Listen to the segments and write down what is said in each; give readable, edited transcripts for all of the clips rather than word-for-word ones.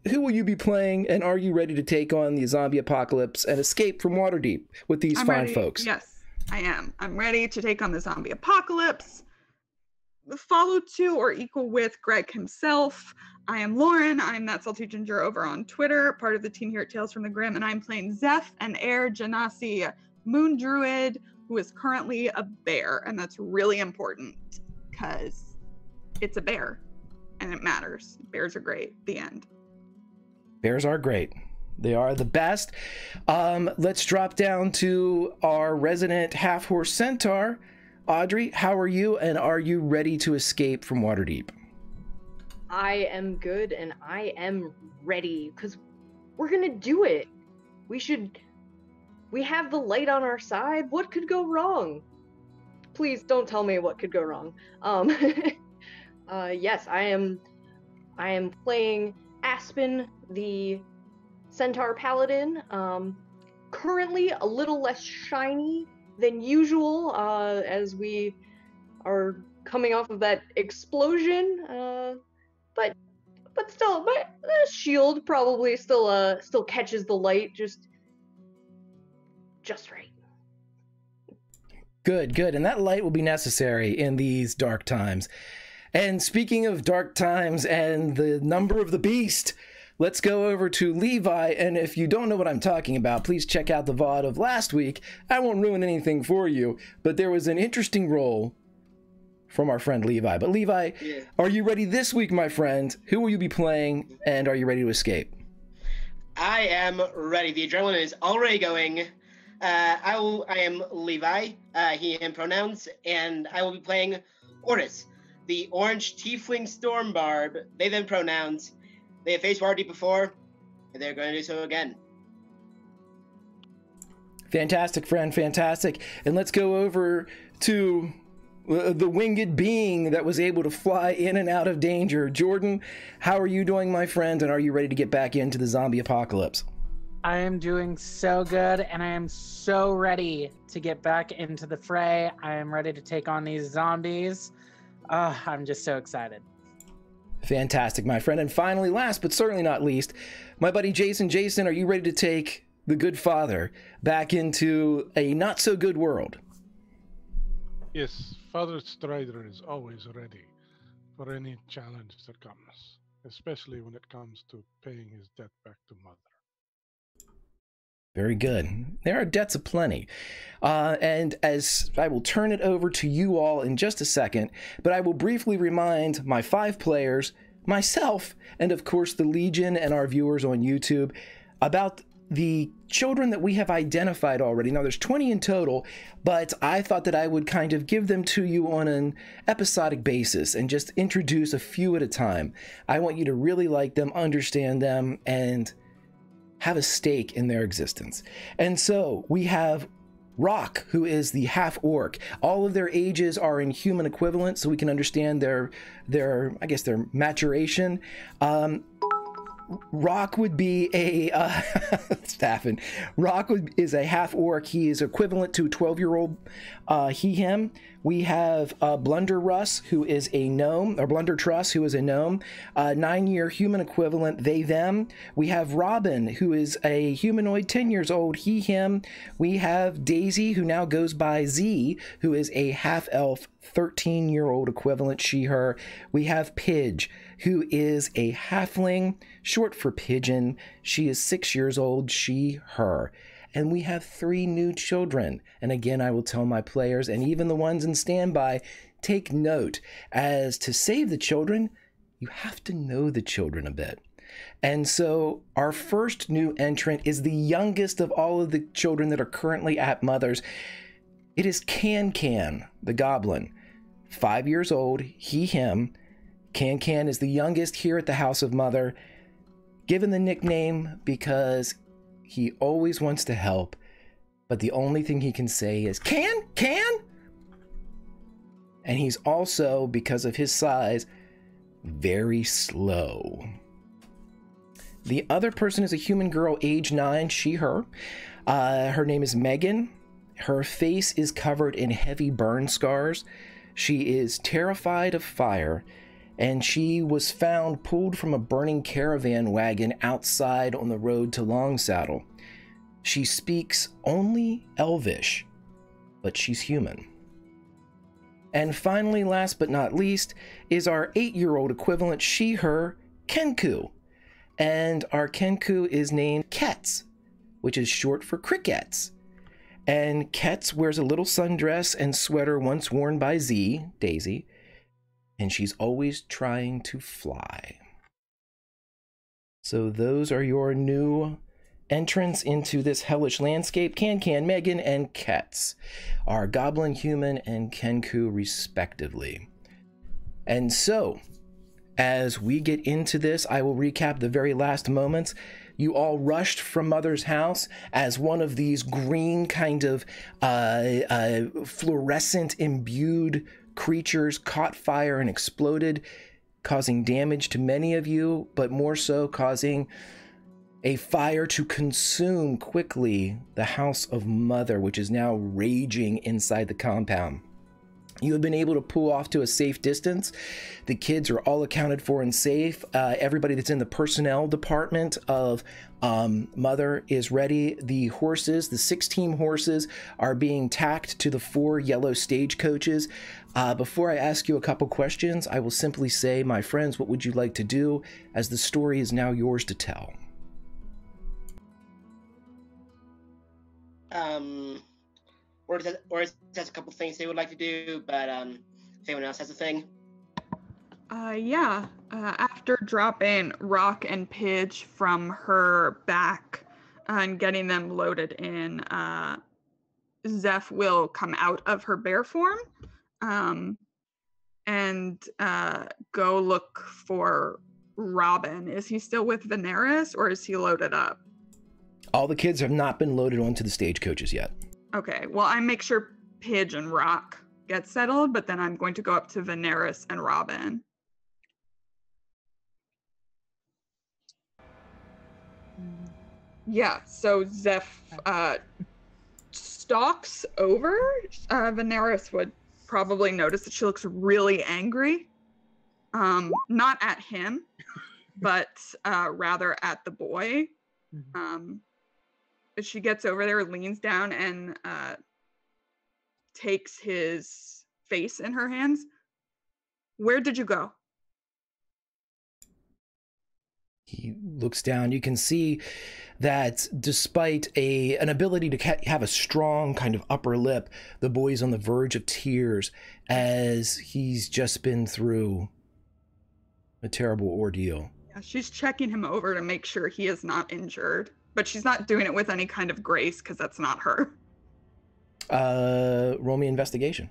who will you be playing, and are you ready to take on the zombie apocalypse and escape from Waterdeep with these fine folks? Yes, I am. I'm ready to take on the zombie apocalypse, follow to or equal with Greg himself. I am Lauren. I'm that salty ginger over on Twitter, part of the team here at Tales from the Grim, and I'm playing Zeph, an Air Genasi moon druid who is currently a bear, and that's really important because it's a bear and it matters. Bears are great. The end. Bears are great. They are the best. Let's drop down to our resident half-horse centaur. Audrey, how are you, and are you ready to escape from Waterdeep? I am good, and I am ready, because we're gonna do it. We have the light on our side. What could go wrong? Please don't tell me what could go wrong. Yes, I am playing Aspen, the Centaur Paladin. Currently a little less shiny than usual, as we are coming off of that explosion. But still, my shield probably still catches the light just right. Good, and that light will be necessary in these dark times. And speaking of dark times and the number of the beast, let's go over to Levi, and if you don't know what I'm talking about, please check out the VOD of last week. I won't ruin anything for you, but there was an interesting roll from our friend Levi. But Levi, Are you ready this week, my friend? Who will you be playing, and are you ready to escape? I am ready. The adrenaline is already going. I am Levi, he, him pronouns, and I will be playing Ortis, the orange tiefling storm barb, they, them pronouns. They have faced Waterdeep before, and they're going to do so again. Fantastic, friend, fantastic. And let's go over to the winged being that was able to fly in and out of danger. Jordan, how are you doing, my friend, and are you ready to get back into the zombie apocalypse? I am doing so good, and I am so ready to get back into the fray. I am ready to take on these zombies. I'm just so excited. Fantastic, my friend. And finally, last but certainly not least, my buddy Jason. Jason, are you ready to take the good father back into a not-so-good world? Yes, Father Strider is always ready for any challenge that comes, especially when it comes to paying his debt back to Mother. Very good. There are debts aplenty. And as I will turn it over to you all in just a second, but I will briefly remind my 5 players, myself, and of course the Legion and our viewers on YouTube about the children that we have identified already. Now there's 20 in total, but I thought that I would kind of give them to you on an episodic basis and just introduce a few at a time. I want you to really like them, understand them, and have a stake in their existence. And so we have Rock, who is the half-orc. All of their ages are in human equivalent, so we can understand their I guess, their maturation. Rock would be a Staffin. Rock is a half-orc. He is equivalent to a 12-year-old he/him. We have Blunderruss, who is a gnome, or Blundertruss, who is a gnome. 9-year human equivalent, they/them. We have Robin, who is a humanoid, 10 years old, he/him. We have Daisy, who now goes by Z, who is a half-elf, 13-year-old equivalent, she/her. We have Pidge, who is a halfling, short for pigeon. She is 6 years old, she/her. And we have 3 new children. And again, I will tell my players, and even the ones in standby, take note. As to save the children, you have to know the children a bit. And so our first new entrant is the youngest of all of the children that are currently at Mother's. It is Can, the goblin. 5 years old, he/him. Can is the youngest here at the House of Mother. Given the nickname because he always wants to help, but the only thing he can say is, Can? And he's also, because of his size, very slow. The other person is a human girl, age 9, she/her. Her name is Megan. Her face is covered in heavy burn scars. She is terrified of fire, and she was found pulled from a burning caravan wagon outside on the road to Longsaddle. She speaks only Elvish, but she's human. And finally, last but not least, is our 8-year-old equivalent she/her, Kenku. And our Kenku is named Ketz, which is short for crickets. And Ketz wears a little sundress and sweater once worn by Z, Daisy, and she's always trying to fly. So those are your new entrants into this hellish landscape: Can, Megan, and Ketz, our goblin, human, and Kenku respectively. And so, as we get into this, I will recap the very last moments. You all rushed from Mother's house as one of these green kind of fluorescent imbued creatures caught fire and exploded, causing damage to many of you, but more so causing a fire to consume quickly the house of Mother, which is now raging inside the compound. You have been able to pull off to a safe distance. The kids are all accounted for and safe. Everybody that's in the personnel department of Mother is ready. The horses, the 16 horses, are being tacked to the 4 yellow stagecoaches. Before I ask you a couple questions, I will simply say, my friends, what would you like to do, as the story is now yours to tell? Or has a couple things they would like to do, but if anyone else has a thing. Yeah. After dropping Rock and Pidge from her back and getting them loaded in, Zeph will come out of her bear form and go look for Robin. Is he still with Veneris, or is he loaded up? All the kids have not been loaded onto the stagecoaches yet. Okay, well, I make sure Pidge and Rock get settled, but then I'm going to go up to Veneris and Robin. Yeah, so Zeph stalks over. Veneris would probably notice that she looks really angry. Not at him, but rather at the boy. She gets over there, leans down, and takes his face in her hands. Where did you go? He looks down. You can see that despite an ability to have a strong kind of upper lip, the boy's on the verge of tears as he's just been through a terrible ordeal. Yeah, she's checking him over to make sure he is not injured, but she's not doing it with any kind of grace because that's not her. Roll me investigation.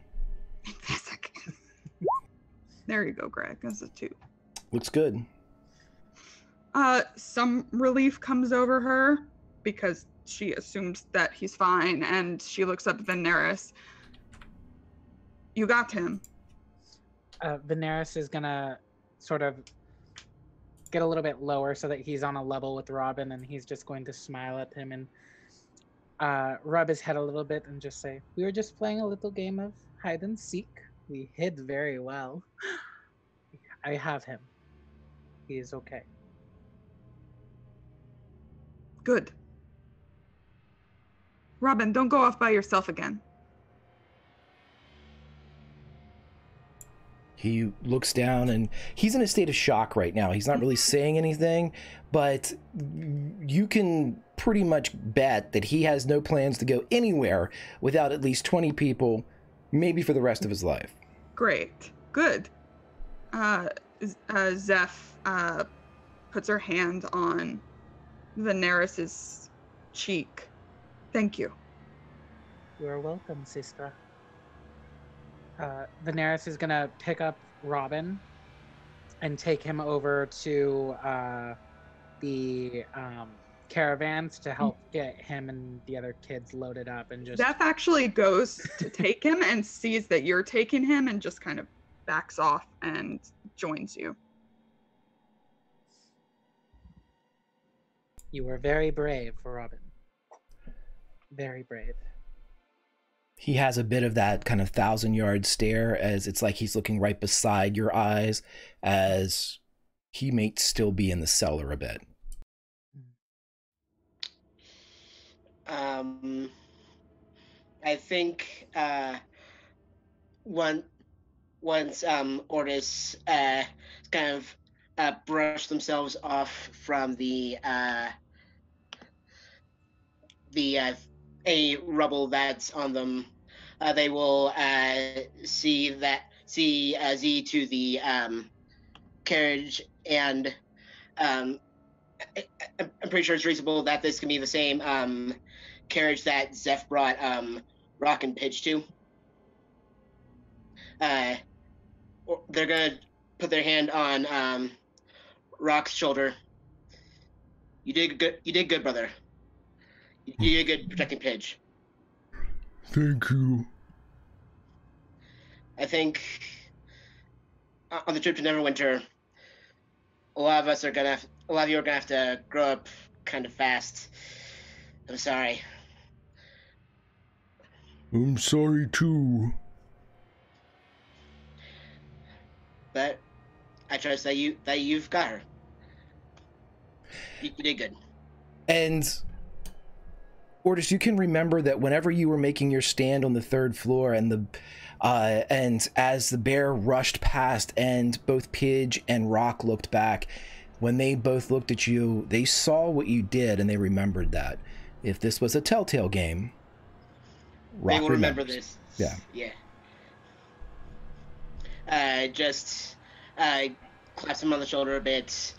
There you go, Greg. That's a 2. Looks good. Some relief comes over her because she assumes that he's fine, and she looks up at Veneris. You got him. Veneris is gonna sort of get a little bit lower so that he's on a level with Robin, and he's just going to smile at him and rub his head a little bit and just say, "We were just playing a little game of hide and seek. We hid very well. I have him. He is okay." Good. Robin, don't go off by yourself again. He looks down, and he's in a state of shock right now. He's not really saying anything, but you can pretty much bet that he has no plans to go anywhere without at least 20 people, maybe for the rest of his life. Great. Good. Zeph puts her hand on Veneris's cheek. Thank you. You are welcome, sister. Veneris is gonna pick up Robin and take him over to the caravans to help get him and the other kids loaded up, and just... Zeph actually goes to take him and sees that you're taking him and just kind of backs off and joins you. You were very brave, Robin. Very brave. He has a bit of that kind of 1,000-yard stare, as it's like he's looking right beside your eyes, as he may still be in the cellar a bit. I think once Ortis kind of brush themselves off from the any rubble that's on them, they will see Z to the carriage, and I'm pretty sure it's reasonable that this can be the same carriage that Zeph brought Rock and Pidge to. They're gonna put their hand on Rock's shoulder. You did good. You did good, brother. You did good protecting Pidge. Thank you. I think on the trip to Neverwinter, a lot of you are gonna have to grow up kind of fast. I'm sorry. I'm sorry too. But I trust that you've got her. You did good. And Ortis, you can remember that whenever you were making your stand on the 3rd floor, and as the bear rushed past, and both Pidge and Rock looked back, when they both looked at you, they saw what you did and they remembered that. If this was a Telltale game, Rock they will remember remembers. this. Yeah. Just claps him on the shoulder a bit.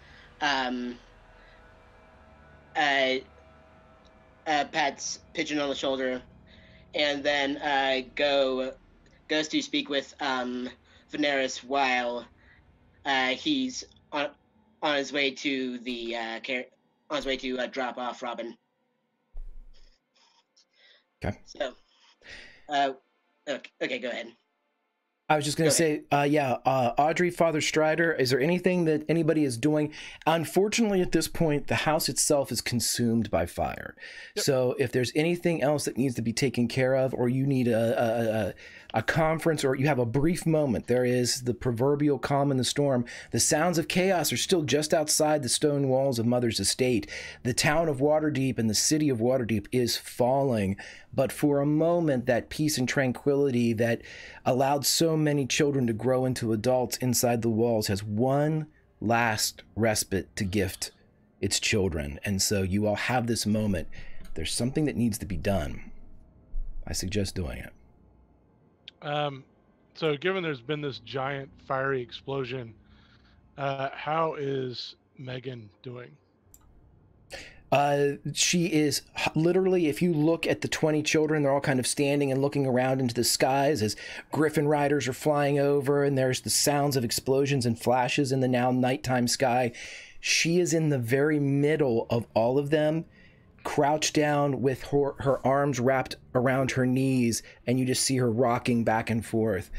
Pats Pigeon on the shoulder, and then goes to speak with Veneris while he's on his way to the drop off Robin. Okay. So, okay, go ahead. I was just going to say, Audrey, Father Strider, is there anything that anybody is doing? Unfortunately, at this point, the house itself is consumed by fire. Yep. So if there's anything else that needs to be taken care of, or you need a conference, or you have a brief moment, there is the proverbial calm in the storm. The sounds of chaos are still just outside the stone walls of Mother's estate. The town of Waterdeep and the city of Waterdeep is falling. But for a moment, that peace and tranquility that allowed so many children to grow into adults inside the walls has one last respite to gift its children. And so you all have this moment. There's something that needs to be done. I suggest doing it. So given there's been this giant fiery explosion, how is Megan doing? She is literally, if you look at the 20 children, they're all kind of standing and looking around into the skies as Griffin riders are flying over, and there's the sounds of explosions and flashes in the now nighttime sky. She is in the very middle of all of them, crouched down with her arms wrapped around her knees, and you just see her rocking back and forth,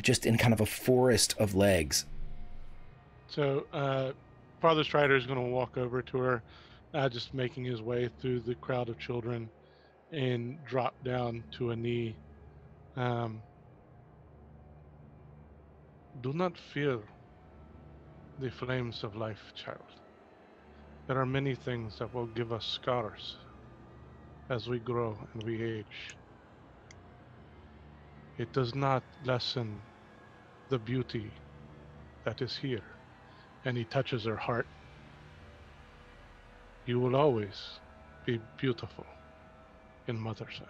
just in kind of a forest of legs. So Father Strider is going to walk over to her, just making his way through the crowd of children, and drop down to a knee. Do not fear the flames of life, child. There are many things that will give us scars as we grow and we age. It does not lessen the beauty that is here. And he touches her heart. You will always be beautiful in Mother's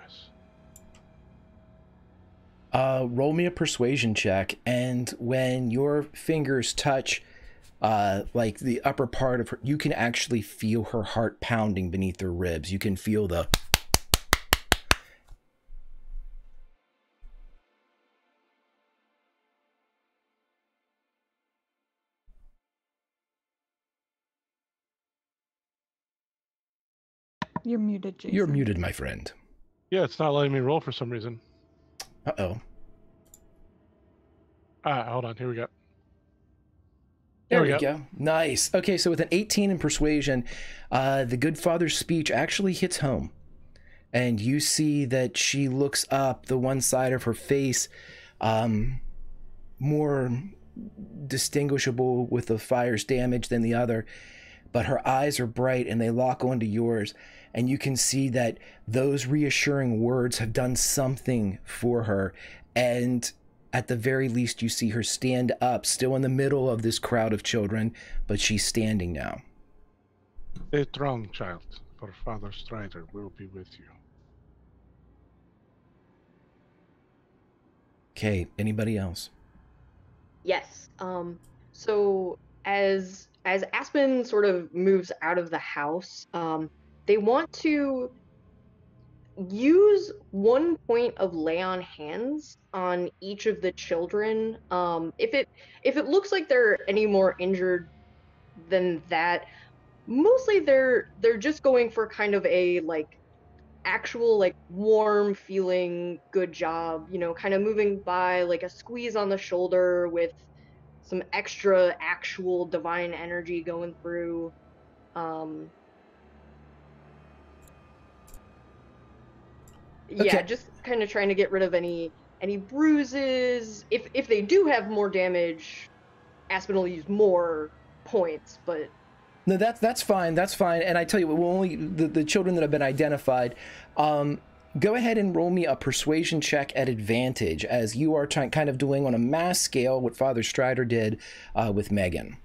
eyes. Roll me a persuasion check, and when your fingers touch like the upper part of her, you can actually feel her heart pounding beneath her ribs. You can feel the... You're muted, Jason. You're muted, my friend. Yeah, it's not letting me roll for some reason. Uh-oh. Hold on. Here we go. There we go. Nice. Okay, so with an 18 in persuasion, the good father's speech actually hits home. and you see that she looks up, the one side of her face more distinguishable with the fire's damage than the other, but her eyes are bright and they lock onto yours, and you can see that those reassuring words have done something for her, and at the very least you see her stand up, still in the middle of this crowd of children, but she's standing now. Stay strong, child, for Father Strider will be with you. Okay, anybody else? Yes. So as Aspen sort of moves out of the house, they want to use 1 point of lay on hands on each of the children. If it looks like they're any more injured than that, mostly they're just going for kind of a actual warm feeling good job, kind of moving by, like a squeeze on the shoulder with some extra actual divine energy going through. Yeah, Okay. just kind of trying to get rid of any bruises. If they do have more damage, Aspen will use more points, but No, that's fine. That's fine. And I tell you what, we'll only the children that have been identified. Go ahead and roll me a persuasion check at advantage, as you are kind of doing on a mass scale what Father Strider did with Megan.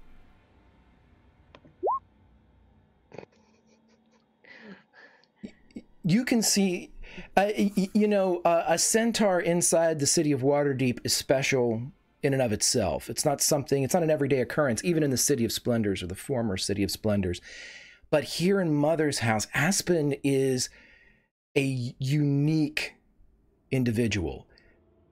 You can see, a centaur inside the city of Waterdeep is special in and of itself. It's not an everyday occurrence, even in the City of Splendors, or the former City of Splendors. But here in Mother's house, Aspen is a unique individual.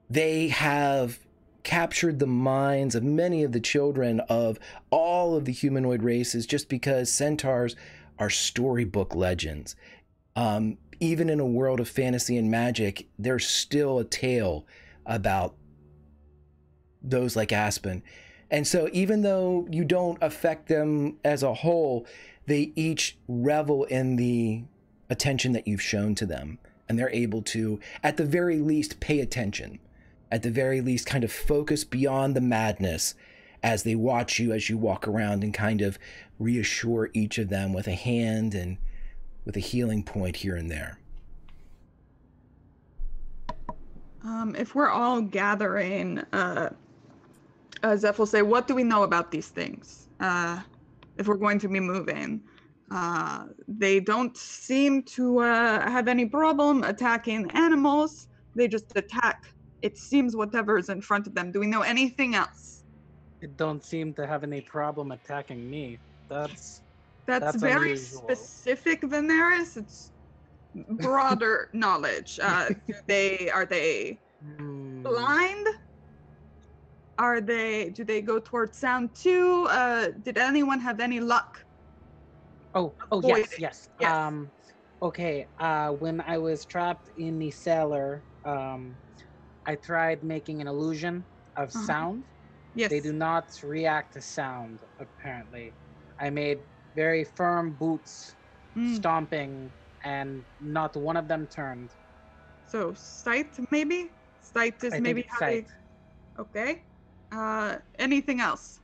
They have captured the minds of many of the children of all of the humanoid races, just because centaurs are storybook legends. Even in a world of fantasy and magic, there's still a tale about those like Aspen. And so even though you don't affect them as a whole, they each revel in the attention that you've shown to them, and they're able to, at the very least, pay attention, at the very least kind of focus beyond the madness as they watch you as you walk around, and kind of reassure each of them with a hand and with a healing point here and there. If we're all gathering, Zeph will say, what do we know about these things? If we're going to be moving. They don't seem to have any problem attacking animals. They just attack, it seems, whatever is in front of them. Do we know anything else? It don't seem to have any problem attacking me. That's very unusual. specific, Veneris. It's broader knowledge. Are they blind? Do they go towards sound too? Did anyone have any luck? Oh, yes. Okay, when I was trapped in the cellar, I tried making an illusion of sound. Yes. They do not react to sound, apparently. I made very firm boots, stomping, and not one of them turned. So sight, maybe? Sight is maybe how sight. Okay. Anything else?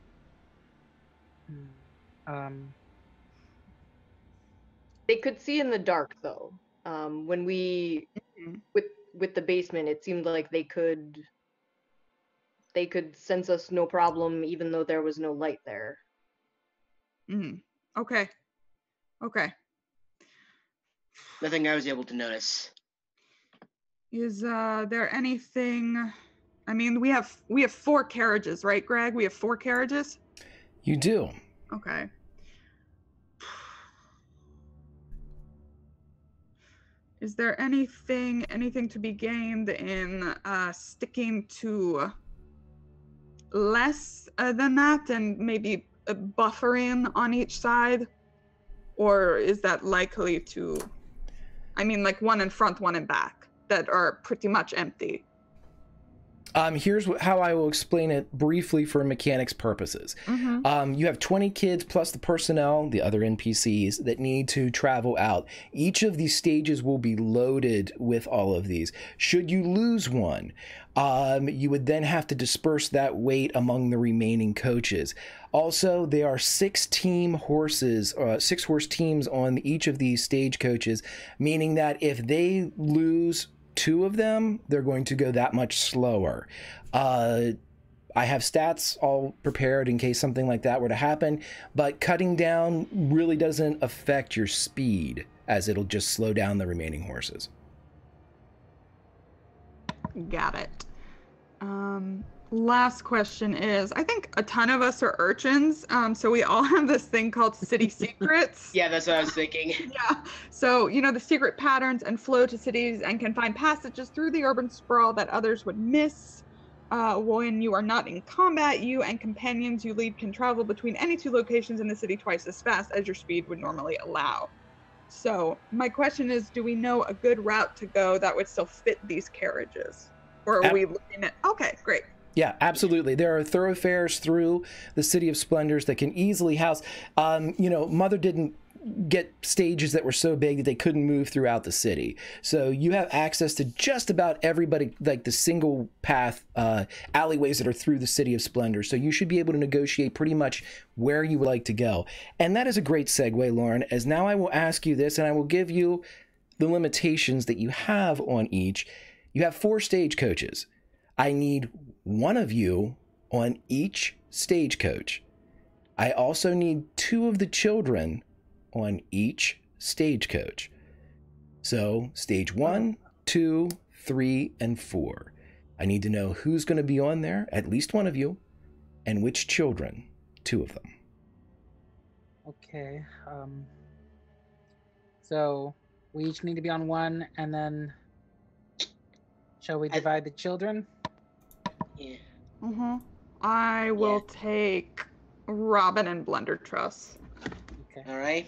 they could see in the dark though. When we with the basement, it seemed like they could sense us no problem, even though there was no light there. Okay. Nothing I was able to notice. Is there anything? I mean, we have 4 carriages, right, Greg? We have 4 carriages. You do. Okay. Is there anything to be gained in sticking to less than that, and maybe buffering on each side? Or is that likely to, I mean, like one in front, one in back, that are pretty much empty? Here's how I will explain it briefly for mechanics purposes. You have 20 kids plus the personnel, the other NPCs, that need to travel out. Each of these stages will be loaded with all of these. Should you lose one, you would then have to disperse that weight among the remaining coaches. Also, there are 6 horse teams on each of these stagecoaches, meaning that if they lose 2 of them, they're going to go that much slower. I have stats all prepared in case something like that were to happen, but cutting down really doesn't affect your speed, as it'll just slow down the remaining horses. Got it. Last question is, I think a ton of us are urchins, so we all have this thing called city secrets. Yeah, that's what I was thinking. Yeah. So, you know, the secret patterns and flow to cities and can find passages through the urban sprawl that others would miss. When you are not in combat, you and companions you lead can travel between any 2 locations in the city twice as fast as your speed would normally allow. So my question is, do we know a good route to go that would still fit these carriages? Or are we looking at... Okay, great. Yeah, absolutely. There are thoroughfares through the City of Splendors that can easily house... Mother didn't get stages that were so big that they couldn't move throughout the city. So you have access to just about everybody, like the single path alleyways that are through the City of Splendor. So you should be able to negotiate pretty much where you would like to go. And that is a great segue, Lauren, as now I will ask you this, and I will give you the limitations that you have on each. You have 4 stagecoaches. I need 1 of you on each stagecoach. I also need 2 of the children on each stagecoach. So stage 1, 2, 3, and 4. I need to know who's going to be on there, at least 1 of you, and which children, 2 of them. Okay. So we each need to be on 1, and then shall we divide the children? Yeah. I will take Robin and Blunder Truss. Okay. All right.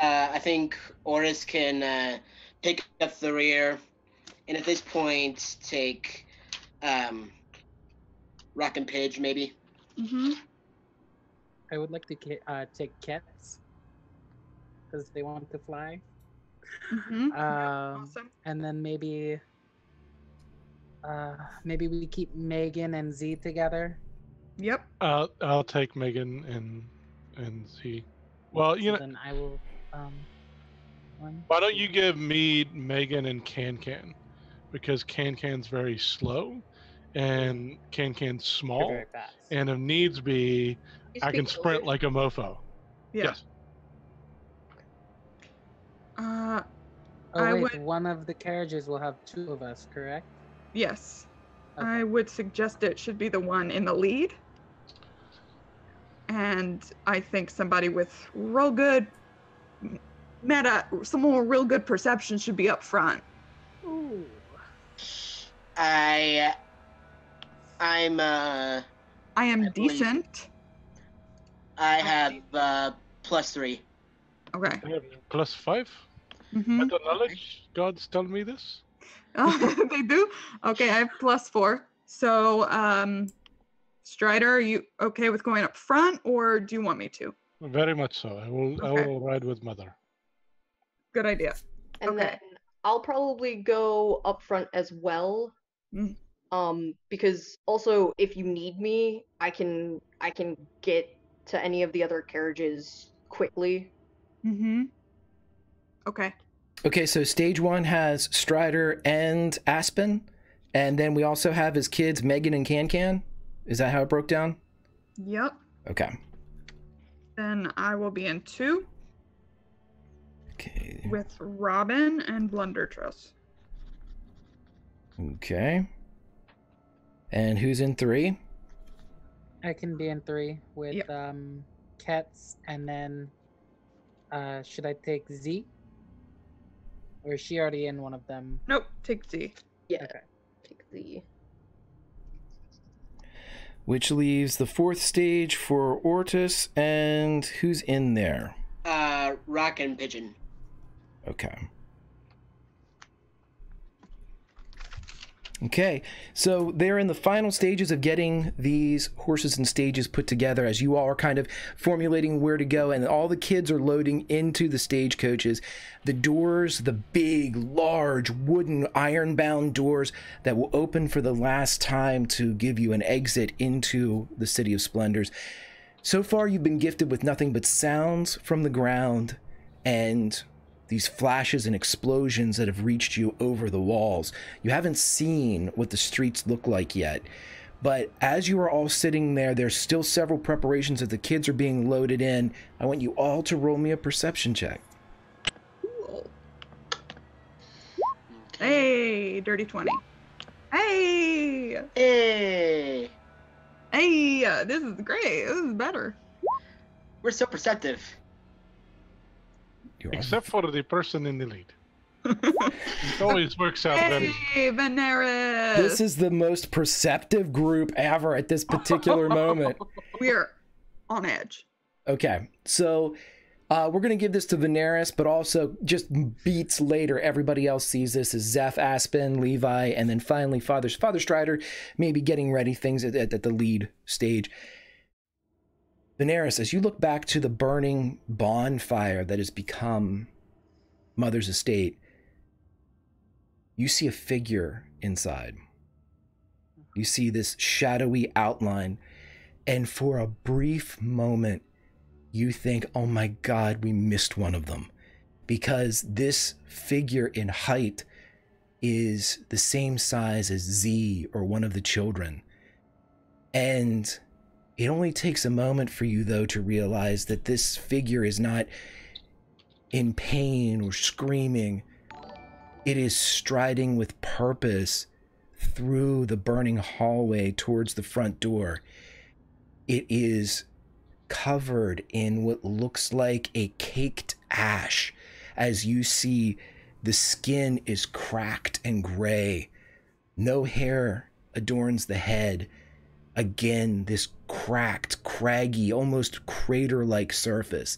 I think Oris can pick up the rear, and at this point take Rock and Pidge maybe. I would like to take cats because they want to fly. Awesome. And then maybe we keep Megan and Z together. Yep. I'll take Megan and Z. Well, you know. Then I will. Why don't you give me Megan and Can? Because Can's very slow, and Can's small, Very fast. and if needs be, I can sprint like a mofo. Yeah. Yes. One of the carriages will have 2 of us, correct? Yes. Okay. I would suggest it should be the one in the lead. And I think somebody with real good someone with real good perception should be up front. Ooh. I am decent. I have +3. Okay. I have +5. Mm-hmm. At the knowledge gods tell me this. They do? Okay, I have +4. So, Strider, are you okay with going up front, or do you want me to? Very much so. I will ride with Mother. Good idea. And then I'll probably go up front as well. Because also if you need me, I can get to any of the other carriages quickly. Okay. Okay, so stage 1 has Strider and Aspen, and then we also have his kids, Megan and Can. Is that how it broke down? Yep. Okay. Then I will be in 2. Okay. With Robin and Blunder Truss. Okay. And who's in 3? I can be in 3 with Cats, and then should I take Z? Or is she already in one of them? Nope, take Z. Yeah. Okay. Take Z. Which leaves the 4th stage for Ortis, and who's in there? Rock and Pigeon. Okay. Okay, so they're in the final stages of getting these horses and stages put together as you all are kind of formulating where to go, and all the kids are loading into the stagecoaches. The doors, the big, large, wooden, iron-bound doors that will open for the last time to give you an exit into the City of Splendors. So far, you've been gifted with nothing but sounds from the ground and these flashes and explosions that have reached you over the walls. You haven't seen what the streets look like yet, but as you are all sitting there, there's still several preparations that the kids are being loaded in. I want you all to roll me a perception check. Cool. Hey, dirty 20. Hey! Hey! Hey, this is great. This is better. We're so perceptive. Except for the person in the lead. It always works out very. Hey, Veneris! This is the most perceptive group ever at this particular moment. We're on edge. Okay, so we're going to give this to Veneris, but also just beats later, everybody else sees this as Zeph, Aspen, Levi, and then finally Father Strider maybe getting ready things at the lead stage. Veneris, as you look back to the burning bonfire that has become Mother's estate, you see a figure inside. You see this shadowy outline, and for a brief moment, you think, oh my God, we missed one of them. Because this figure in height is the same size as Z or one of the children. And it only takes a moment for you, though, to realize that this figure is not in pain or screaming. It is striding with purpose through the burning hallway towards the front door. It is covered in what looks like a caked ash, as you see the skin is cracked and gray. No hair adorns the head. Again, this cracked, craggy, almost crater-like surface.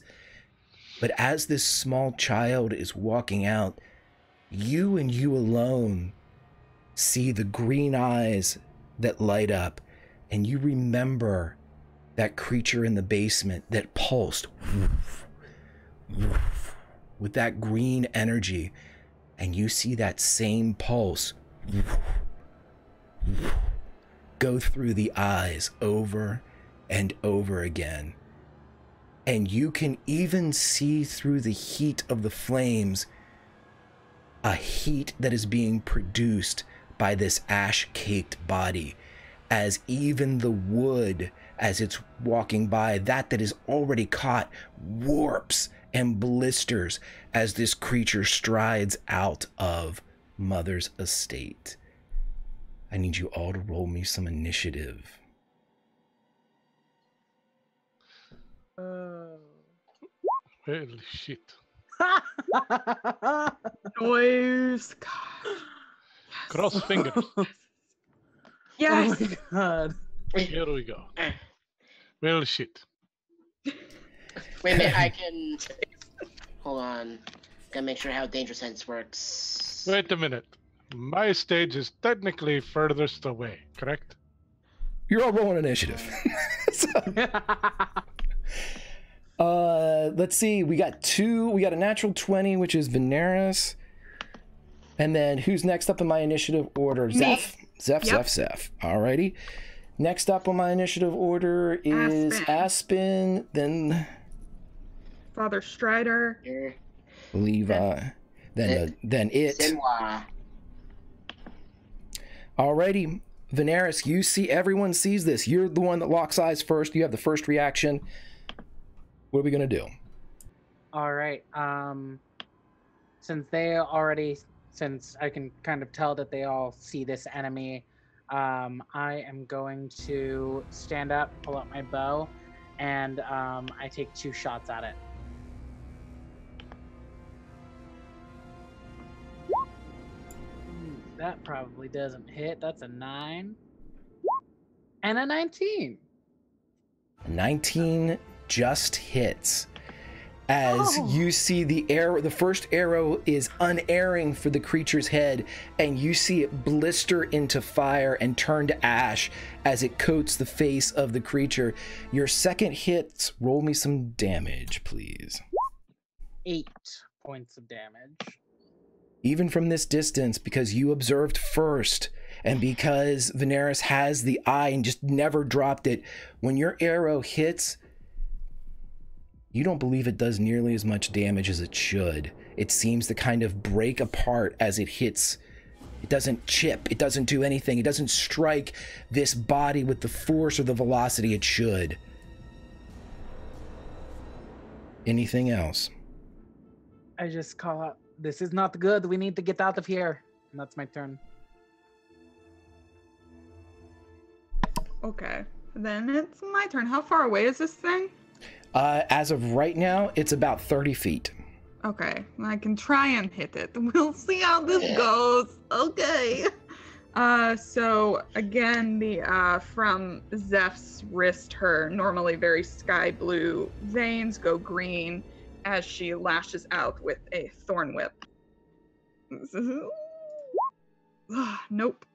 But as this small child is walking out, you and you alone see the green eyes that light up, and you remember that creature in the basement that pulsed with that green energy, and you see that same pulse go through the eyes over and over again. And you can even see through the heat of the flames a heat that is being produced by this ash-caked body, as even the wood, as it's walking by, that is already caught, warps and blisters as this creature strides out of Mother's estate. I need you all to roll me some initiative. Holy shit. Noise. God. Cross fingers. Yes. Oh my God. Here we go. Well, shit. Wait a minute, I can... Hold on. Gotta make sure how danger sense works. Wait a minute. My stage is technically furthest away, correct? You're all rolling initiative. Let's see. We got a natural 20, which is Veneris. And then who's next up in my initiative order? Zeph. Zeph. Alrighty. Next up on my initiative order is Aspen, then Father Strider. Levi. Then it. Sinwa. Alrighty. Veneris, you see, everyone sees this. You're the one that locks eyes first. You have the first reaction. What are we going to do? All right. Since I can kind of tell that they all see this enemy, I am going to stand up, pull out my bow, and I take 2 shots at it. That probably doesn't hit. That's a 9. And a 19. 19 just hits. as Oh. you see the first arrow is unerring for the creature's head, and you see it blister into fire and turn to ash as it coats the face of the creature. Your second hit, roll me some damage, please. 8 points of damage. Even from this distance, because you observed first, and because Veneris has the eye and just never dropped it, when your arrow hits, you don't believe it does nearly as much damage as it should. It seems to kind of break apart as it hits. It doesn't chip, it doesn't do anything, it doesn't strike this body with the force or the velocity it should. Anything else? I just call out, this is not good. We need to get out of here. And that's my turn. Okay, then it's my turn. How far away is this thing? As of right now, it's about 30 feet. Okay, I can try and hit it. We'll see how this goes. Okay. So again, the from Zeph's wrist, her normally very sky blue veins go green as she lashes out with a thorn whip. Nope.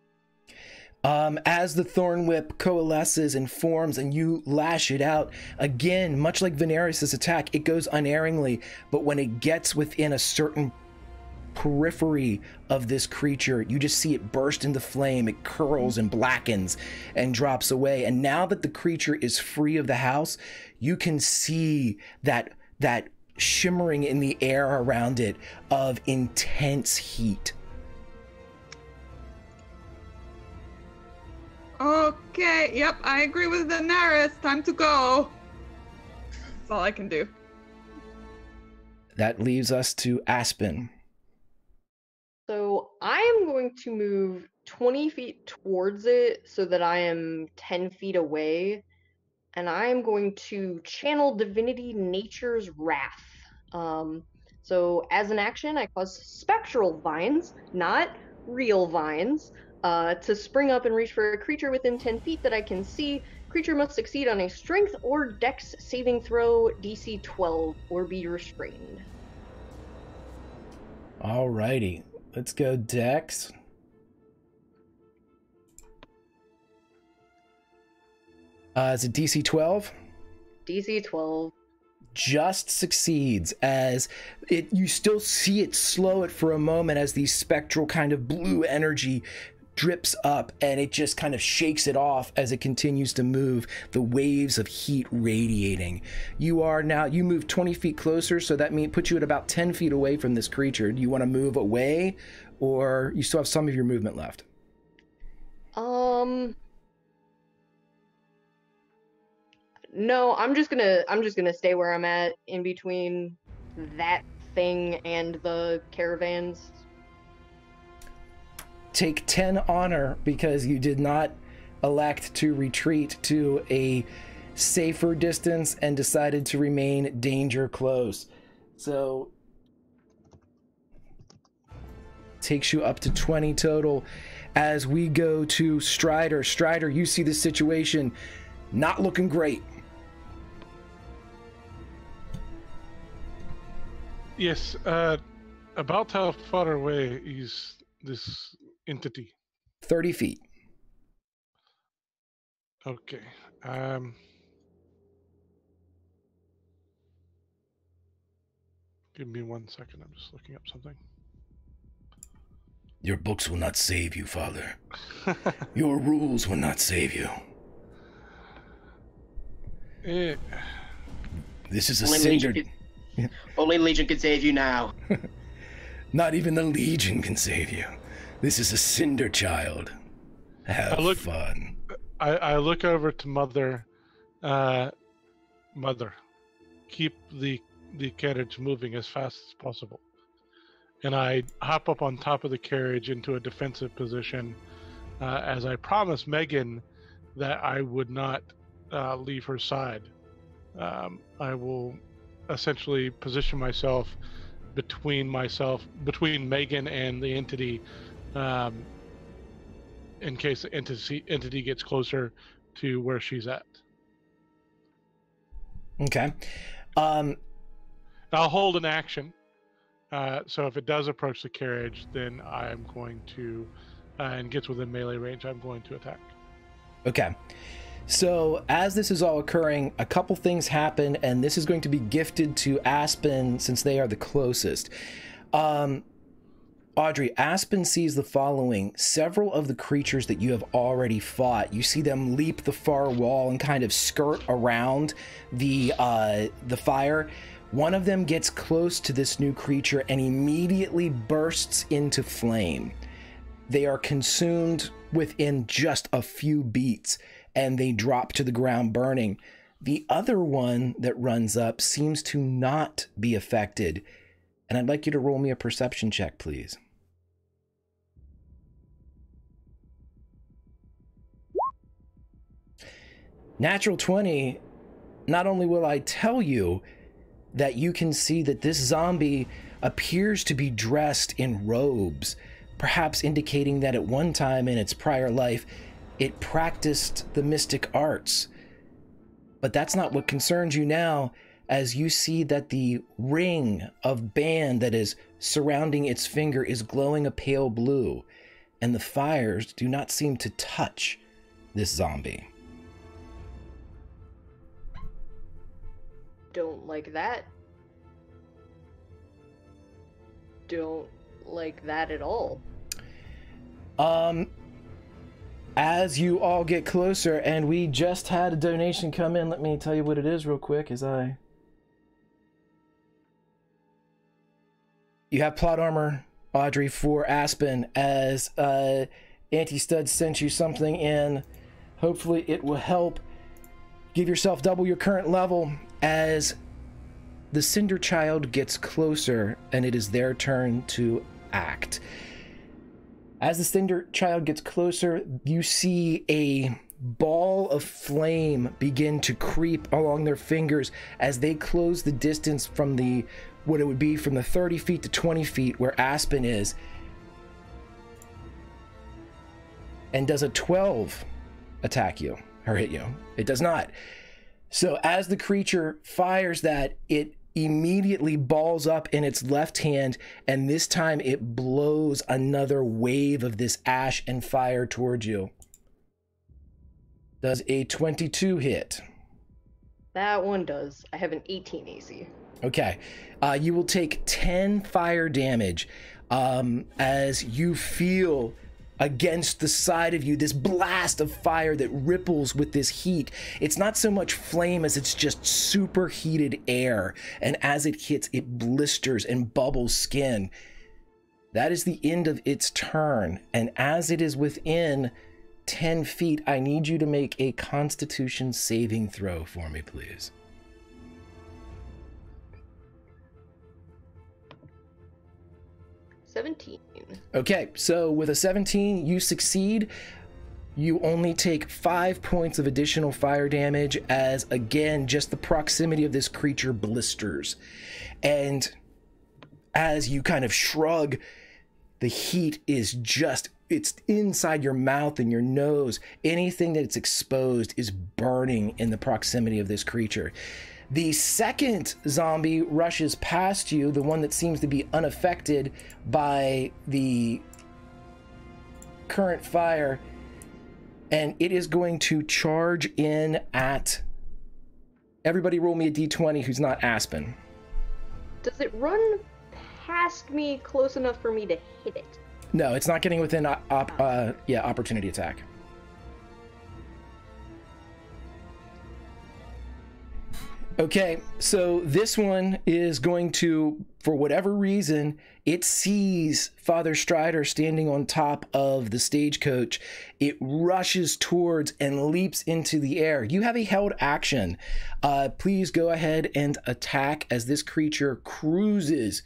As the thorn whip coalesces and forms and you lash it out, again, much like Veneris' attack, it goes unerringly, but when it gets within a certain periphery of this creature, you just see it burst into flame. It curls and blackens and drops away. And now that the creature is free of the house, you can see that shimmering in the air around it of intense heat. Okay, yep, I agree with Daenerys. Time to go. That's all I can do. That leaves us to Aspen. So I am going to move 20 feet towards it so that I am 10 feet away. And I am going to channel Divinity Nature's Wrath. So as an action, I cause spectral vines, not real vines, to spring up and reach for a creature within 10 feet that I can see. Creature must succeed on a strength or dex saving throw DC 12 or be restrained. Alrighty, let's go Dex. Is it DC 12? DC 12. Just succeeds as you still see it slow it for a moment as the spectral kind of blue energy drips up, and it just kind of shakes it off as it continues to move, the waves of heat radiating. You move 20 feet closer, so that puts you at about 10 feet away from this creature. Do you want to move away, or you still have some of your movement left? No, I'm just gonna stay where I'm at in between that thing and the caravans. Take 10 honor because you did not elect to retreat to a safer distance and decided to remain danger close. So takes you up to 20 total. As we go to Strider. Strider, you see the situation not looking great. Yes, about how far away is this entity? 30 feet. Okay. Give me 1 second. I'm just looking up something. Your books will not save you, Father. Your rules will not save you. This is a cinder. Only Legion can save you now. Not even the Legion can save you. This is a cinder child. Have fun. I look over to Mother. Mother, keep the carriage moving as fast as possible. And I hop up on top of the carriage into a defensive position, as I promised Megan that I would not leave her side. I will essentially position myself between Megan and the entity, in case the entity gets closer to where she's at. Okay. I'll hold an action. So if it does approach the carriage, then I'm going to, and gets within melee range, I'm going to attack. Okay. So as this is all occurring, a couple things happen, and this is going to be gifted to Aspen since they are the closest. Audrey, Aspen sees the following. Several of the creatures that you have already fought, you see them leap the far wall and kind of skirt around the fire. One of them gets close to this new creature and immediately bursts into flame. They are consumed within just a few beats, and they drop to the ground burning. The other one that runs up seems to not be affected. And I'd like you to roll me a perception check, please. Natural 20, not only will I tell you that you can see that this zombie appears to be dressed in robes, perhaps indicating that at one time in its prior life, it practiced the mystic arts. But that's not what concerns you now, as you see that the ring of band that is surrounding its finger is glowing a pale blue, and the fires do not seem to touch this zombie. Don't like that. Don't like that at all. As you all get closer, and we just had a donation come in, let me tell you what it is real quick as you have plot armor, Audrey, for Aspen, as Anti-Stud sent you something in. Hopefully it will help. Give yourself double your current level as the Cinder Child gets closer and it is their turn to act. As the Cinder Child gets closer, you see a ball of flame begin to creep along their fingers as they close the distance from what it would be from the 30 feet to 20 feet where Aspen is. And does a 12 attack you or hit you? It does not. So as the creature fires that, it immediately balls up in its left hand, and this time it blows another wave of this ash and fire towards you. Does a 22 hit? That one does. I have an 18 AC. Okay. You will take 10 fire damage as you feel against the side of you this blast of fire that ripples with this heat. It's not so much flame as it's just superheated air, and as it hits, it blisters and bubbles skin. That is the end of its turn, and as it is within 10 feet, I need you to make a Constitution saving throw for me, please. Okay, so with a 17, you succeed. You only take 5 points of additional fire damage as, again, just the proximity of this creature blisters. And as you kind of shrug, the heat is it's inside your mouth and your nose. Anything that's exposed is burning in the proximity of this creature. The second zombie rushes past you, the one that seems to be unaffected by the current fire, and it is going to charge in at... Everybody roll me a d20 who's not Aspen. Does it run past me close enough for me to hit it? No, it's not getting within opportunity attack. Okay, so this one is going to, for whatever reason, it sees Father Strider standing on top of the stagecoach. It rushes towards and leaps into the air. You have a held action. Please go ahead and attack as this creature cruises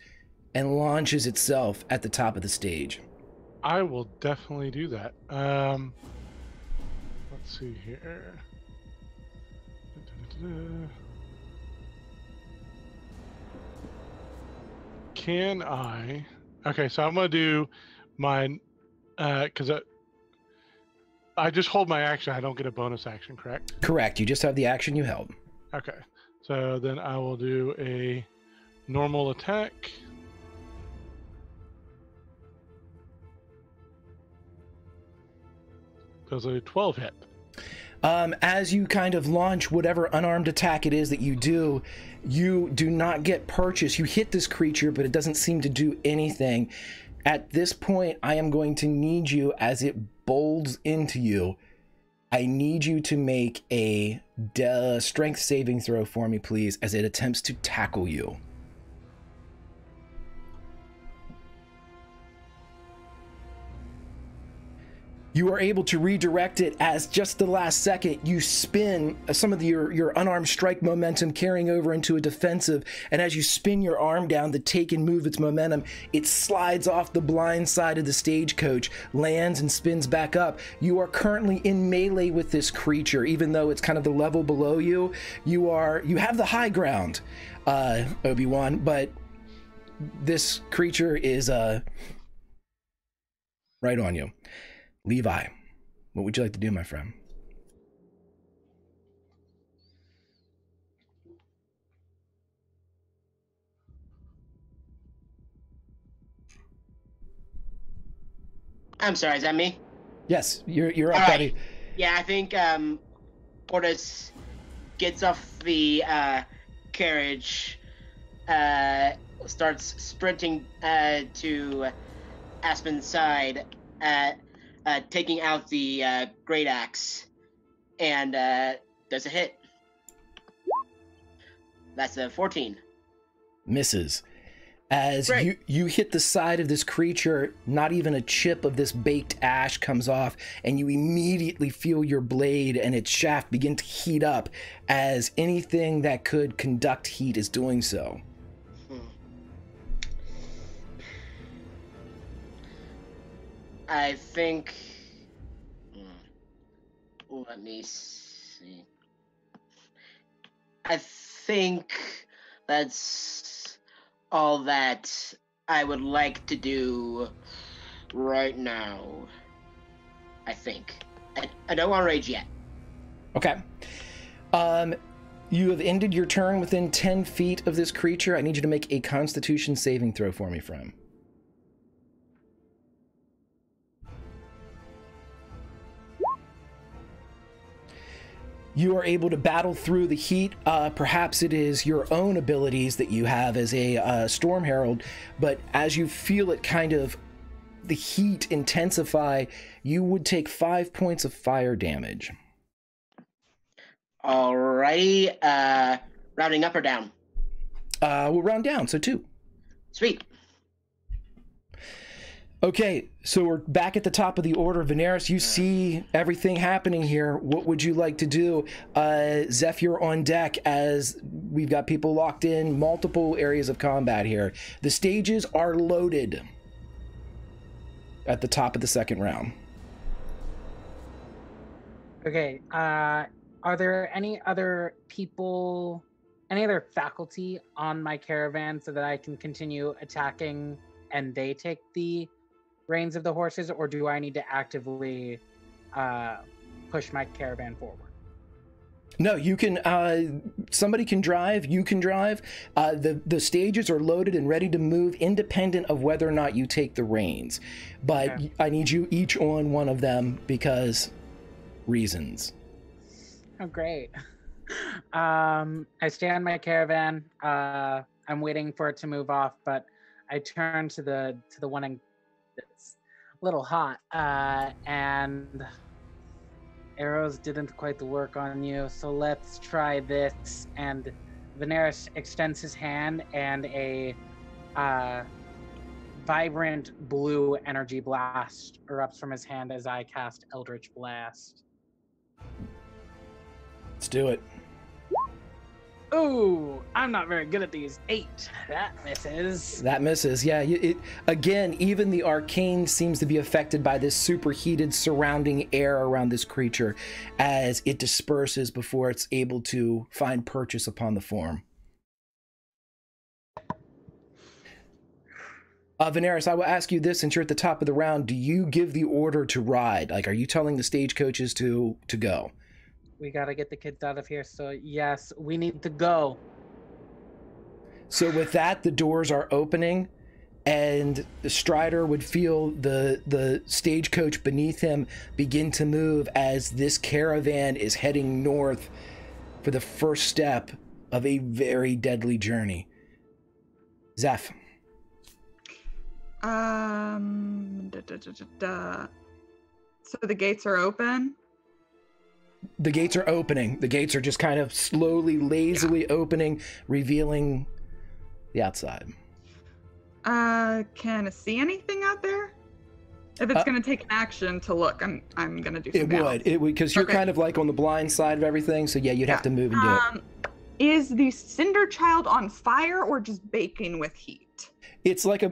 and launches itself at the top of the stage. I will definitely do that. Let's see here. Can I? Okay, so I'm gonna do mine because I just hold my action. I don't get a bonus action, correct? Correct. You just have the action you held. Okay, so then I will do a normal attack. Does a 12 hit? As you kind of launch whatever unarmed attack it is that you do not get purchase. You hit this creature, but it doesn't seem to do anything. At this point, I am going to need you, as it bolts into you, I need you to make a strength saving throw for me, please, as it attempts to tackle you. You are able to redirect it as just the last second you spin some of your unarmed strike momentum carrying over into a defensive, and as you spin your arm down to take and move its momentum, it slides off the blind side of the stagecoach, lands and spins back up. You are currently in melee with this creature, even though it's kind of the level below you. You have the high ground, Obi-Wan, but this creature is right on you. Levi, what would you like to do, my friend? I'm sorry, is that me? Yes, you're up, All right. buddy. Yeah, I think Portis gets off the carriage, starts sprinting to Aspen's side, taking out the great axe, and does a hit. That's a 14. Misses. As Great. you hit the side of this creature, not even a chip of this baked ash comes off, and you immediately feel your blade and its shaft begin to heat up, as anything that could conduct heat is doing so. I think. Let me see. I think that's all that I would like to do right now. I think. I don't want to rage yet. Okay. You have ended your turn within 10 feet of this creature. I need you to make a Constitution saving throw for me, friend. You are able to battle through the heat. Perhaps it is your own abilities that you have as a Storm Herald, but as you feel it kind of, the heat intensify, you would take 5 points of fire damage. Alrighty. Rounding up or down? We'll round down, so 2. Sweet. Okay, so we're back at the top of the order. Veneris, you see everything happening here. What would you like to do? Zeph, you're on deck as we've got people locked in, multiple areas of combat here. The stages are loaded at the top of the second round. Okay, are there any other people, any other faculty on my caravan so that I can continue attacking and they take the reins of the horses, or do I need to actively push my caravan forward? No, you can, somebody can drive, you can drive. The stages are loaded and ready to move independent of whether or not you take the reins. But Okay. I need you each on one of them because reasons. Oh, great. I stay on my caravan. I'm waiting for it to move off, but I turn to the one that's a little hot, and arrows didn't quite work on you, so let's try this. And Veneris extends his hand, and a vibrant blue energy blast erupts from his hand as I cast Eldritch Blast. Let's do it. Ooh, I'm not very good at these. 8. That misses. That misses. Yeah, again, even the arcane seems to be affected by this superheated surrounding air around this creature as it disperses before it's able to find purchase upon the form. Veneris, I will ask you this, since you're at the top of the round, do you give the order to ride? Like, are you telling the stagecoaches to go? We gotta get the kids out of here, so yes, we need to go. So with that, the doors are opening, and Strider would feel the stagecoach beneath him begin to move as this caravan is heading north for the first step of a very deadly journey. Zeph. So the gates are open. The gates are opening. The gates are just kind of slowly, lazily opening, revealing the outside. Can I see anything out there? If it's gonna take an action to look, I'm gonna do something else. It would, because you're kind of like on the blind side of everything, so yeah, you'd have to move and do it. Is the Cinder Child on fire or just baking with heat? It's like a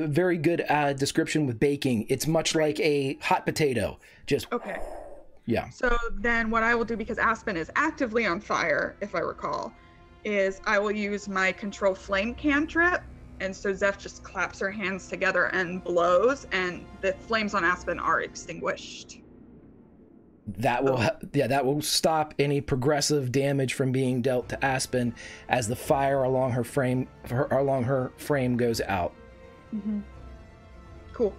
very good description with baking. It's much like a hot potato. Just okay. Yeah. So then what I will do, because Aspen is actively on fire, if I recall, is I will use my control flame cantrip. And so Zeph just claps her hands together and blows, and the flames on Aspen are extinguished. That will stop any progressive damage from being dealt to Aspen as the fire along her frame goes out. Mm-hmm. Cool.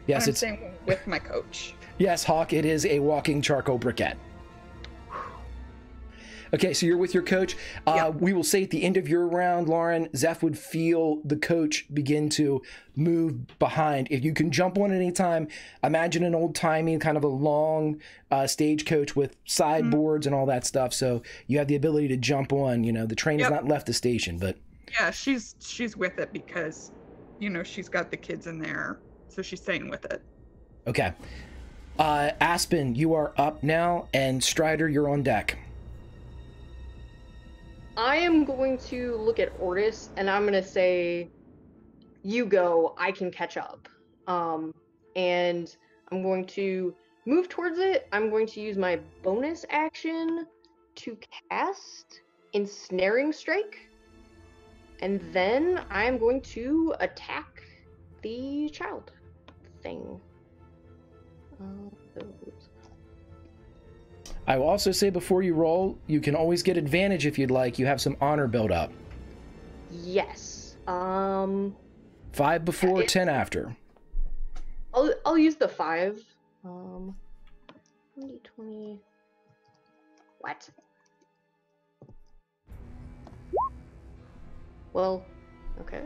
Yes, I'm staying with my coach. Yes, Hawk, it is a walking charcoal briquette. Okay, so you're with your coach. We will say at the end of your round, Lauren, Zeph would feel the coach begin to move behind. If you can jump on at any time, imagine an old-timey kind of a long stagecoach with sideboards and all that stuff. So you have the ability to jump on. You know, the train has not left the station, but yeah, she's with it because, you know, she's got the kids in there, so she's staying with it. Okay. Aspen, you are up now, and Strider, you're on deck. I am going to look at Ortis, and I'm going to say, you go, I can catch up. And I'm going to move towards it. I'm going to use my bonus action to cast Ensnaring Strike. And then I'm going to attack the child thing. I will also say before you roll, you can always get advantage if you'd like. You have some honor built up. Yes. 5 before, 10 after. I'll use the 5. 20. What? Well, okay.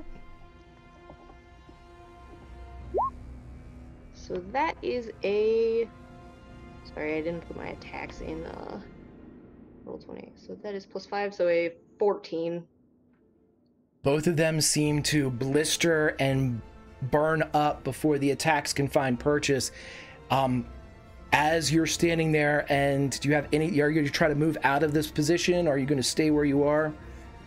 So that is a... Sorry, I didn't put my attacks in roll 20. So that is +5, so a 14. Both of them seem to blister and burn up before the attacks can find purchase. As you're standing there, and do you have any... Are you going to try to move out of this position, or are you going to stay where you are?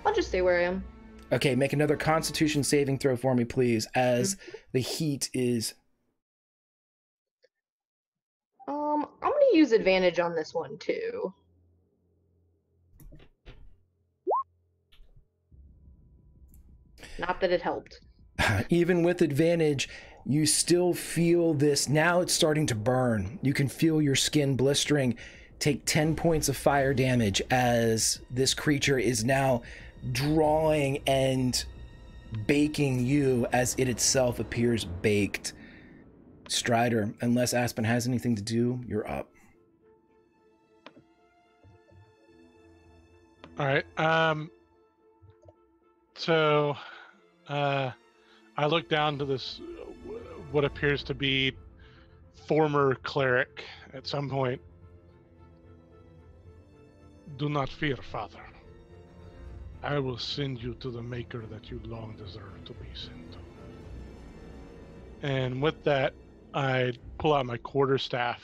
I'll just stay where I am. Okay, make another Constitution saving throw for me, please, as the heat is... I'm going to use advantage on this one, too. Not that it helped. Even with advantage, you still feel this. Now it's starting to burn. You can feel your skin blistering. Take 10 points of fire damage as this creature is now drawing and baking you as it itself appears baked. Strider, unless Aspen has anything to do, you're up. All right. So I look down to this, what appears to be former cleric at some point. Do not fear, Father. I will send you to the Maker that you long deserve to be sent to. And with that, I pull out my quarterstaff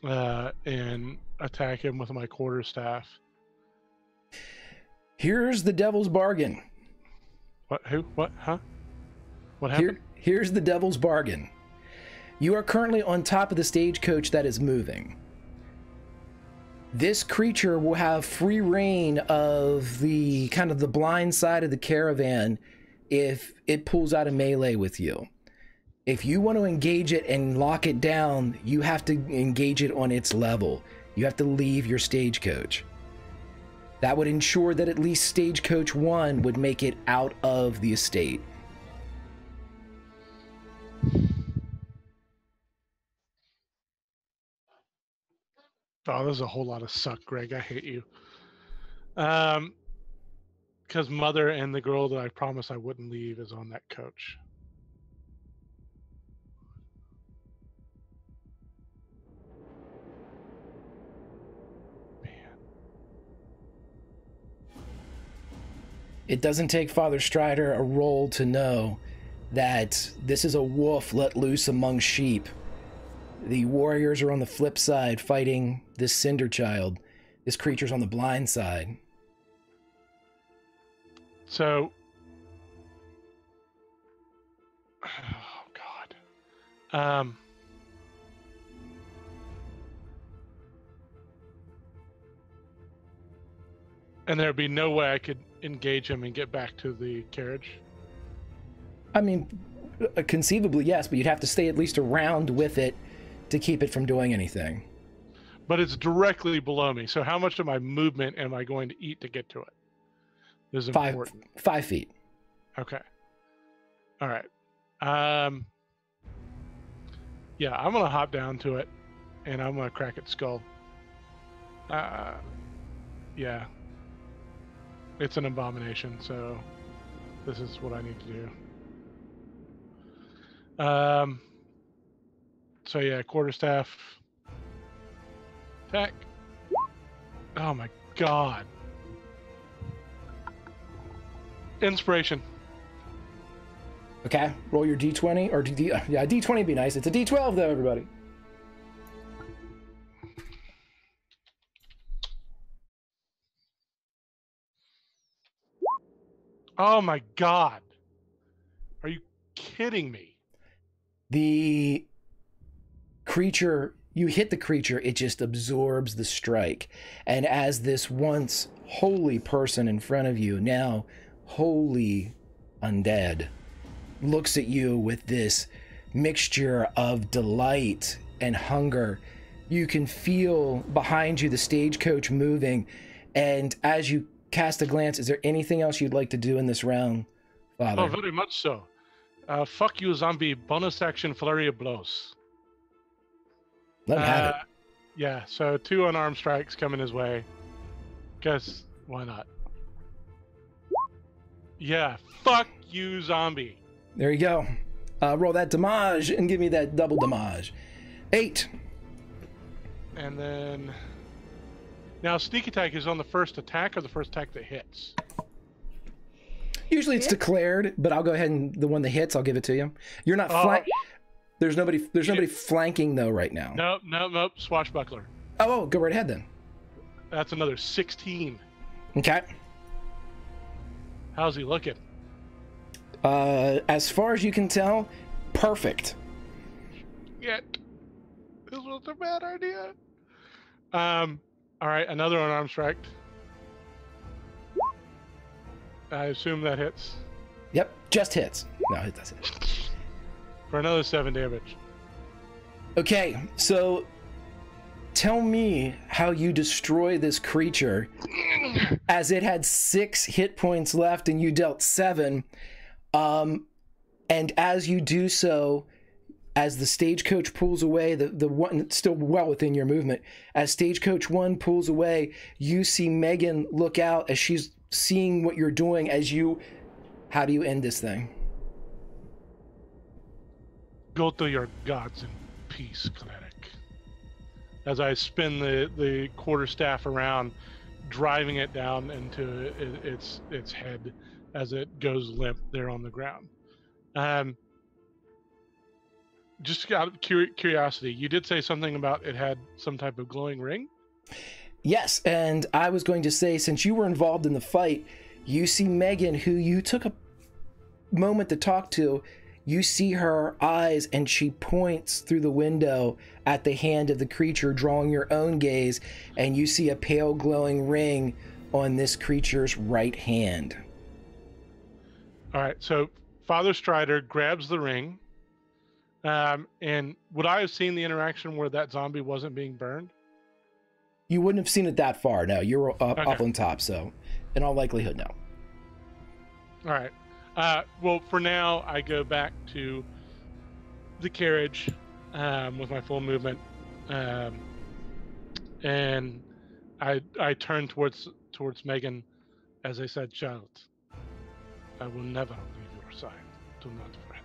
and attack him with my quarterstaff. Here's the devil's bargain. What? Who? What? Huh? What happened? Here's the devil's bargain. You are currently on top of the stagecoach that is moving. This creature will have free reign of the kind of the blind side of the caravan if it pulls out a melee with you. If you want to engage it and lock it down, you have to engage it on its level. You have to leave your stagecoach. That would ensure that at least Stagecoach 1 would make it out of the estate. Oh, there's a whole lot of suck, Greg. I hate you. Because Mother and the girl that I promised I wouldn't leave is on that coach. It doesn't take Father Strider a roll to know that this is a wolf let loose among sheep. The warriors are on the flip side fighting this Cinder Child. This creature's on the blind side. So, oh God. And there'd be no way I could engage him and get back to the carriage. I mean, conceivably, yes, but you'd have to stay at least around with it to keep it from doing anything. But it's directly below me. So how much of my movement am I going to eat to get to it? This is important. 5 feet. Okay. All right. Yeah, I'm going to hop down to it, and I'm going to crack its skull. Yeah. It's an abomination, so this is what I need to do. So yeah, quarterstaff. Attack. Oh my God. Inspiration. Okay, roll your d20, or yeah, d20 would be nice. It's a d12 though, everybody. Oh my God. Are you kidding me? The creature, you hit the creature, it just absorbs the strike. And as this once holy person in front of you, now holy undead, looks at you with this mixture of delight and hunger, you can feel behind you the stagecoach moving. And as you cast a glance, is there anything else you'd like to do in this round, Father? Oh, very much so. Fuck you, zombie. Bonus action, flurry of blows. Let him have it. Yeah, so 2 unarmed strikes coming his way. Guess why not? Yeah, fuck you, zombie. There you go. Roll that damage and give me that double damage. 8. And then... Now, sneak attack is on the first attack or the first attack that hits? Usually it's declared, but I'll go ahead and the one that hits, I'll give it to you. You're not There's nobody flanking though right now. Nope. Swashbuckler. Oh, go right ahead then. That's another 16. Okay. How's he looking? As far as you can tell, perfect. Yet. This was a bad idea. All right, another unarmed strike. I assume that hits. Yep, just hits. No, it doesn't. For another 7 damage. Okay, so tell me how you destroy this creature as it had 6 hit points left and you dealt 7. And as you do so, as the stagecoach pulls away, the one still well within your movement, as stagecoach 1 pulls away, you see Megan look out as she's seeing what you're doing. How do you end this thing? Go to your gods in peace, cleric. As I spin the quarterstaff around, driving it down into its head as it goes limp there on the ground. Just out of curiosity, you did say something about it had some type of glowing ring? Yes, and I was going to say, since you were involved in the fight, you see Megan, who you took a moment to talk to, you see her eyes and she points through the window at the hand of the creature, drawing your own gaze, and you see a pale glowing ring on this creature's right hand. All right, so Father Strider grabs the ring. And would I have seen the interaction where that zombie wasn't being burned? You wouldn't have seen it that far. No, you were up Okay. on top, so in all likelihood, no. All right. Well, for now, I go back to the carriage with my full movement, and I turn towards Megan, as I said, child. I will never leave your side. Do not fret.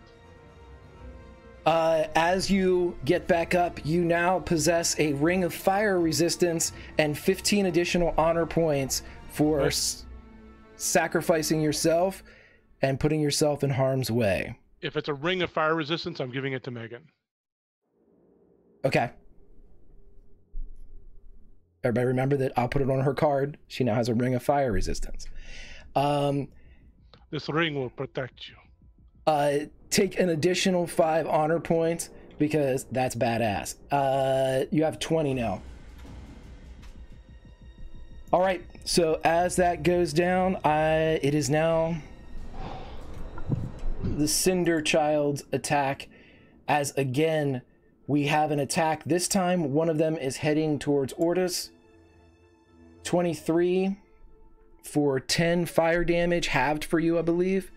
As you get back up, you now possess a ring of fire resistance and 15 additional honor points for sacrificing yourself and putting yourself in harm's way. If it's a ring of fire resistance, I'm giving it to Megan. Okay. Everybody remember that I'll put it on her card. She now has a ring of fire resistance. This ring will protect you. Take an additional 5 honor points because that's badass. You have 20 now. All right, so as that goes down, it is now the Cinder Child's attack, as again, we have an attack. This time, one of them is heading towards Ortis. 23 for 10 fire damage, halved for you, I believe.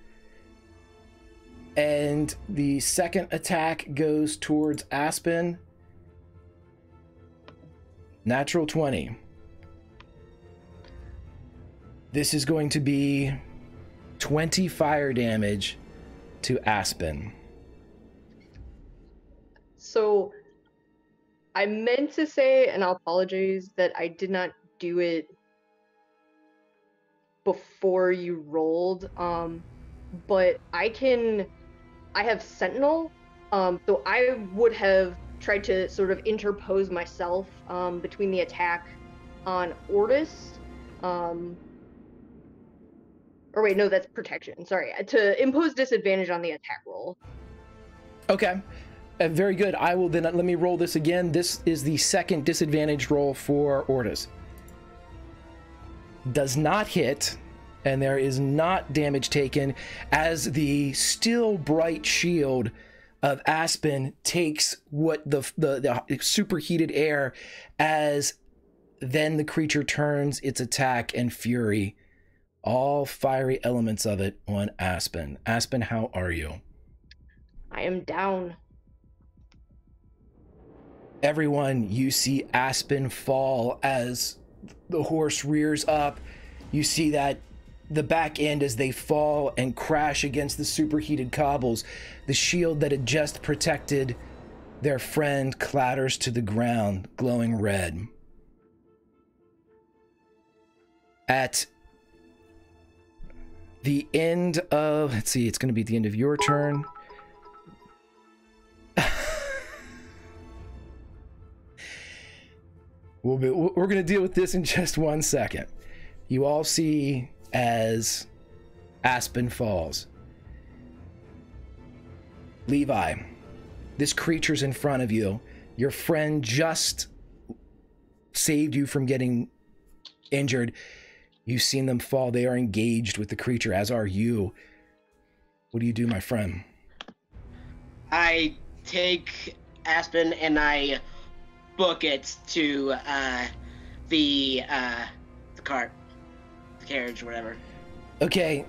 And the second attack goes towards Aspen. Natural 20. This is going to be 20 fire damage to Aspen. So I meant to say, and I'll apologize, that I did not do it before you rolled. But I have Sentinel, so I would have tried to sort of interpose myself between the attack on Ortis. Or wait, no, that's protection. Sorry, to impose disadvantage on the attack roll. Okay, very good. I will then, let me roll this again. This is the second disadvantage roll for Ortis. Does not hit, and there is not damage taken as the still bright shield of Aspen takes what the superheated air, as then the creature turns its attack and fury, all fiery elements of it, on Aspen. Aspen, how are you? I am down. Everyone, you see Aspen fall as the horse rears up. You see that the back end as they fall and crash against the superheated cobbles. The shield that had just protected their friend clatters to the ground, glowing red. At the end of, let's see, it's going to be at the end of your turn. We're going to deal with this in just 1 second. You all see as Aspen falls. Levi, this creature's in front of you. Your friend just saved you from getting injured. You've seen them fall. They are engaged with the creature, as are you. What do you do, my friend? I take Aspen and I book it to the cart, the carriage, whatever. Okay,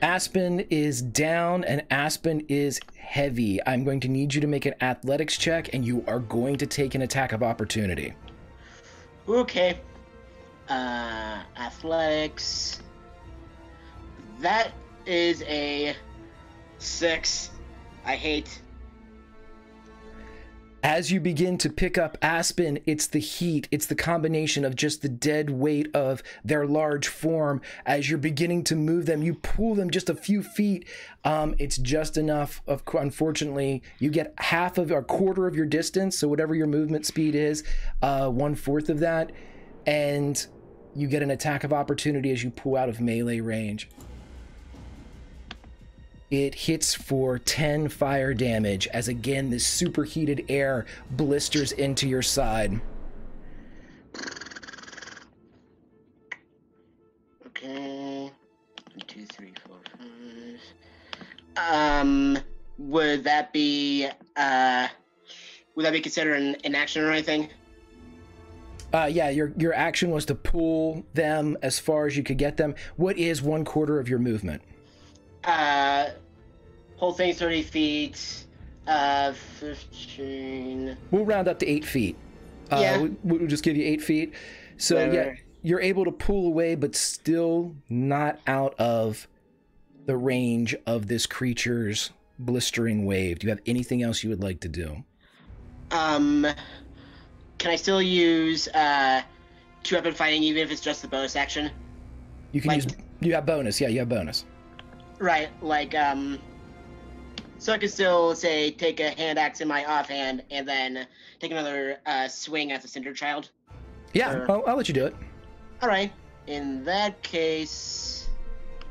Aspen is down and Aspen is heavy. I'm going to need you to make an athletics check, and you are going to take an attack of opportunity. Okay. Athletics. That is a 6. I hate. As you begin to pick up Aspen, it's the heat, it's the combination of just the dead weight of their large form. As you're beginning to move them, you pull them just a few feet. It's just enough of, unfortunately, you get half of a quarter of your distance, so whatever your movement speed is, 1/4 of that, and you get an attack of opportunity as you pull out of melee range. It hits for 10 fire damage as again this superheated air blisters into your side. Okay. 1, 2, 3, 4, 5. Would that be considered an action or anything? Yeah, your action was to pull them as far as you could get them. What is 1/4 of your movement? Whole thing's 30 feet. 15. We'll round up to 8 feet. Yeah. We'll just give you 8 feet. So yeah, you're able to pull away, but still not out of the range of this creature's blistering wave. Do you have anything else you would like to do? Can I still use two-weapon fighting even if it's just the bonus action? You can use. You have bonus. Yeah, you have bonus. Right, like so I can still say take a hand axe in my offhand and then take another swing at the Cinder Child. Yeah, I'll let you do it. All right. In that case,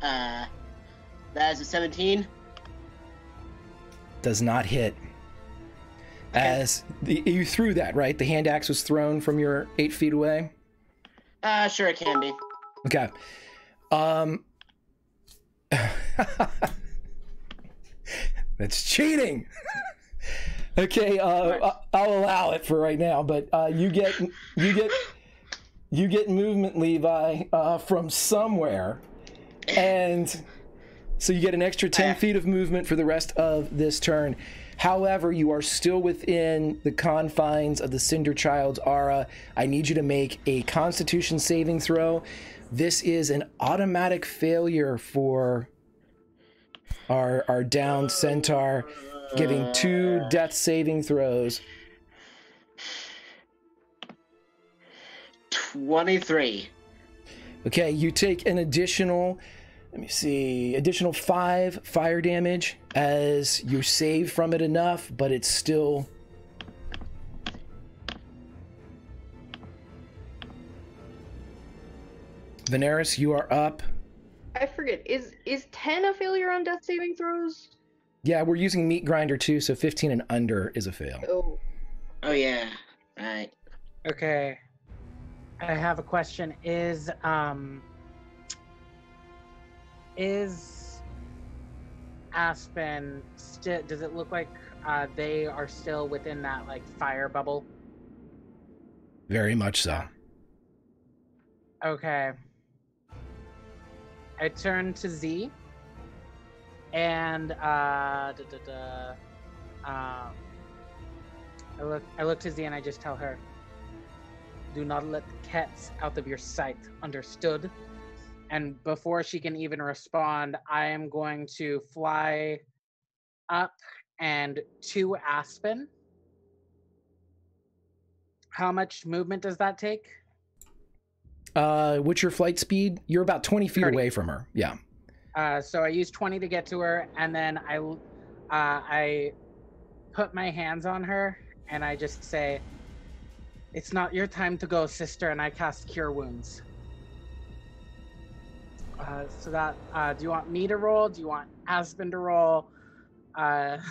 that is a 17. Does not hit. Okay. As you threw that, right? The hand axe was thrown from your 8 feet away? Sure it can be. Okay. That's cheating. Okay, I'll allow it for right now, but you get movement, Levi, from somewhere, and so you get an extra 10 feet of movement for the rest of this turn. However, you are still within the confines of the Cinder Child's aura. I need you to make a Constitution saving throw. This is an automatic failure for our downed centaur, giving 2 death saving throws. 23. Okay, you take an additional, additional 5 fire damage as you save from it enough, but it's still... Veneris, you are up. I forget, is 10 a failure on death saving throws? Yeah, we're using Meatgrinder too, so 15 and under is a fail. Oh yeah, right. Okay. I have a question. Is Aspen still, does it look like they are still within that like fire bubble? Very much so. Okay. I turn to Z and I look to Z and I just tell her, do not let the cats out of your sight, understood? And before she can even respond, I am going to fly up and to Aspen. How much movement does that take? What's your flight speed? You're about 20 feet 30. away from her. Yeah. So I use 20 to get to her, and then I put my hands on her, and I just say, "It's not your time to go, sister," and I cast Cure Wounds. So that, do you want me to roll? Do you want Aspen to roll? No,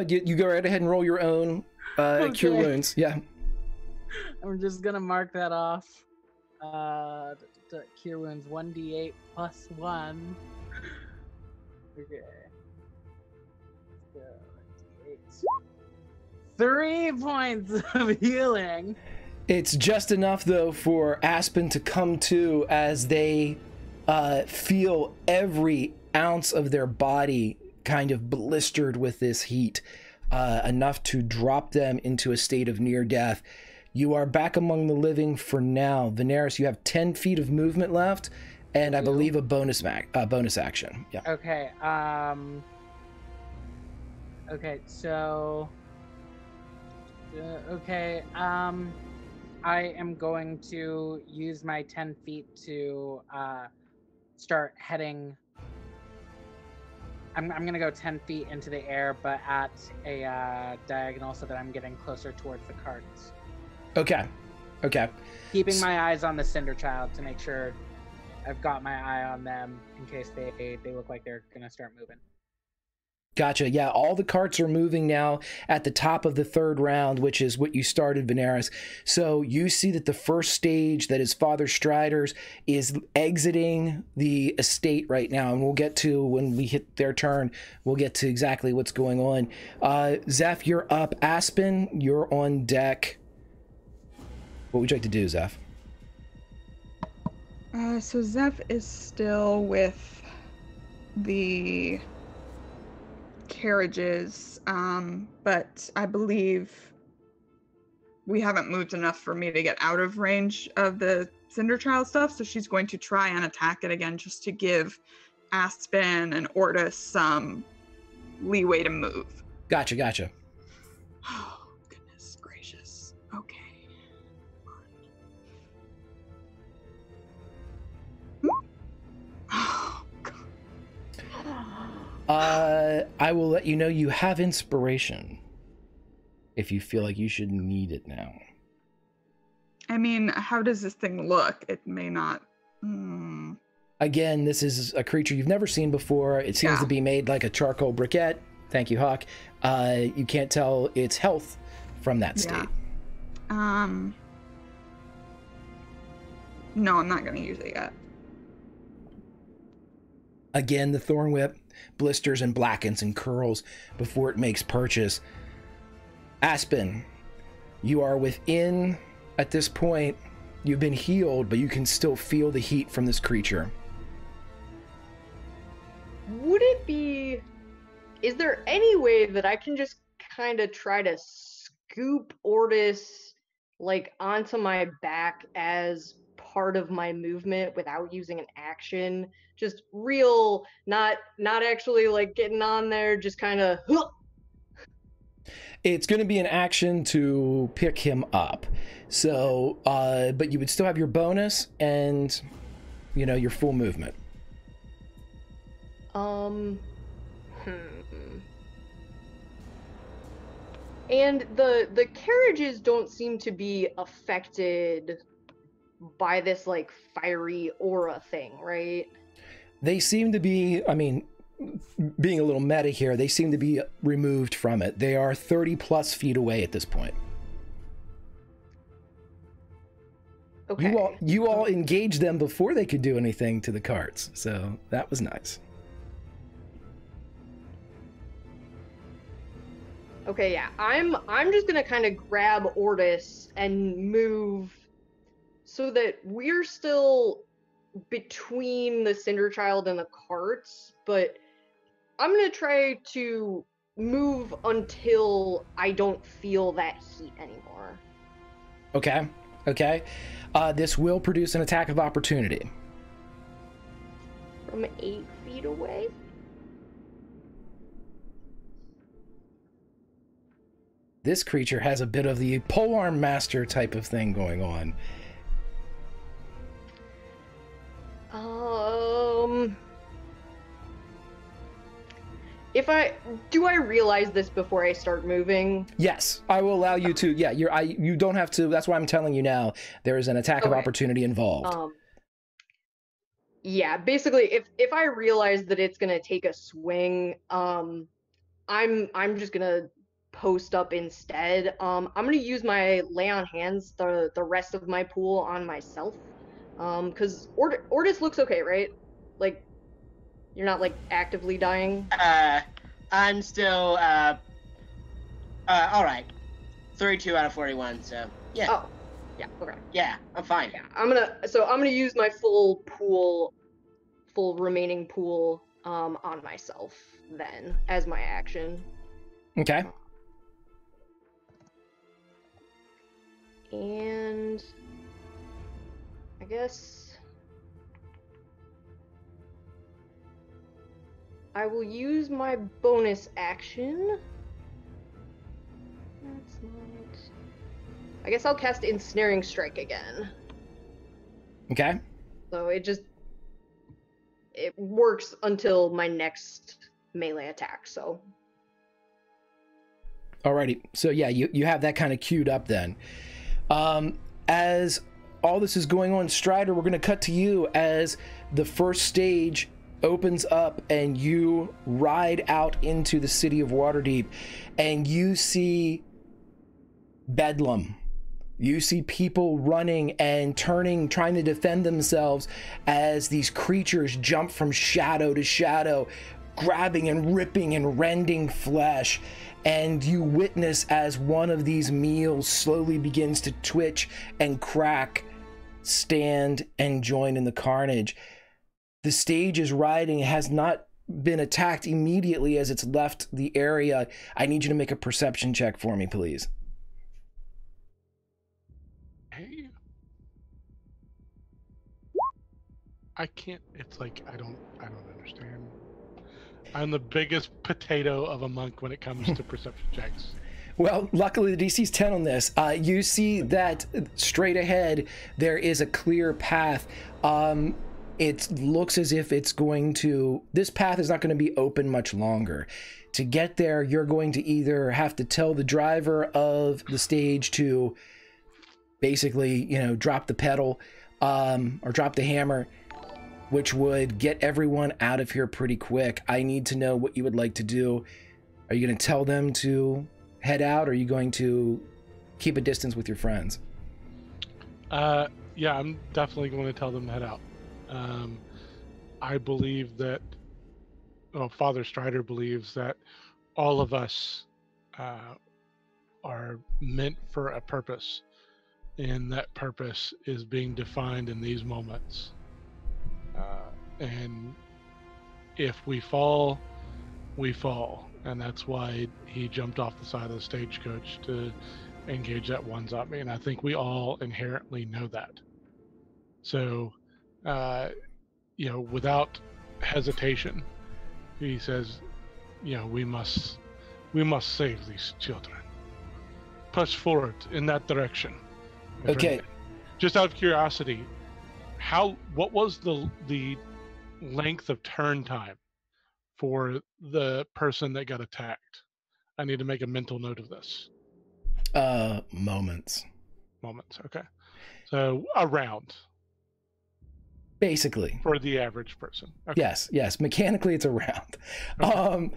you go right ahead and roll your own Okay. Cure Wounds. Yeah. I'm just gonna mark that off. Cure Wounds 1d8 plus 1. Okay. So, 3 points of healing. It's just enough, though, for Aspen to come to as they feel every ounce of their body kind of blistered with this heat, enough to drop them into a state of near death. You are back among the living for now. Veneris, you have 10 feet of movement left, and I believe a bonus action. Yeah. Okay. Okay. So. Okay. I am going to use my 10 feet to start heading. I'm going to go 10 feet into the air, but at a diagonal so that I'm getting closer towards the carts. Okay. Keeping my eyes on the Cinder Child to make sure I've got my eye on them in case they look like they're going to start moving. Gotcha. Yeah, all the carts are moving now at the top of the 3rd round, which is what you started, Veneris. So you see that the first stage, that is Father Strider's, is exiting the estate right now. And we'll get to, when we hit their turn, we'll get to exactly what's going on. Zeph, you're up. Aspen, you're on deck. What would you like to do, Zeph? So Zeph is still with the carriages, but I believe we haven't moved enough for me to get out of range of the Cinder Child stuff, so she's going to try and attack it again just to give Aspen and Ortis some leeway to move. Gotcha. Oh, goodness gracious. Okay. Oh, God. I will let you know you have inspiration if you feel like you should need it now. I mean, how does this thing look? It may not... Again, this is a creature you've never seen before. It seems to be made like a charcoal briquette. Thank you, Hawk. You can't tell its health from that state. Yeah. No, I'm not going to use it yet. Again, the Thorn Whip blisters and blackens and curls before it makes purchase. Aspen, you are within, at this point, you've been healed, but you can still feel the heat from this creature. Would it be... Is there any way that I can just kind of try to scoop Ortis, like, onto my back as part of my movement without using an action? Just real, not actually, like, getting on there, just kind of... It's going to be an action to pick him up. So, but you would still have your bonus and, you know, your full movement. And the carriages don't seem to be affected by this, like, fiery aura thing, right? They seem to be, I mean, being a little meta here, they seem to be removed from it. They are 30 plus feet away at this point. Okay. You all engaged them before they could do anything to the carts, so that was nice. Okay, yeah. I'm just gonna kind of grab Ortis and move so that we're still between the Cinder Child and the carts, but I'm gonna try to move until I don't feel that heat anymore. Okay. This will produce an attack of opportunity. From 8 feet away? This creature has a bit of the polearm master type of thing going on. Do I realize this before I start moving? Yes, I will allow you to. Yeah, you don't have to. That's why I'm telling you now. There is an attack of opportunity involved. Yeah, basically, if I realize that it's gonna take a swing, I'm just gonna post up instead. I'm gonna use my lay on hands the rest of my pool on myself, because Ortis looks okay, right? Like, you're not, like, actively dying? I'm still, alright. 32 out of 41, so, yeah. Oh, yeah, okay. Yeah, I'm fine. Yeah, I'm gonna use my full remaining pool, on myself, then, as my action. Okay. And I guess I will use my bonus action. That's not... I guess I'll cast Ensnaring Strike again. Okay. So it works until my next melee attack, so. Alrighty. So yeah, you have that kind of queued up then. As all this is going on, Strider, we're going to cut to you as the first stage opens up and you ride out into the city of Waterdeep and you see bedlam. You see people running and turning, trying to defend themselves as these creatures jump from shadow to shadow, grabbing and ripping and rending flesh, and you witness as one of these meals slowly begins to twitch and crack, stand and join in the carnage. The stage is riding, has not been attacked immediately as it's left the area. I need you to make a perception check for me, please. Hey. I can't, it's like, I don't understand. I'm the biggest potato of a monk when it comes to perception checks. Well, luckily the DC's 10 on this. You see that straight ahead, there is a clear path. It looks as if it's going to, this path is not going to be open much longer. To get there, you're going to either have to tell the driver of the stage to basically, drop the pedal, or drop the hammer, which would get everyone out of here pretty quick. I need to know what you would like to do. Are you going to tell them to head out, or are you going to keep a distance with your friends? Yeah, I'm definitely going to tell them to head out. I believe that, Father Strider believes that all of us are meant for a purpose, and that purpose is being defined in these moments. And if we fall, we fall. And that's why he jumped off the side of the stagecoach to engage that one zombie. And I think we all inherently know that. So, without hesitation, he says, we must save these children. Push forward in that direction. Okay. Just out of curiosity, what was the length of turn time for the person that got attacked? I need to make a mental note of this. Moments. Okay. So around. Basically. For the average person. Okay. Yes. Mechanically, it's around. Okay.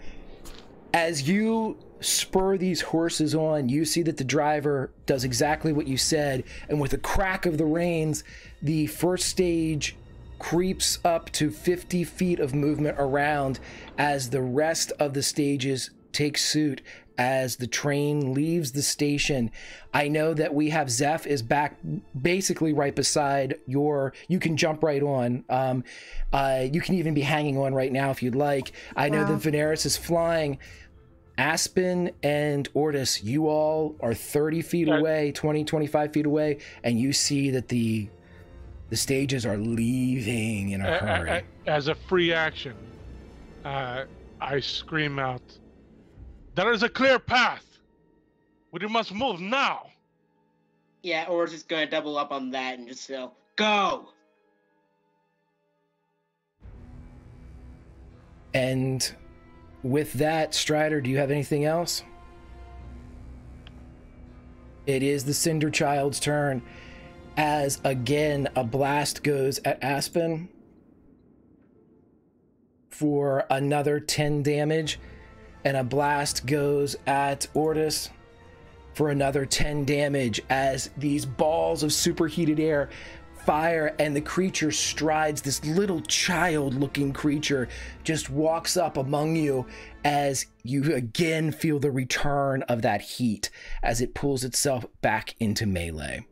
As you spur these horses on, you see that the driver does exactly what you said, and with a crack of the reins, the first stage creeps up to 50 feet of movement around as the rest of the stages take suit as the train leaves the station. I know that we have Zeph is back basically right beside you can jump right on. You can even be hanging on right now if you'd like. I know that Veneris is flying. Aspen and Ortis, you all are 30 feet away, 20, 25 feet away, and you see that the stages are leaving in a hurry. As a free action, I scream out, "There is a clear path! We must move now!" Yeah, or just gonna double up on that and just go! And with that, Strider, do you have anything else? It is the Cinder Child's turn, as again a blast goes at Aspen for another 10 damage, and a blast goes at Ortis for another 10 damage as these balls of superheated air fire, and the creature strides. This little child looking creature just walks up among you as you again feel the return of that heat as it pulls itself back into melee.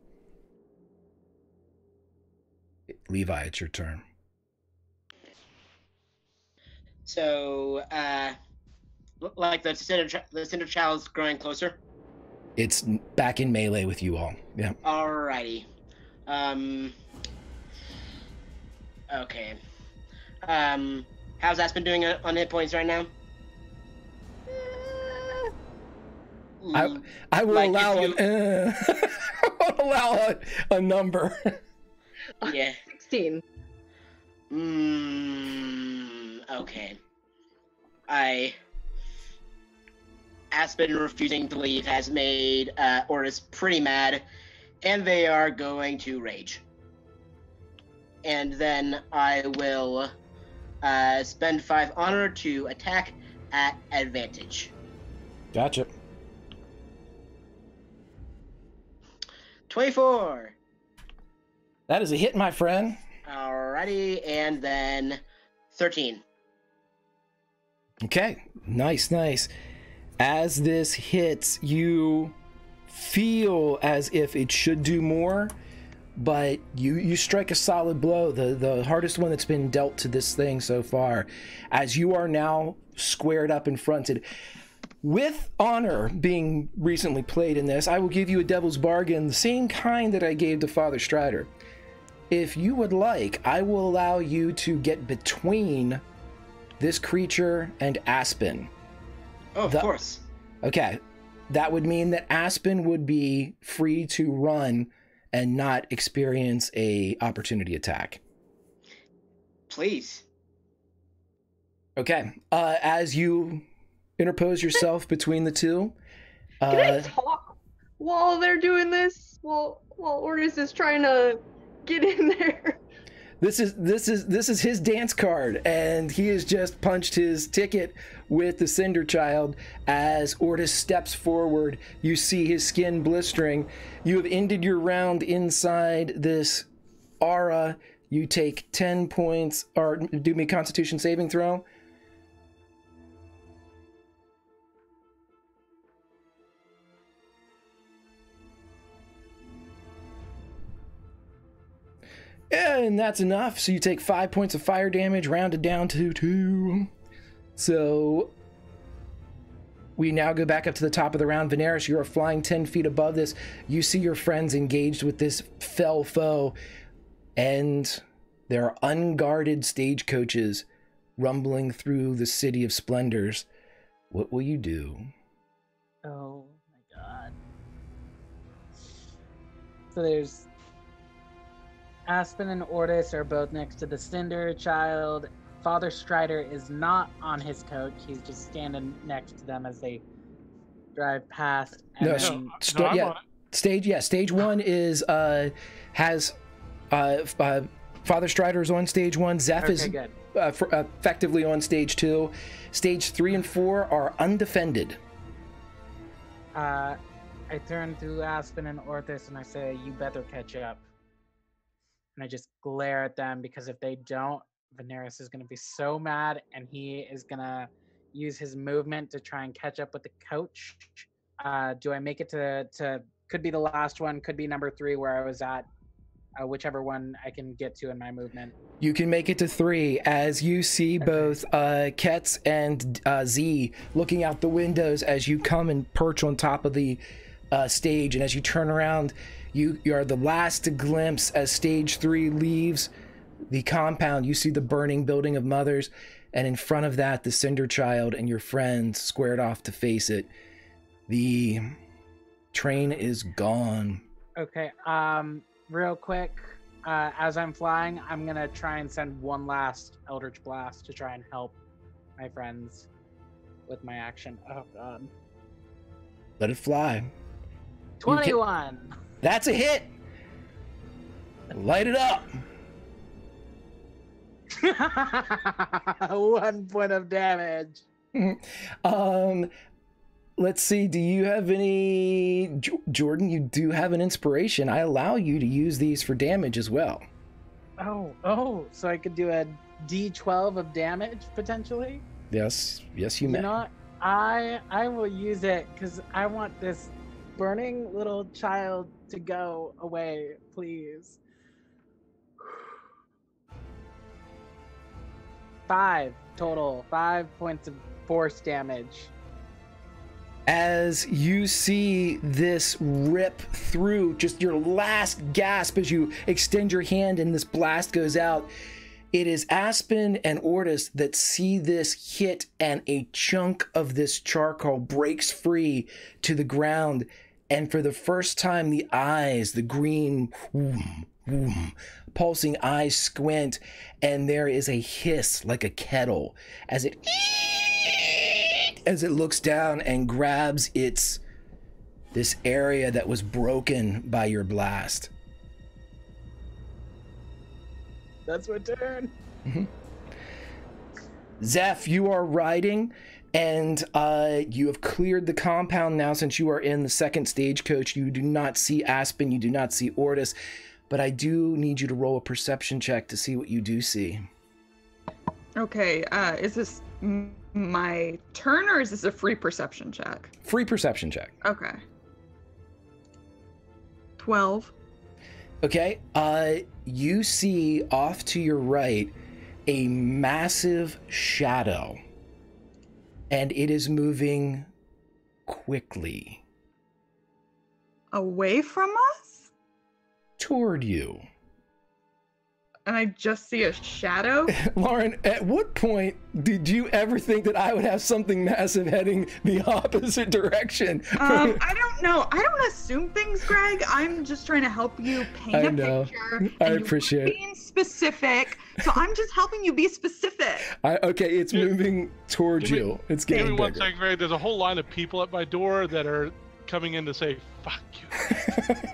Levi, it's your turn. So, like the Cinder Child's growing closer? It's back in melee with you all. Yeah. Alrighty. Okay. How's Aspen doing on hit points right now? I will allow a number. Yeah. 16. Okay. Aspen refusing to leave has made Ortis pretty mad, and they are going to rage. And then I will spend 5 honor to attack at advantage. Gotcha. 24. That is a hit, my friend. Alrighty, and then 13. Okay, nice. As this hits, you feel as if it should do more, but you strike a solid blow, the hardest one that's been dealt to this thing so far, as you are now squared up and fronted. With honor being recently played in this, I will give you a devil's bargain, the same kind that I gave to Father Strider. If you would like, I will allow you to get between this creature and Aspen. Oh, of course. Okay. That would mean that Aspen would be free to run and not experience a opportunity attack. Please. Okay. As you interpose yourself between the two. Can I talk while they're doing this? While Ortis is trying to get in there. This is his dance card, and he has just punched his ticket with the Cinder Child. As Ortis steps forward, you see his skin blistering. You have ended your round inside this aura. You take 10 points, or do me a Constitution saving throw. And that's enough. So you take 5 points of fire damage, rounded down to 2. So we now go back up to the top of the round. Veneris, you are flying 10 feet above this. You see your friends engaged with this fell foe, and there are unguarded stagecoaches rumbling through the city of Splendors. What will you do? Oh my god. So there's Aspen and Ortis are both next to the Cinder Child. Father Strider is not on his coach. He's just standing next to them as they drive past. And No, stage one is has Father Strider is on stage 1. Zeph is good. Effectively on stage 2. Stage 3 and 4 are undefended. I turn to Aspen and Ortis and I say, "You better catch up." And I just glare at them, because if they don't, Veneris is going to be so mad, and he is going to use his movement to try and catch up with the coach. Do I make it to could be the last one, could be number 3 where I was at, whichever one I can get to in my movement. You can make it to 3 as you see both Ketz and Z looking out the windows as you come and perch on top of the stage, and as you turn around, you are the last to glimpse as stage 3 leaves the compound. You see the burning building of Mothers, and in front of that, the Cinder Child and your friends squared off to face it. The train is gone. Okay, real quick, as I'm flying, I'm gonna try and send one last Eldritch Blast to try and help my friends with my action. Oh god. Let it fly. 21! That's a hit! Light it up! 1 point of damage. Let's see, do you have any... Jordan, you do have an inspiration. I allow you to use these for damage as well. Oh, so I could do a D12 of damage, potentially? Yes, you may. You know what? I will use it, because I want this burning little child to go away, please. 5 total. 5 points of force damage. As you see this rip through, just your last gasp as you extend your hand and this blast goes out, it is Aspen and Ortis that see this hit, and a chunk of this charcoal breaks free to the ground. And for the first time, the eyes, the green, pulsing eyes squint, and there is a hiss like a kettle as it looks down and grabs this area that was broken by your blast. That's my turn. Mm-hmm. Zeph, you are riding, and you have cleared the compound now since you are in the second stagecoach. You do not see Aspen, you do not see Ortis, but I do need you to roll a perception check to see what you do see. Okay, is this my turn, or is this a free perception check? Free perception check. Okay. 12. Okay. You see off to your right a massive shadow, and it is moving quickly Away from us? toward you. And I just see a shadow? Lauren, at what point did you ever think that I would have something massive heading the opposite direction? I don't know. I don't assume things, Greg. I'm just trying to help you paint a picture. I and appreciate you're being specific. So I'm just helping you be specific. Okay, it's moving towards Give me- you. It's Give getting me one bigger. second, Greg. There's a whole line of people at my door that are coming in to say, fuck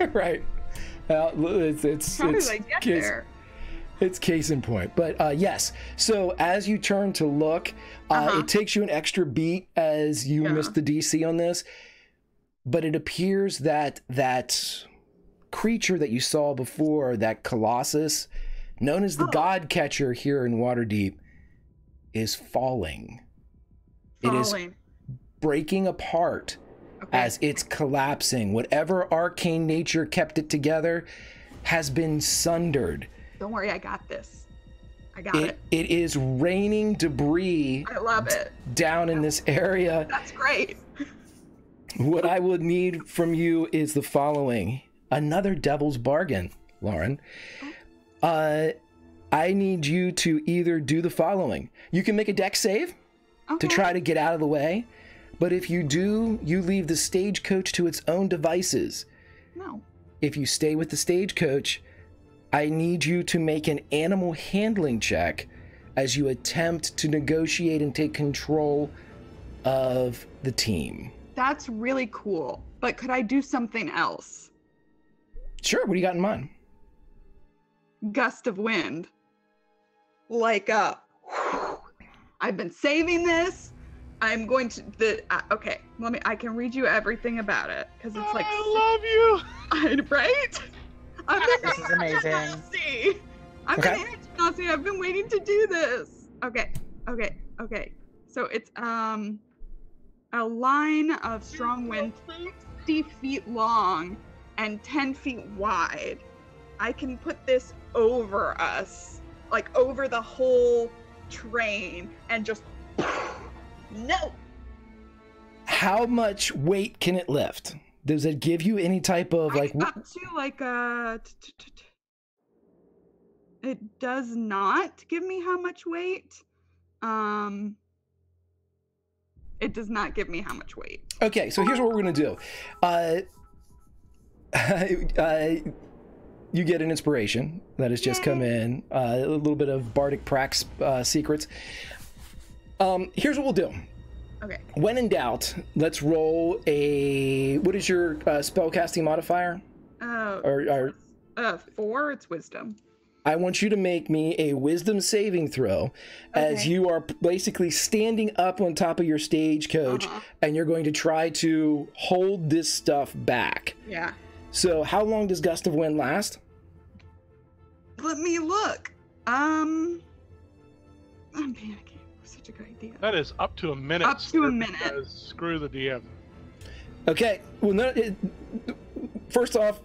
you. Right. Well, it's How did I get there? It's case in point. But yes, so as you turn to look, it takes you an extra beat as you missed the DC on this. But it appears that that creature that you saw before, that Colossus, known as the God Catcher here in Waterdeep, is falling. It is breaking apart as it's collapsing. Whatever arcane nature kept it together has been sundered. Don't worry, I got this. I got it. It is raining debris I love it. down in this area. That's great. What I would need from you is the following. Another devil's bargain, Lauren. I need you to either do the following. You can make a dex save to try to get out of the way. But if you do, you leave the stagecoach to its own devices. No. If you stay with the stagecoach, I need you to make an animal handling check as you attempt to negotiate and take control of the team. That's really cool. But could I do something else? Sure, what do you got in mind? Gust of wind. Like I've been saving this. I'm going to okay. I can read you everything about it because it's like I love you. Right? This is amazing. I'm an energy Nazi. I've been waiting to do this. Okay. So it's a line of strong wind 60 feet long and 10 feet wide. I can put this over us, like over the whole train, and just no. How much weight can it lift? Does it give you any type of like up to like it does not give me how much weight. It does not give me how much weight. Okay, so here's what we're gonna do. You get an inspiration that has just come in. A little bit of Bardic Prax secrets. Here's what we'll do. Okay. When in doubt, let's roll a. What is your spellcasting modifier? 4. It's wisdom. I want you to make me a wisdom saving throw as you are basically standing up on top of your stagecoach and you're going to try to hold this stuff back. Yeah. So how long does Gust of Wind last? Let me look. I'm panicking. Such a good idea. That is up to a minute. Up to a minute. Screw the DM. Okay. Well, no. First off,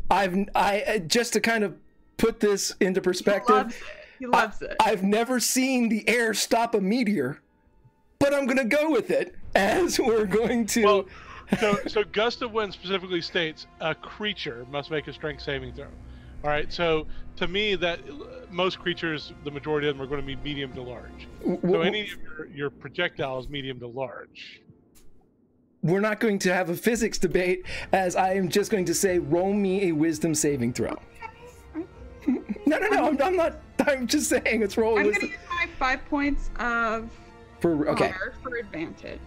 I just to kind of put this into perspective. He loves it. I've never seen the air stop a meteor, but I'm going to go with it as we're going to. Well, so Gust of Wind specifically states a creature must make a strength saving throw. All right, so to me, that most creatures, the majority of them are going to be medium to large. So any of your projectile is medium to large. We're not going to have a physics debate, as I am just going to say, roll me a wisdom saving throw. No, I'm not. I'm just saying, it's roll. I'm going to use my 5 points of honor for advantage.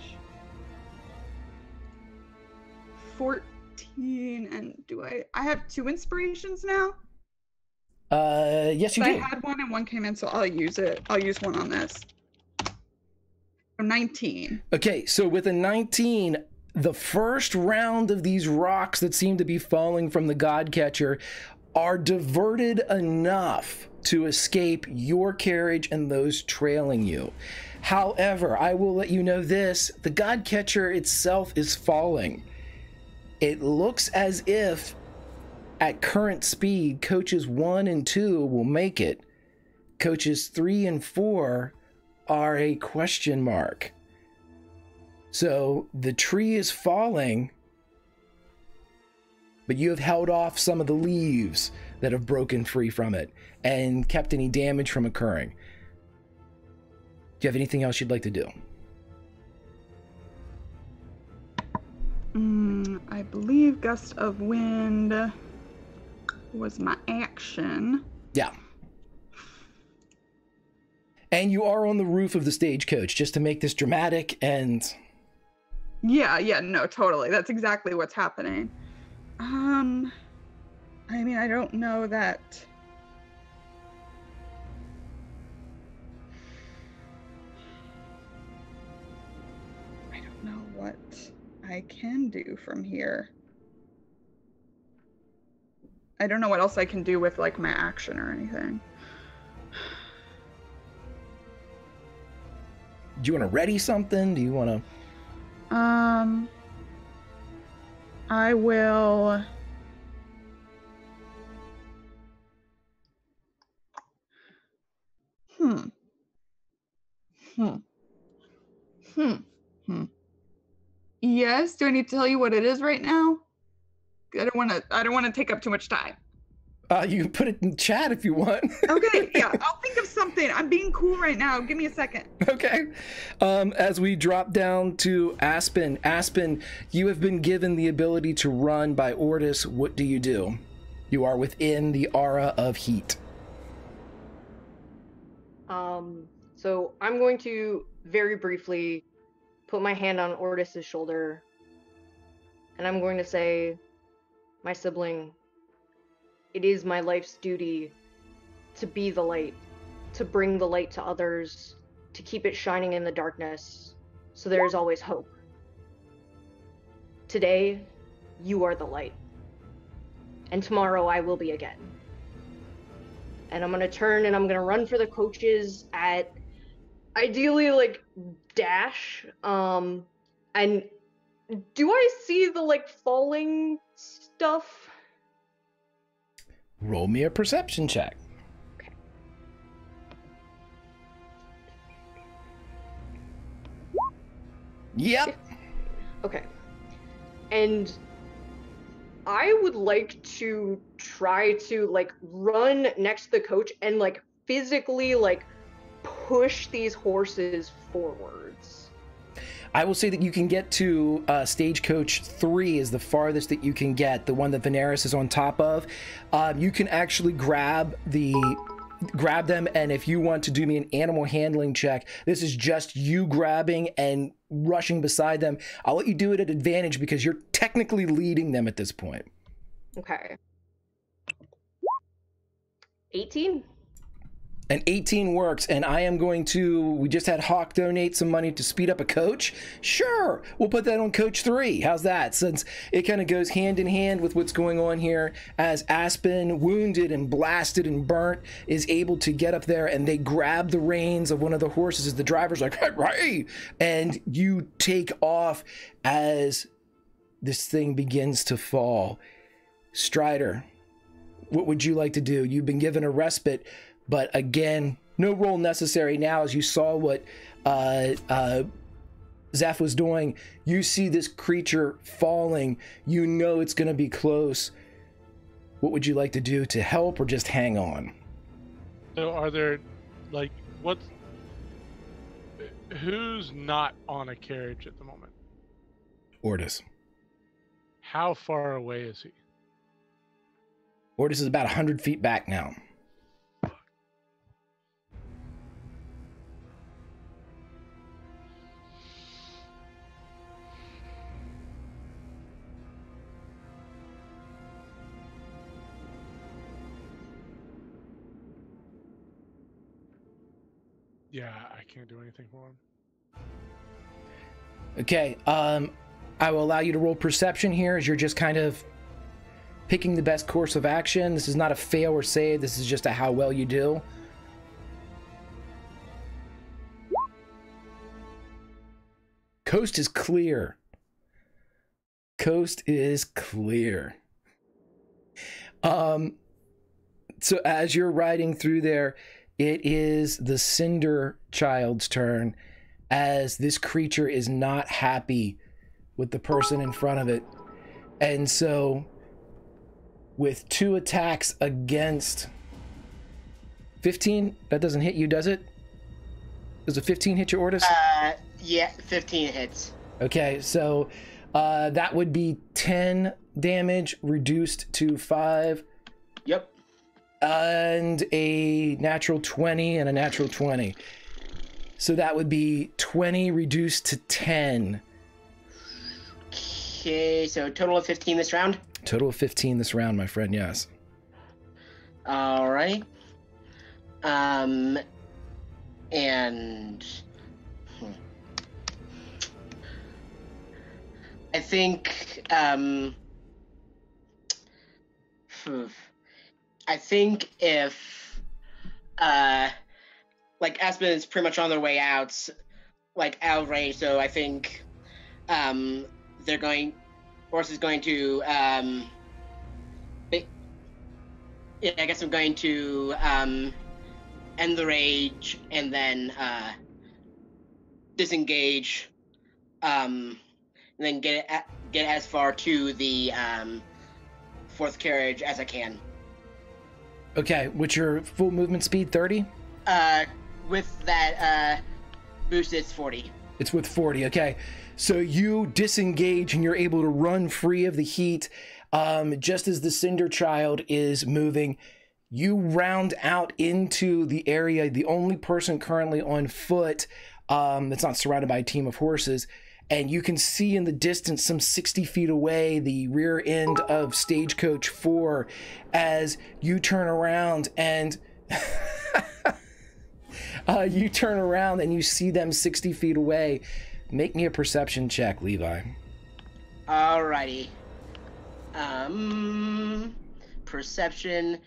14, and I have 2 inspirations now? Yes, you do. I had one and one came in, so I'll use it. I'll use one on this. 19. Okay, so with a 19, the first round of these rocks that seem to be falling from the God Catcher are diverted enough to escape your carriage and those trailing you. However, I will let you know this, the Godcatcher itself is falling. It looks as if at current speed, coaches 1 and 2 will make it. Coaches 3 and 4 are a question mark. So the tree is falling, but you have held off some of the leaves that have broken free from it and kept any damage from occurring. Do you have anything else you'd like to do? I believe Gust of Wind was my action. Yeah. And you are on the roof of the stagecoach, just to make this dramatic and... Yeah, no, totally. That's exactly what's happening. I mean, I don't know that... I don't know what I can do from here. I don't know what else I can do with, like, my action or anything. Do you want to ready something? Do you want to... I will... Yes, do I need to tell you what it is right now? I don't want to take up too much time. You can put it in chat if you want. Okay, yeah, I'll think of something. I'm being cool right now. Give me a second. Okay. As we drop down to Aspen. Aspen, you have been given the ability to run by Ordis. What do? You are within the aura of heat. So I'm going to very briefly put my hand on Ordis's shoulder, and I'm going to say, my sibling, it is my life's duty to be the light, to bring the light to others, to keep it shining in the darkness, so there is always hope. Today, you are the light. And tomorrow I will be again. And I'm gonna turn and I'm gonna run for the coaches at ideally like dash. And do I see the like falling stuff? Roll me a perception check. Okay. Yep. Okay. And I would like to try to like run next to the coach and like physically like push these horses forwards. I will say that you can get to Stagecoach 3 is the farthest that you can get, the one that Veneris is on top of. You can actually grab them, and if you want to do me an animal handling check, this is just you grabbing and rushing beside them. I'll let you do it at advantage because you're technically leading them at this point. Okay. 18? An 18 works, and I am going to, we just had Hawk donate some money to speed up a coach. Sure, we'll put that on coach 3. How's that? Since it kind of goes hand in hand with what's going on here, as Aspen, wounded and blasted and burnt, is able to get up there, and they grab the reins of one of the horses as the driver's like, hey, and you take off as this thing begins to fall. Strider, what would you like to do? You've been given a respite, but again, no roll necessary now. As you saw what Zeph was doing, you see this creature falling. You know it's going to be close. What would you like to do to help or just hang on? So are there, like, who's not on a carriage at the moment? Ordis. How far away is he? Ordis is about 100 feet back now. Yeah, I can't do anything for him. Okay, I will allow you to roll perception here as you're just kind of picking the best course of action. This is not a fail or save. This is just a how well you do. Coast is clear. Coast is clear. So as you're riding through there, it is the Cinder Child's turn, as this creature is not happy with the person in front of it. And so with 2 attacks against 15, that doesn't hit you, does it? Does a 15 hit your Ortis? Yeah, 15 hits. Okay, so that would be 10 damage reduced to 5. Yep. And a natural 20 and a natural 20. So that would be 20 reduced to 10. Okay, so total of 15 this round? Total of 15 this round, my friend, yes. Alright. And... I think, if, like, Aspen is pretty much on their way out, like, out of range, so I think, Horse is going to, I guess I'm going to, end the rage, and then, disengage, and then get as far to the, 4th carriage as I can. Okay, what's your full movement speed? 30? With that boost, it's 40. It's with 40, okay. So you disengage and you're able to run free of the heat. Just as the Cinder Child is moving, you round out into the area, the only person currently on foot that's not surrounded by a team of horses. And you can see in the distance, some 60 feet away, the rear end of Stagecoach 4 as you turn around and you turn around and you see them 60 feet away. Make me a perception check, Levi. Alrighty. Perception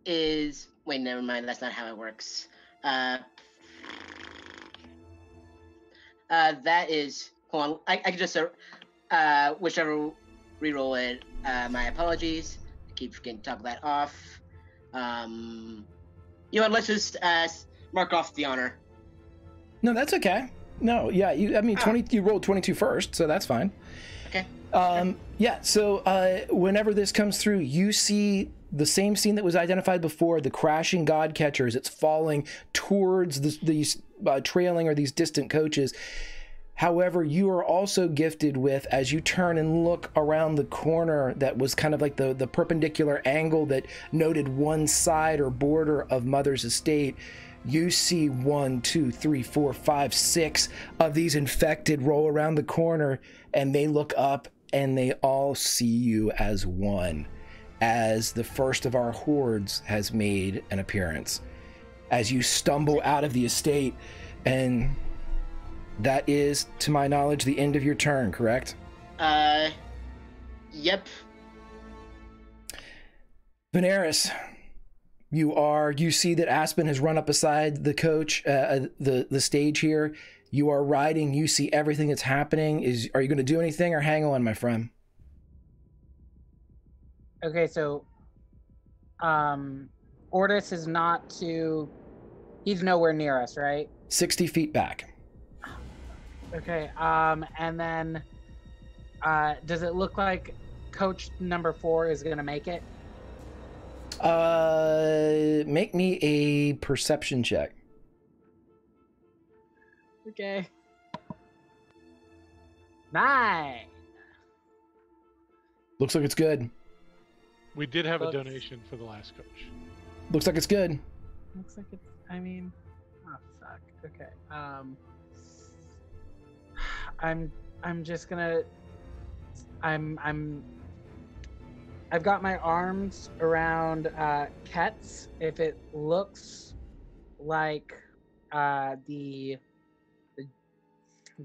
is... Wait, never mind. That's not how it works. That is... Hold on. I can just... whichever reroll it. My apologies. I keep forgetting to top that off. You know what? Let's just mark off the honor. No, that's okay. No, yeah. You rolled 22 first, so that's fine. Okay. Yeah, so whenever this comes through, you see the same scene that was identified before, the crashing god catchers. It's falling towards these trailing or these distant coaches. However, you are also gifted with, as you turn and look around the corner that was kind of like the perpendicular angle that noted one side or border of Mother's estate, you see 1, 2, 3, 4, 5, 6 of these infected roll around the corner, and they look up and they all see you as one, as the first of our hordes has made an appearance. As you stumble out of the estate, and that is, to my knowledge, the end of your turn, correct? Yep. Veneris, you see that Aspen has run up beside the coach, the stage here. You are riding, you see everything that's happening. Are you going to do anything or hang on, my friend? Okay, so Ortis is he's nowhere near us, right? 60 feet back. Okay, and then does it look like coach number 4 is gonna make it? Make me a perception check. Okay. 9. Looks like it's good. We did have a donation for the last coach. Looks like it's good. Looks like it's, oh fuck. Okay. I'm just gonna, I've got my arms around Ket's. If it looks like the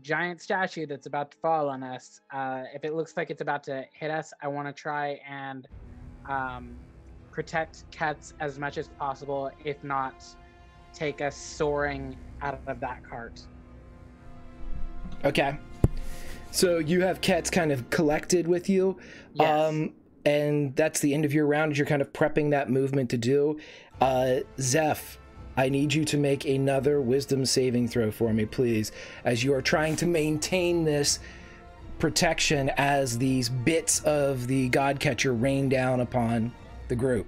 giant statue that's about to fall on us. If it looks like it's about to hit us, I want to try and protect Ketz as much as possible, if not take us soaring out of that cart. Okay. So you have Ketz kind of collected with you. Yes. And that's the end of your round as you're kind of prepping that movement to do. Zeph, I need you to make another wisdom saving throw for me, please, as you are trying to maintain this protection as these bits of the Godcatcher rain down upon the group.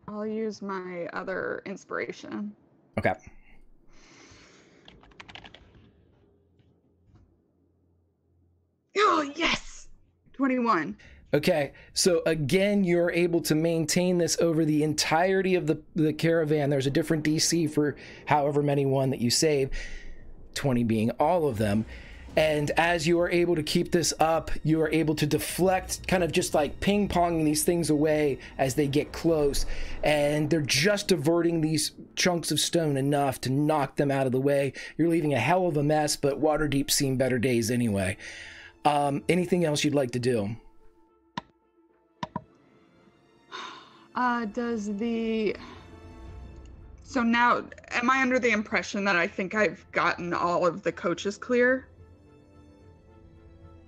I'll use my other inspiration. Okay. Oh, yes! 21. Okay, so again, you're able to maintain this over the entirety of the caravan. There's a different DC for however many one that you save, 20 being all of them. And as you are able to keep this up, you are able to deflect, kind of just like ping-ponging these things away as they get close. And they're just diverting these chunks of stone enough to knock them out of the way. You're leaving a hell of a mess, but Waterdeep's seen better days anyway. Anything else you'd like to do? So now, am I under the impression that I think I've gotten all of the coaches clear?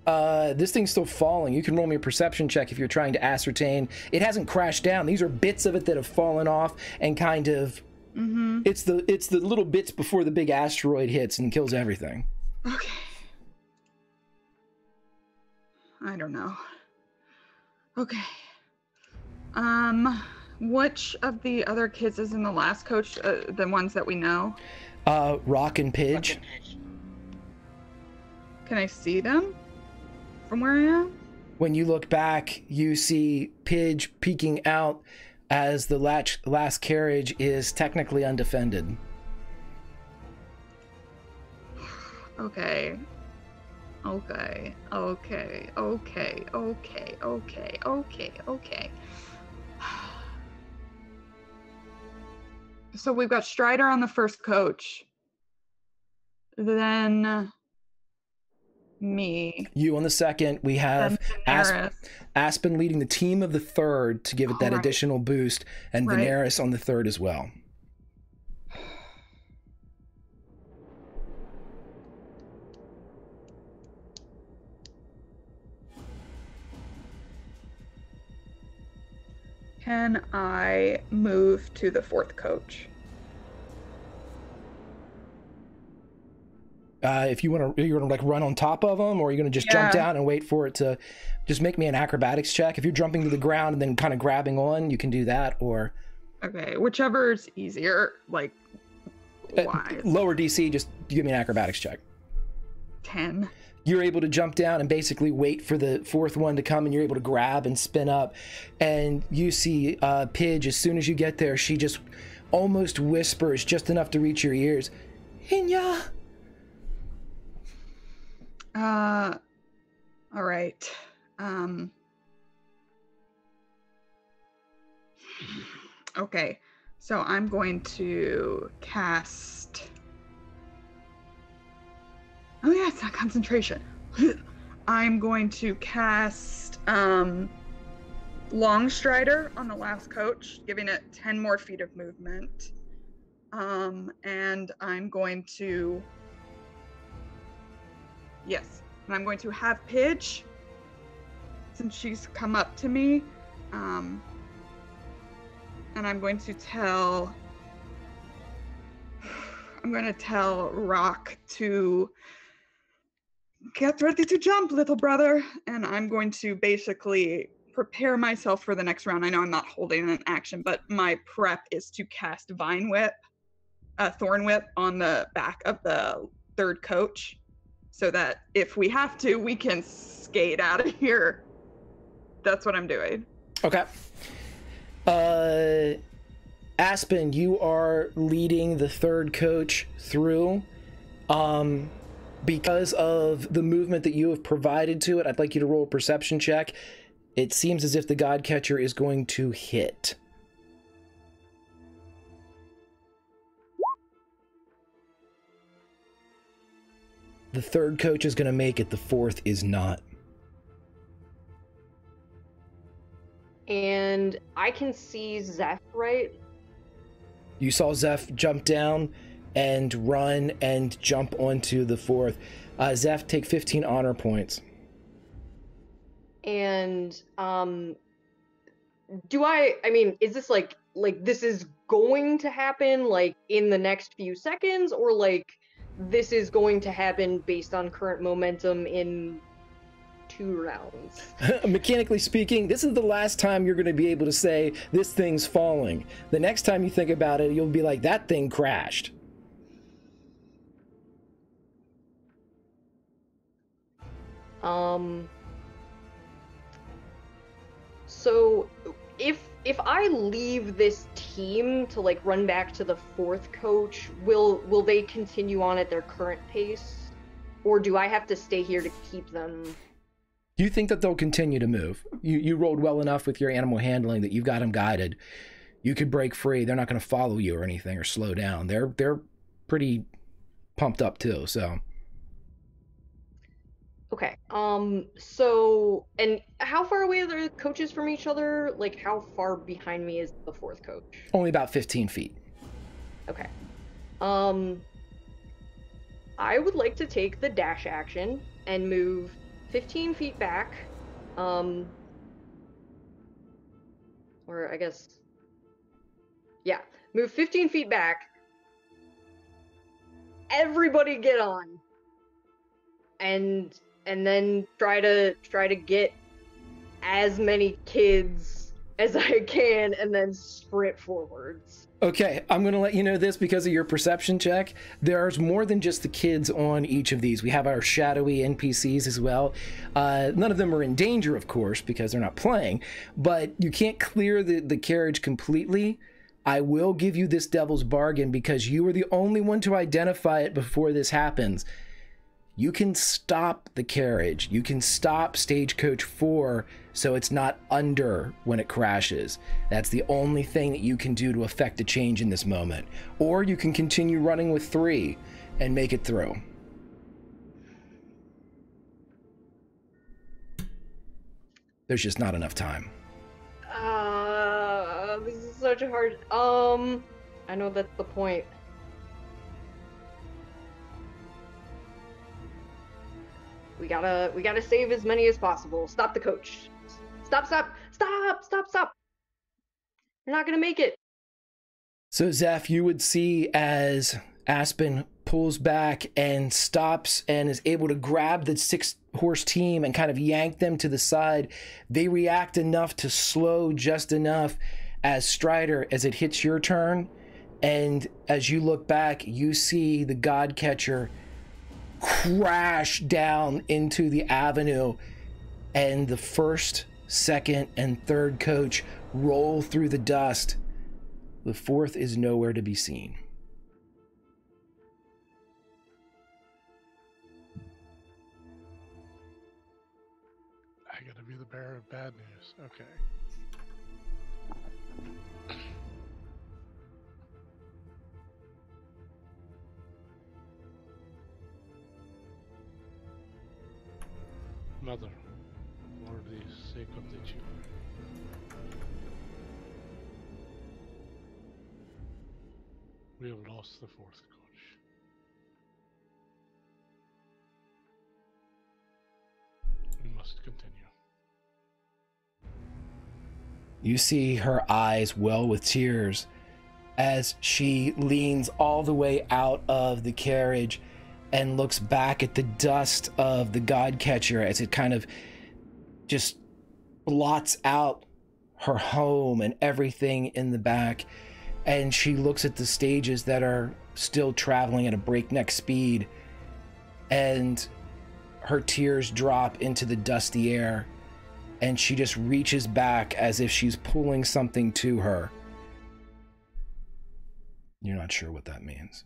This thing's still falling. You can roll me a perception check if you're trying to ascertain. It hasn't crashed down. These are bits of it that have fallen off and kind of... Mm-hmm. It's the little bits before the big asteroid hits and kills everything. Okay. I don't know. Okay. Which of the other kids is in the last coach? The ones that we know? Rock and Pidge. Can I see them from where I am? When you look back, you see Pidge peeking out as the last carriage is technically undefended. Okay. So we've got Strider on the first coach. Then me. You on the second. We have Aspen leading the team of the third to give it that additional boost, and Veneris on the third as well. Can I move to the fourth coach? If you want to, you're gonna like run on top of them, or you're gonna just jump down and wait for it to. Just make me an acrobatics check. If you're jumping to the ground and then kind of grabbing on, you can do that. Or okay, whichever is easier. Like wise. Lower DC, just give me an acrobatics check. 10. You're able to jump down and basically wait for the fourth one to come, and you're able to grab and spin up. And you see Pidge, as soon as you get there, she just almost whispers just enough to reach your ears. Hinya! All right. Okay, so I'm going to cast... Oh yeah, it's not concentration. I'm going to cast Longstrider on the last coach, giving it 10 more feet of movement. And I'm going to... Yes, and I'm going to have Pidge, since she's come up to me. And I'm going to tell... I'm going to tell Rock to get ready to jump, little brother. And I'm going to basically prepare myself for the next round. I know I'm not holding an action, but my prep is to cast Thorn Whip on the back of the third coach, so that if we have to, we can skate out of here. That's what I'm doing. Okay. Aspen, you are leading the third coach through. Because of the movement that you have provided to it, I'd like you to roll a perception check. It seems as if the Godcatcher is going to hit. The third coach is going to make it. The fourth is not. And I can see Zeph, right? You saw Zeph jump down and run and jump onto the fourth. Zeph, take 15 honor points. And do I mean, is this like this is going to happen like in the next few seconds, or like this is going to happen based on current momentum in 2 rounds? Mechanically speaking, this is the last time you're going to be able to say this thing's falling. The next time you think about it, you'll be like, that thing crashed. So if I leave this team to like run back to the fourth coach, will they continue on at their current pace, or do I have to stay here to keep them? You think that they'll continue to move. You rolled well enough with your animal handling that you've got them guided. You could break free. They're not going to follow you or anything or slow down. They're pretty pumped up too, so. Okay. So, and how far away are the coaches from each other? Like, how far behind me is the fourth coach? Only about 15 feet. Okay. I would like to take the dash action and move 15 feet back. Or I guess, yeah, move 15 feet back. Everybody get on. And then try to get as many kids as I can, and then sprint forwards. Okay, I'm going to let you know this because of your perception check. There's more than just the kids on each of these. We have our shadowy NPCs as well. None of them are in danger, of course, because they're not playing, but you can't clear the carriage completely. I will give you this devil's bargain because you were the only one to identify it before this happens. You can stop the carriage. You can stop Stagecoach 4 so it's not under when it crashes. That's the only thing that you can do to affect a change in this moment. Or you can continue running with 3 and make it through. There's just not enough time. This is such a hard... I know that's the point. We gotta save as many as possible. Stop the coach. Stop. You're not gonna make it. So Zeph, you would see as Aspen pulls back and stops and is able to grab the 6-horse team and kind of yank them to the side. They react enough to slow just enough as Strider, as it hits your turn. And as you look back, you see the Godcatcher crash down into the avenue, and the first, second, and third coach roll through the dust. The fourth is nowhere to be seen. I gotta be the bearer of bad news. Okay. Mother, for the sake of the children, we have lost the fourth coach. We must continue. You see her eyes well with tears as she leans all the way out of the carriage and looks back at the dust of the Godcatcher as it kind of just blots out her home and everything in the back. And she looks at the stages that are still traveling at a breakneck speed, and her tears drop into the dusty air, and she just reaches back as if she's pulling something to her. You're not sure what that means.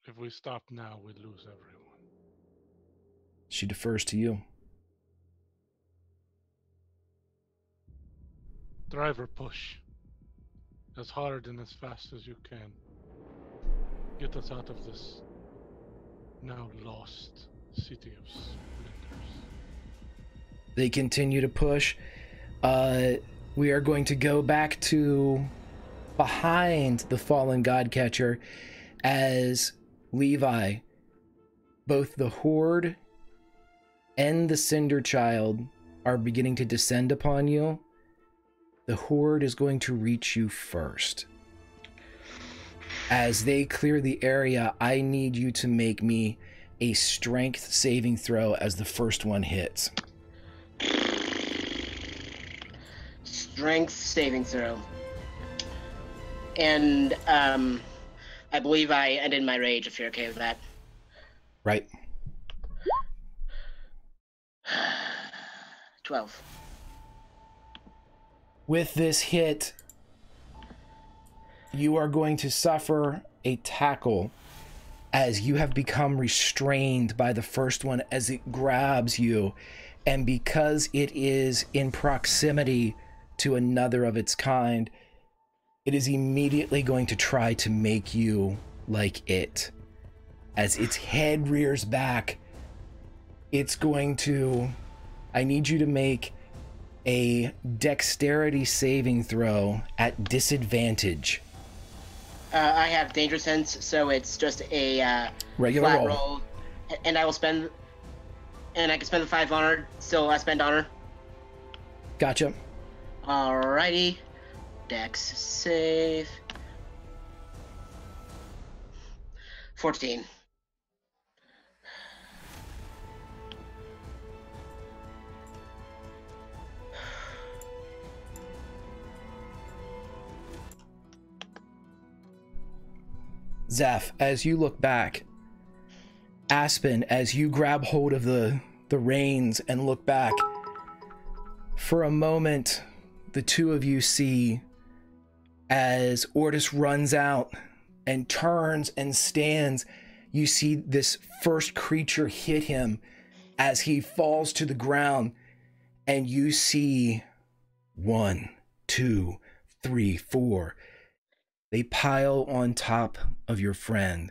If we stop now, we lose everyone. She defers to you. Driver, push. As hard and as fast as you can. Get us out of this now lost city of Splendors. They continue to push. We are going to go back to behind the fallen Godcatcher as Levi, both the Horde and the Cinder Child are beginning to descend upon you. The Horde is going to reach you first. As they clear the area, I need you to make me a strength saving throw as the first one hits. Strength saving throw. And I believe I ended my rage, if you're okay with that. Right. 12. With this hit, you are going to suffer a tackle as you have become restrained by the first one as it grabs you. And because it is in proximity to another of its kind, it is immediately going to try to make you like it. As its head rears back, it's going to... I need you to make a dexterity saving throw at disadvantage. I have danger sense, so it's just a Regular flat roll. and I will spend, and I can spend the 5 honor. Still, I spend honor. Gotcha. Alrighty, dex save. 14. Zeph, as you look back, Aspen, as you grab hold of the reins and look back, for a moment, the two of you see as Ortis runs out and turns and stands, you see this first creature hit him as he falls to the ground, and you see 1, 2, 3, 4. They pile on top of your friend,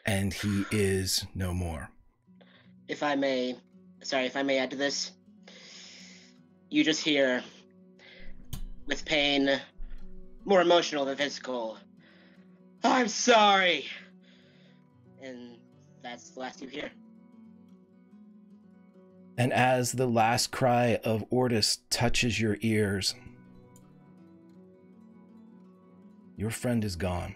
and he is no more. If I may add to this, you just hear, with pain, more emotional than physical, "I'm sorry!" And that's the last you hear. And as the last cry of Ortis touches your ears, your friend is gone.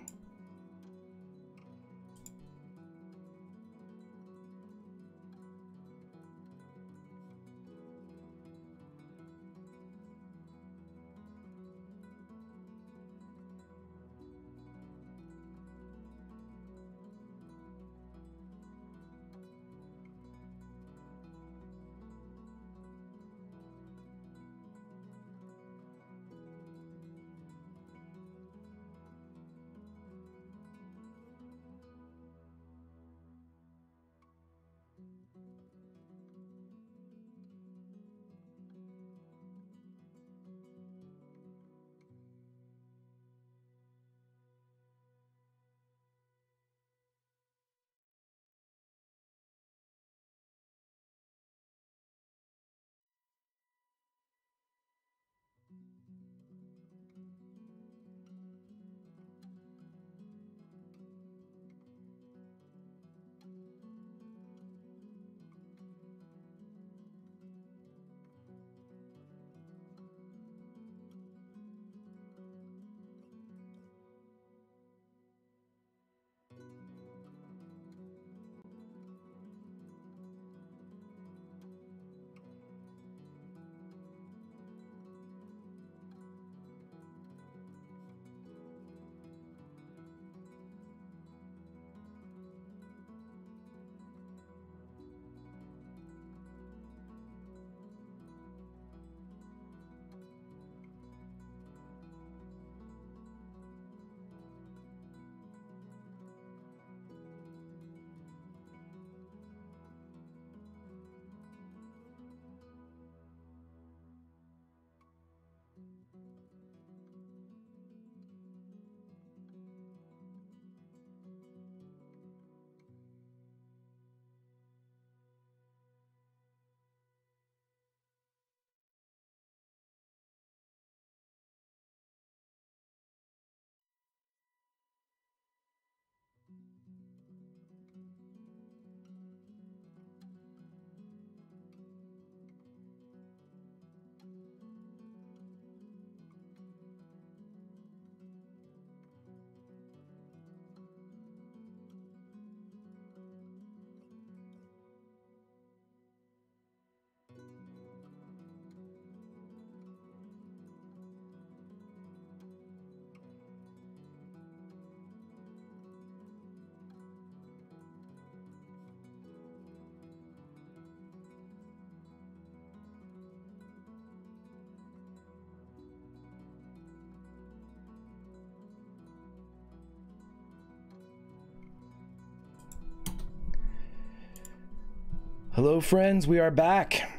Hello, friends. We are back.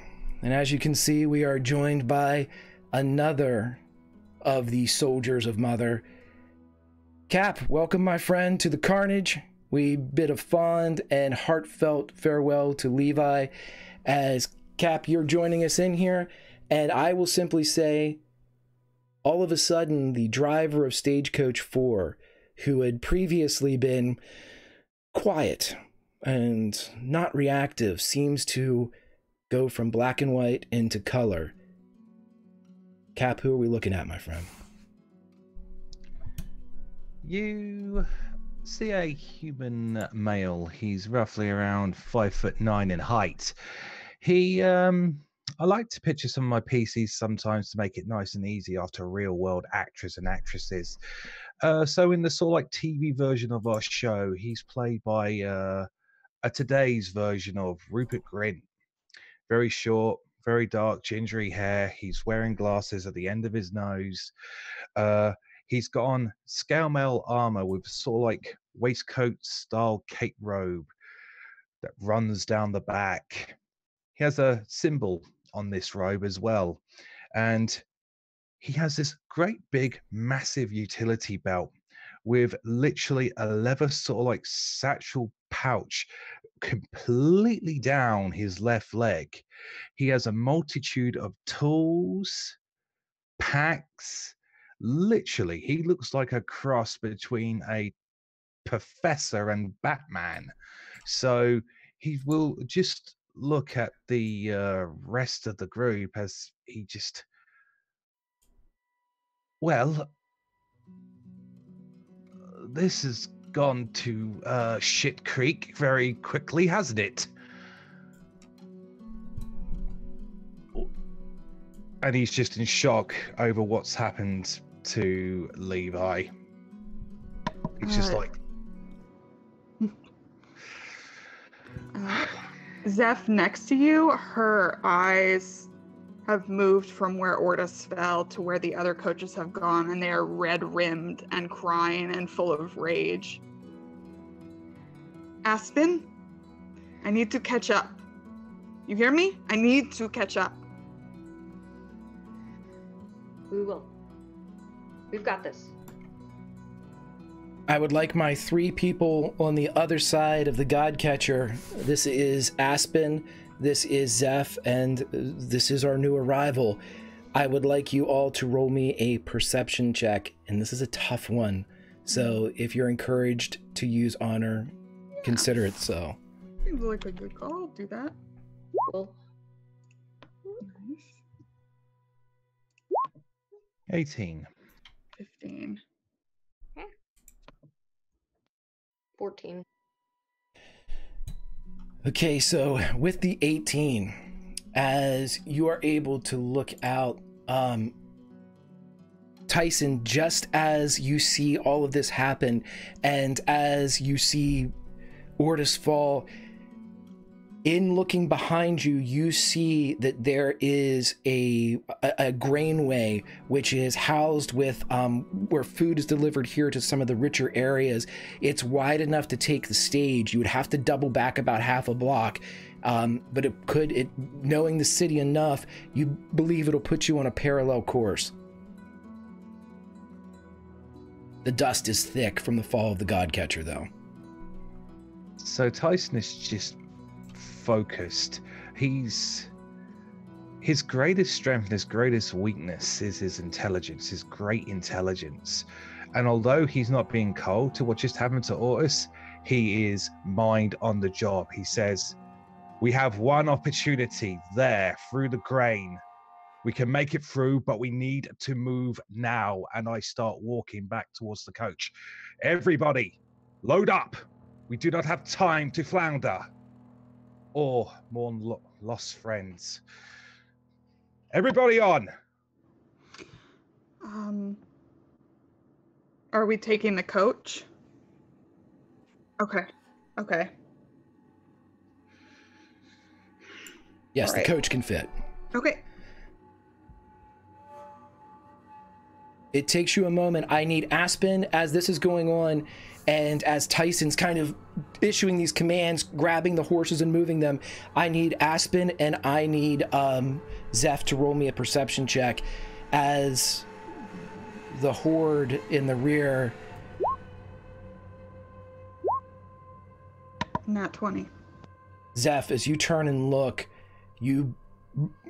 And as you can see, we are joined by another of the soldiers of Mother. Cap, welcome, my friend, to the carnage. We bid a fond and heartfelt farewell to Levi. As Cap, you're joining us in here. And I will simply say, all of a sudden, the driver of Stagecoach 4, who had previously been quiet and not reactive, seems to go from black and white into color. Cap, who are we looking at, my friend? You see a human male. He's roughly around 5'9" in height. I like to picture some of my PCs sometimes to make it nice and easy after real world actors and actresses. So in the sort of like TV version of our show, he's played by a today's version of Rupert Grint. Very short, very dark, gingery hair. He's wearing glasses at the end of his nose. He's got on scale mail armor with sort of like waistcoat style cape robe that runs down the back. He has a symbol on this robe as well. And he has this great big massive utility belt with literally a leather sort of like satchel pouch completely down his left leg. He has a multitude of tools, packs. Literally, he looks like a cross between a professor and Batman. So he will just look at the rest of the group as he just, well, this has gone to shit creek very quickly, hasn't it? And he's just in shock over what's happened to Levi. He's just like... Zeph next to you, her eyes have moved from where Ortis fell to where the other coaches have gone, and they are red-rimmed and crying and full of rage. Aspen, I need to catch up. You hear me? I need to catch up. We will. We've got this. I would like my 3 people on the other side of the Godcatcher. This is Aspen, this is Zeph, and this is our new arrival. I would like you all to roll me a perception check, and this is a tough one. So if you're encouraged to use honor, consider it so. Seems like a good call. I'll do that. Cool. Nice. 18. 15. 14. Okay, so with the 18, as you are able to look out, Tyson, just as you see all of this happen, and as you see Ortis fall, in looking behind you, you see that there is a grainway which is housed with where food is delivered here to some of the richer areas. It's wide enough to take the stage. You would have to double back about half a block, but knowing the city enough, you believe it'll put you on a parallel course. The dust is thick from the fall of the Godcatcher, though. So Tyson is just focused. His greatest strength and his greatest weakness is his intelligence, his great intelligence. And although he's not being cold to what just happened to Ortis, he is mind on the job. He says, we have one opportunity there through the grain. We can make it through, but we need to move now. And I start walking back towards the coach. Everybody, load up. We do not have time to flounder or mourn lost friends. Everybody on. Are we taking the coach? Okay. Yes, All right. The coach can fit. Okay. It takes you a moment. I need Aspen, as this is going on, and as Tyson's kind of issuing these commands, grabbing the horses and moving them, I need Aspen and I need Zeph to roll me a perception check as the Horde in the rear. Nat 20. Zeph, as you turn and look,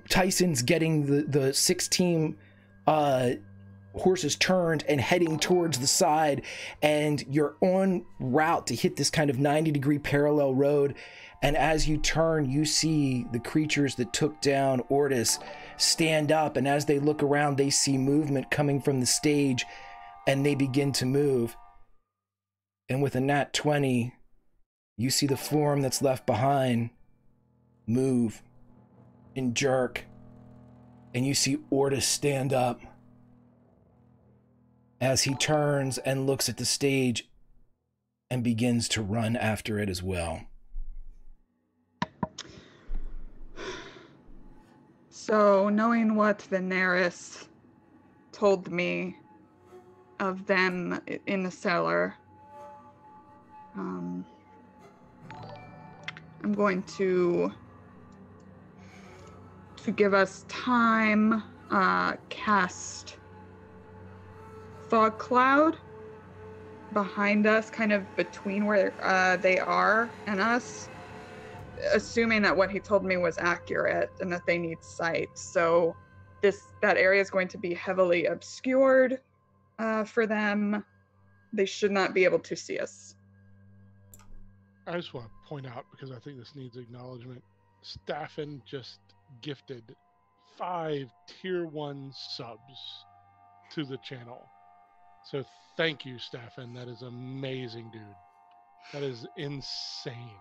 Tyson's getting the 16 horses turned and heading towards the side, and you're on route to hit this kind of 90-degree parallel road. And as you turn, you see the creatures that took down Ortis stand up, and as they look around, they see movement coming from the stage, and they begin to move. And with a nat 20, you see the form that's left behind move and jerk, and you see Ortis stand up as he turns and looks at the stage and begins to run after it as well. So, knowing what Veneris told me of them in the cellar, I'm going to give us time, cast fog cloud behind us, kind of between where they are and us, assuming that what he told me was accurate and that they need sight. So that area is going to be heavily obscured for them. They should not be able to see us. I just want to point out, because I think this needs acknowledgement, Staffen just gifted 5 tier 1 subs to the channel. So thank you, Staffen. That is amazing, dude. That is insane.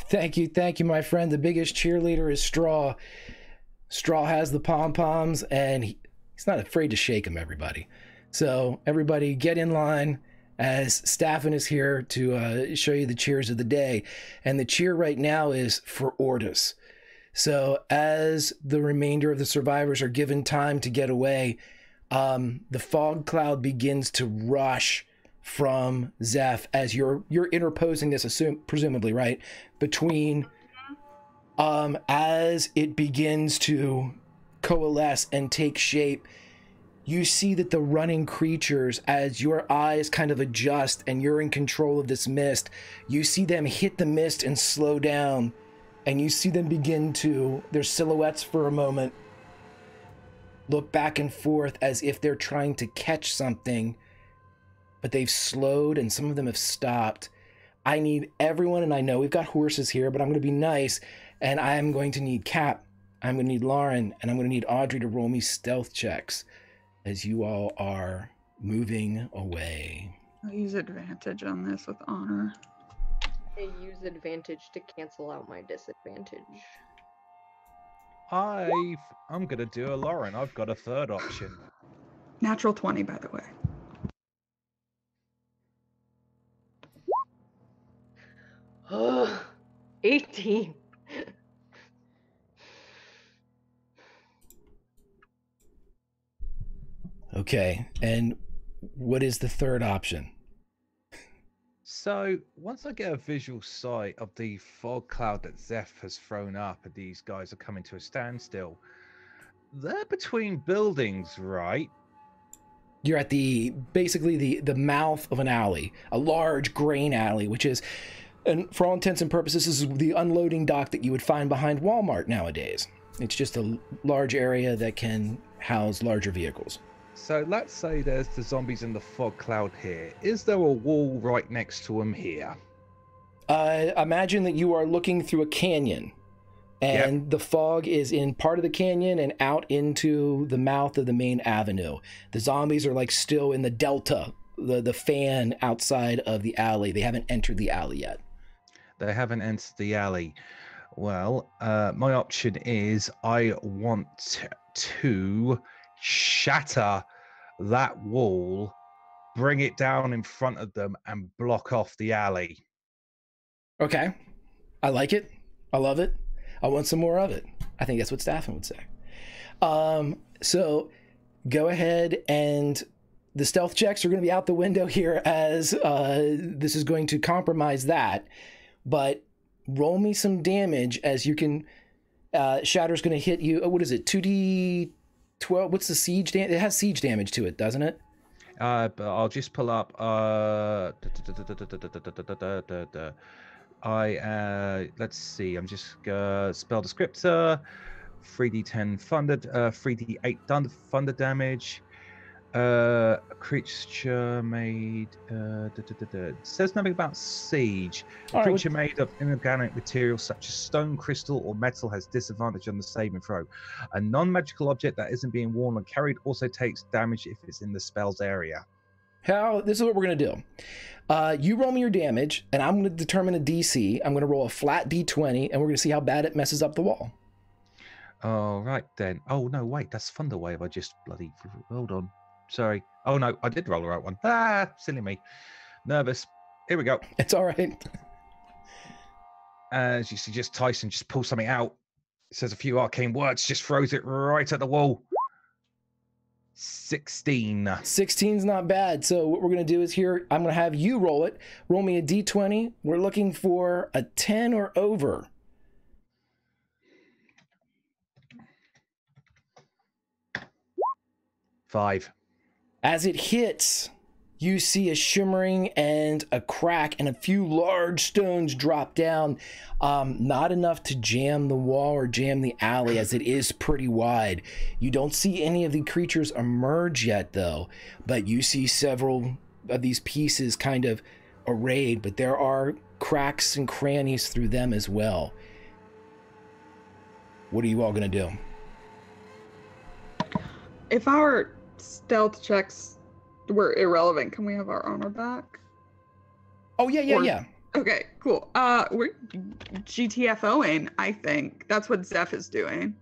Thank you, my friend. The biggest cheerleader is Straw. Straw has the pom-poms, and he's not afraid to shake them, everybody. So everybody get in line, as Staffen is here to show you the cheers of the day. And the cheer right now is for Ortis. So as the remainder of the survivors are given time to get away, the fog cloud begins to rush from Zeph as you're interposing this, presumably, right? Between, as it begins to coalesce and take shape, you see that the running creatures, as your eyes kind of adjust and you're in control of this mist, you see them hit the mist and slow down, and you see them begin to, their silhouettes for a moment, look back and forth as if they're trying to catch something, but they've slowed and some of them have stopped. I need everyone, and I know we've got horses here, but I'm going to be nice, and I'm going to need Cap, I'm going to need Lauren, and I'm going to need Audrey to roll me stealth checks as you all are moving away. I'll use advantage on this with honor. I use advantage to cancel out my disadvantage. I'm going to do a Lauren. I've got a third option. Natural 20, by the way. Ugh, 18. Okay, and what is the third option? So once I get a visual sight of the fog cloud that Zeph has thrown up and these guys are coming to a standstill, they're between buildings, right? You're at basically the mouth of an alley, a large grain alley, which is, and for all intents and purposes, this is the unloading dock that you would find behind Walmart nowadays. It's just a large area that can house larger vehicles. So let's say there's the zombies in the fog cloud here. Is there a wall right next to them here? Imagine that you are looking through a canyon, and the fog is in part of the canyon and out into the mouth of the main avenue. The zombies are like still in the delta, the fan outside of the alley. They haven't entered the alley yet. They haven't entered the alley. Well, my option is I want to shatter that wall, bring it down in front of them, and block off the alley. Okay. I like it. I love it. I want some more of it. I think that's what Staffen would say. So go ahead and the stealth checks are going to be out the window here, as this is going to compromise that. But roll me some damage as you can. Shatter's going to hit you. What is it? 2d12. What's the siege damage? It has siege damage to it, doesn't it? But I'll just pull up. Let's see. I'm just spell descriptor. 3d10 thunder, 3d8 thunder damage. A creature made. It says nothing about siege. A creature made of inorganic materials such as stone, crystal, or metal has disadvantage on the saving throw. A non-magical object that isn't being worn or carried also takes damage if it's in the spell's area. This is what we're gonna do. You roll me your damage, and I'm gonna determine a DC. I'm gonna roll a flat d20, and we're gonna see how bad it messes up the wall. All right then. Oh no, wait, that's Thunderwave. I just bloody hold on. Sorry. Oh no, I did roll the right one. Ah, silly me. Nervous. Here we go. It's all right. As you see, just Tyson just pulls something out. It says a few arcane words, just throws it right at the wall. 16. 16's not bad. So what we're going to do is here, I'm going to have you roll it. Roll me a d20. We're looking for a 10 or over. 5. As it hits, you see a shimmering and a crack and a few large stones drop down. Not enough to jam the wall or jam the alley, as it is pretty wide. You don't see any of the creatures emerge yet, though, but you see several of these pieces kind of arrayed, but there are cracks and crannies through them as well. What are you all going to do? If our stealth checks were irrelevant, can we have our armor back? Oh, yeah. Okay, cool. We're GTFOing, I think. That's what Zeph is doing.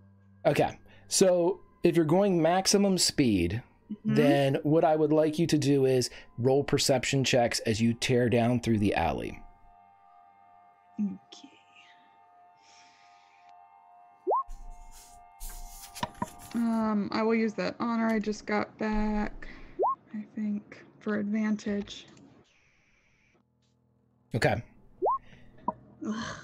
Okay, so if you're going maximum speed, then what I would like you to do is roll perception checks as you tear down through the alley. Okay. I will use that honor I just got back, I think, for advantage. Okay. Ugh.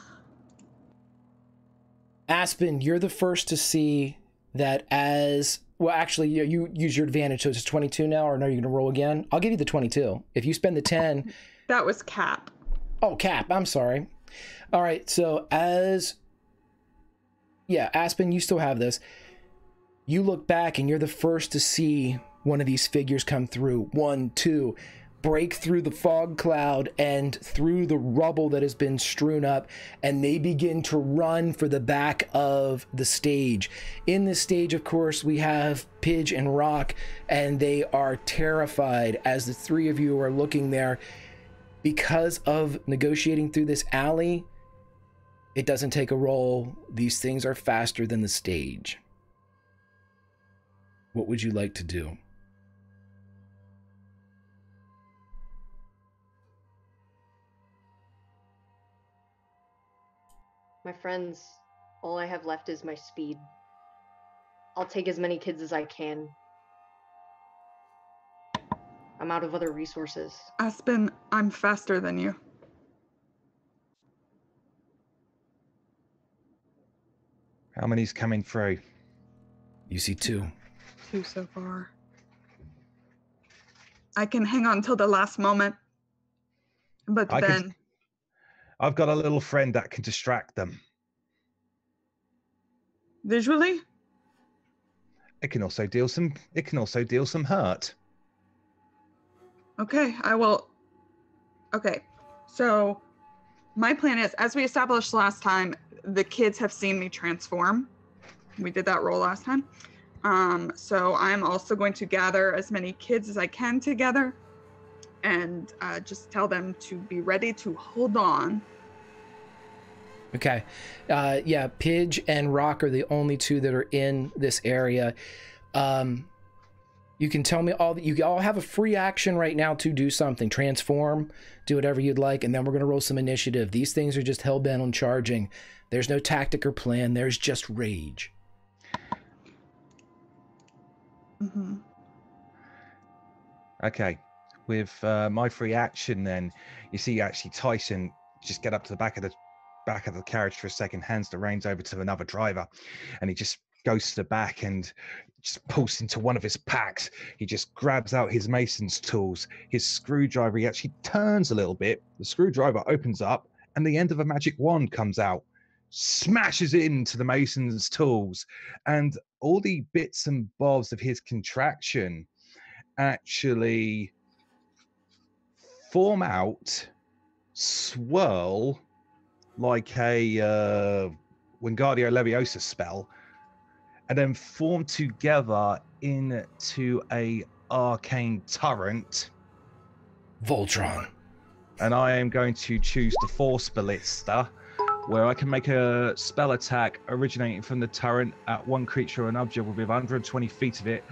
Aspen, you're the first to see that as... Well, actually, you use your advantage, so it's 22 now, or no, you're going to roll again? I'll give you the 22. If you spend the 10... That was Cap. Oh, Cap, I'm sorry. All right, so as... Yeah, Aspen, you still have this. You look back, and you're the first to see one of these figures come through. 1, 2... break through the fog cloud and through the rubble that has been strewn up, and they begin to run for the back of the stage. In this stage, of course, we have Pidge and Rock, and they are terrified as the three of you are looking there. Because of negotiating through this alley, it doesn't take a roll. These things are faster than the stage. What would you like to do? My friends, all I have left is my speed. I'll take as many kids as I can. I'm out of other resources. Aspen, I'm faster than you. How many's coming through? You see 2. 2 so far. I can hang on till the last moment, but I've got a little friend that can distract them. Visually? It can also deal some hurt. Okay, I will. Okay, so my plan is, as we established last time, the kids have seen me transform. We did that roll last time. So I'm also going to gather as many kids as I can together and just tell them to be ready to hold on. Okay. Yeah, Pidge and Rock are the only 2 that are in this area. You can tell me you all have a free action right now to do something. Transform, do whatever you'd like, and then we're going to roll some initiative. These things are just hell-bent on charging. There's no tactic or plan. There's just rage. Mm-hmm. Okay. With my free action, then you see actually Tyson just get up to the back of the carriage for a second, hands the reins over to another driver, and he just goes to the back and just pulls into one of his packs. He just grabs out his mason's tools, his screwdriver. He actually turns a little bit. The screwdriver opens up, and the end of a magic wand comes out, smashes into the mason's tools, and all the bits and bobs of his contraction actually form out, swirl like a Wingardium Leviosa spell, and then form together into a arcane torrent. Voltron. And I am going to choose the Force Ballista, where I can make a spell attack originating from the torrent at one creature or an object within 120 feet of it.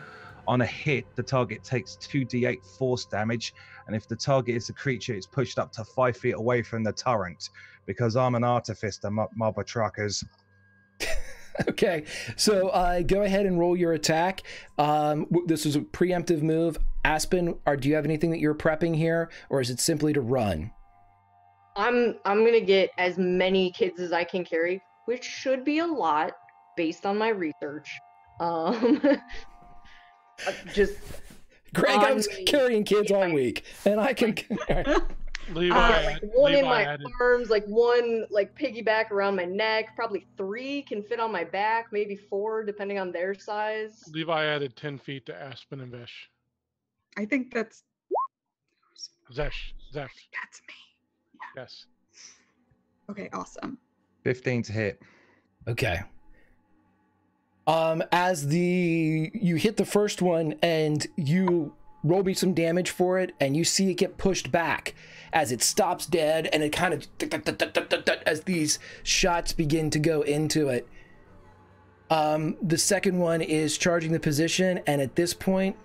On a hit, the target takes 2d8 force damage, and if the target is a creature, it's pushed up to 5 feet away from the torrent. Because I'm an artificer, mother truckers. Okay, so go ahead and roll your attack. This was a preemptive move. Aspen, do you have anything that you're prepping here, or is it simply to run? I'm gonna get as many kids as I can carry, which should be a lot based on my research. Just Greg, I was carrying kids all week, and I can. Like one in my arms, like one like piggyback around my neck. Probably 3 can fit on my back, maybe 4 depending on their size. Levi added 10 feet to Aspen and Vesh. I think that's Zesh. that's me. Yes. Okay, awesome. 15 to hit. Okay. As you hit the first one and you roll me some damage for it, and you see it get pushed back as it stops dead, and it kind of as these shots begin to go into it. The second one is charging the position, and at this point,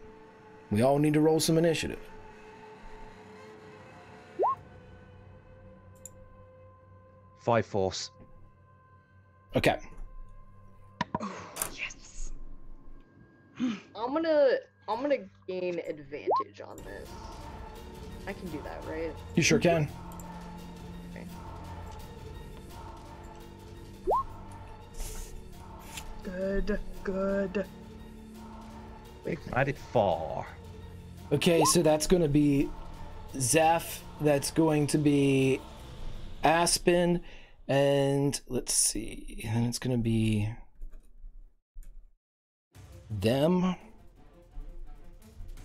we all need to roll some initiative. Five force. Okay. Oh, yes. I'm gonna gain advantage on this. I can do that, right? You sure can. Okay. Good. Ignited 4. Okay, so that's going to be Zeph. That's going to be Aspen. And let's see. And it's going to be them.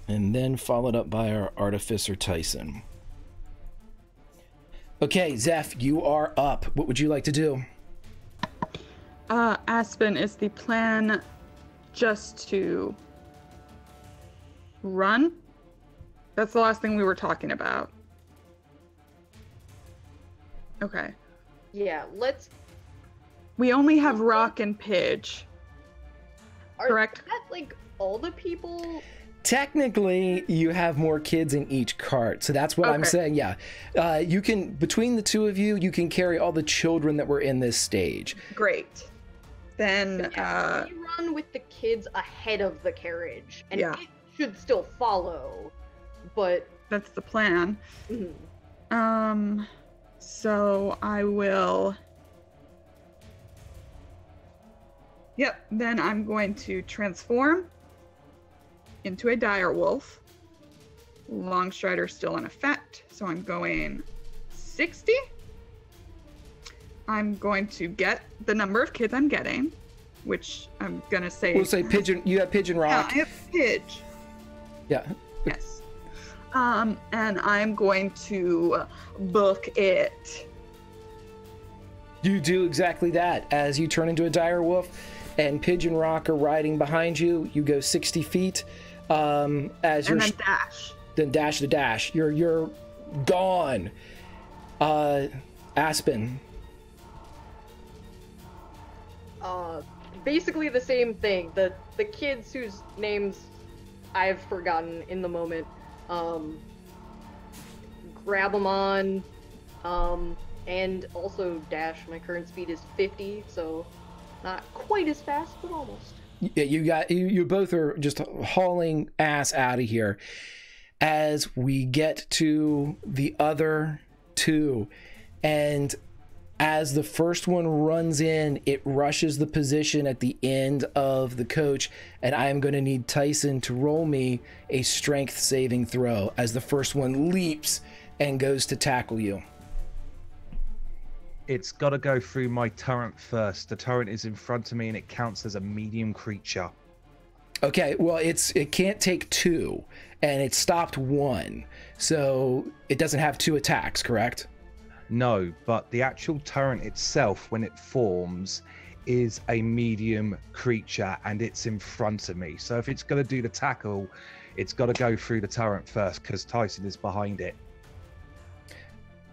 And then followed up by our Artificer Tyson. Okay, Zeph, you are up. What would you like to do? Aspen, is the plan just to run? That's the last thing we were talking about. Okay. Yeah, let's... We only have Rock and Pidge. Correct? Is that, like, all the people? Technically, you have more kids in each cart, so that's what I'm saying. Yeah, you can, between the two of you, you can carry all the children that were in this stage. Great. Then we run with the kids ahead of the carriage, and Yeah. it should still follow, but that's the plan. mhm. So I will. Yep. Then I'm going to transform into a dire wolf. Longstrider still in effect, so I'm going 60. I'm going to get the number of kids I'm getting, which I'm gonna say. We'll say Pigeon. You have Pigeon Rock. Yeah, I have Pidge. Yeah. Yes. And I'm going to book it. You do exactly that. As you turn into a dire wolf, and Pigeon Rock are riding behind you, you go 60 feet. As you're and then dash. Then dash to dash. You're gone. Aspen. Basically the same thing. The kids whose names I've forgotten in the moment, grab them on, and also dash. My current speed is 50, so not quite as fast, but almost. you both are just hauling ass out of here. As we get to the other two, and as the first one runs in, it rushes the position at the end of the coach, and I am going to need Tyson to roll me a strength saving throw as the first one leaps and goes to tackle you. It's got to go through my turret first. The turret is in front of me and it counts as a medium creature. Okay, well, it can't take 2, and it stopped 1, so it doesn't have 2 attacks, correct? No, but the actual turret itself, when it forms, is a medium creature and it's in front of me. So if it's going to do the tackle, it's got to go through the turret first because Tyson is behind it.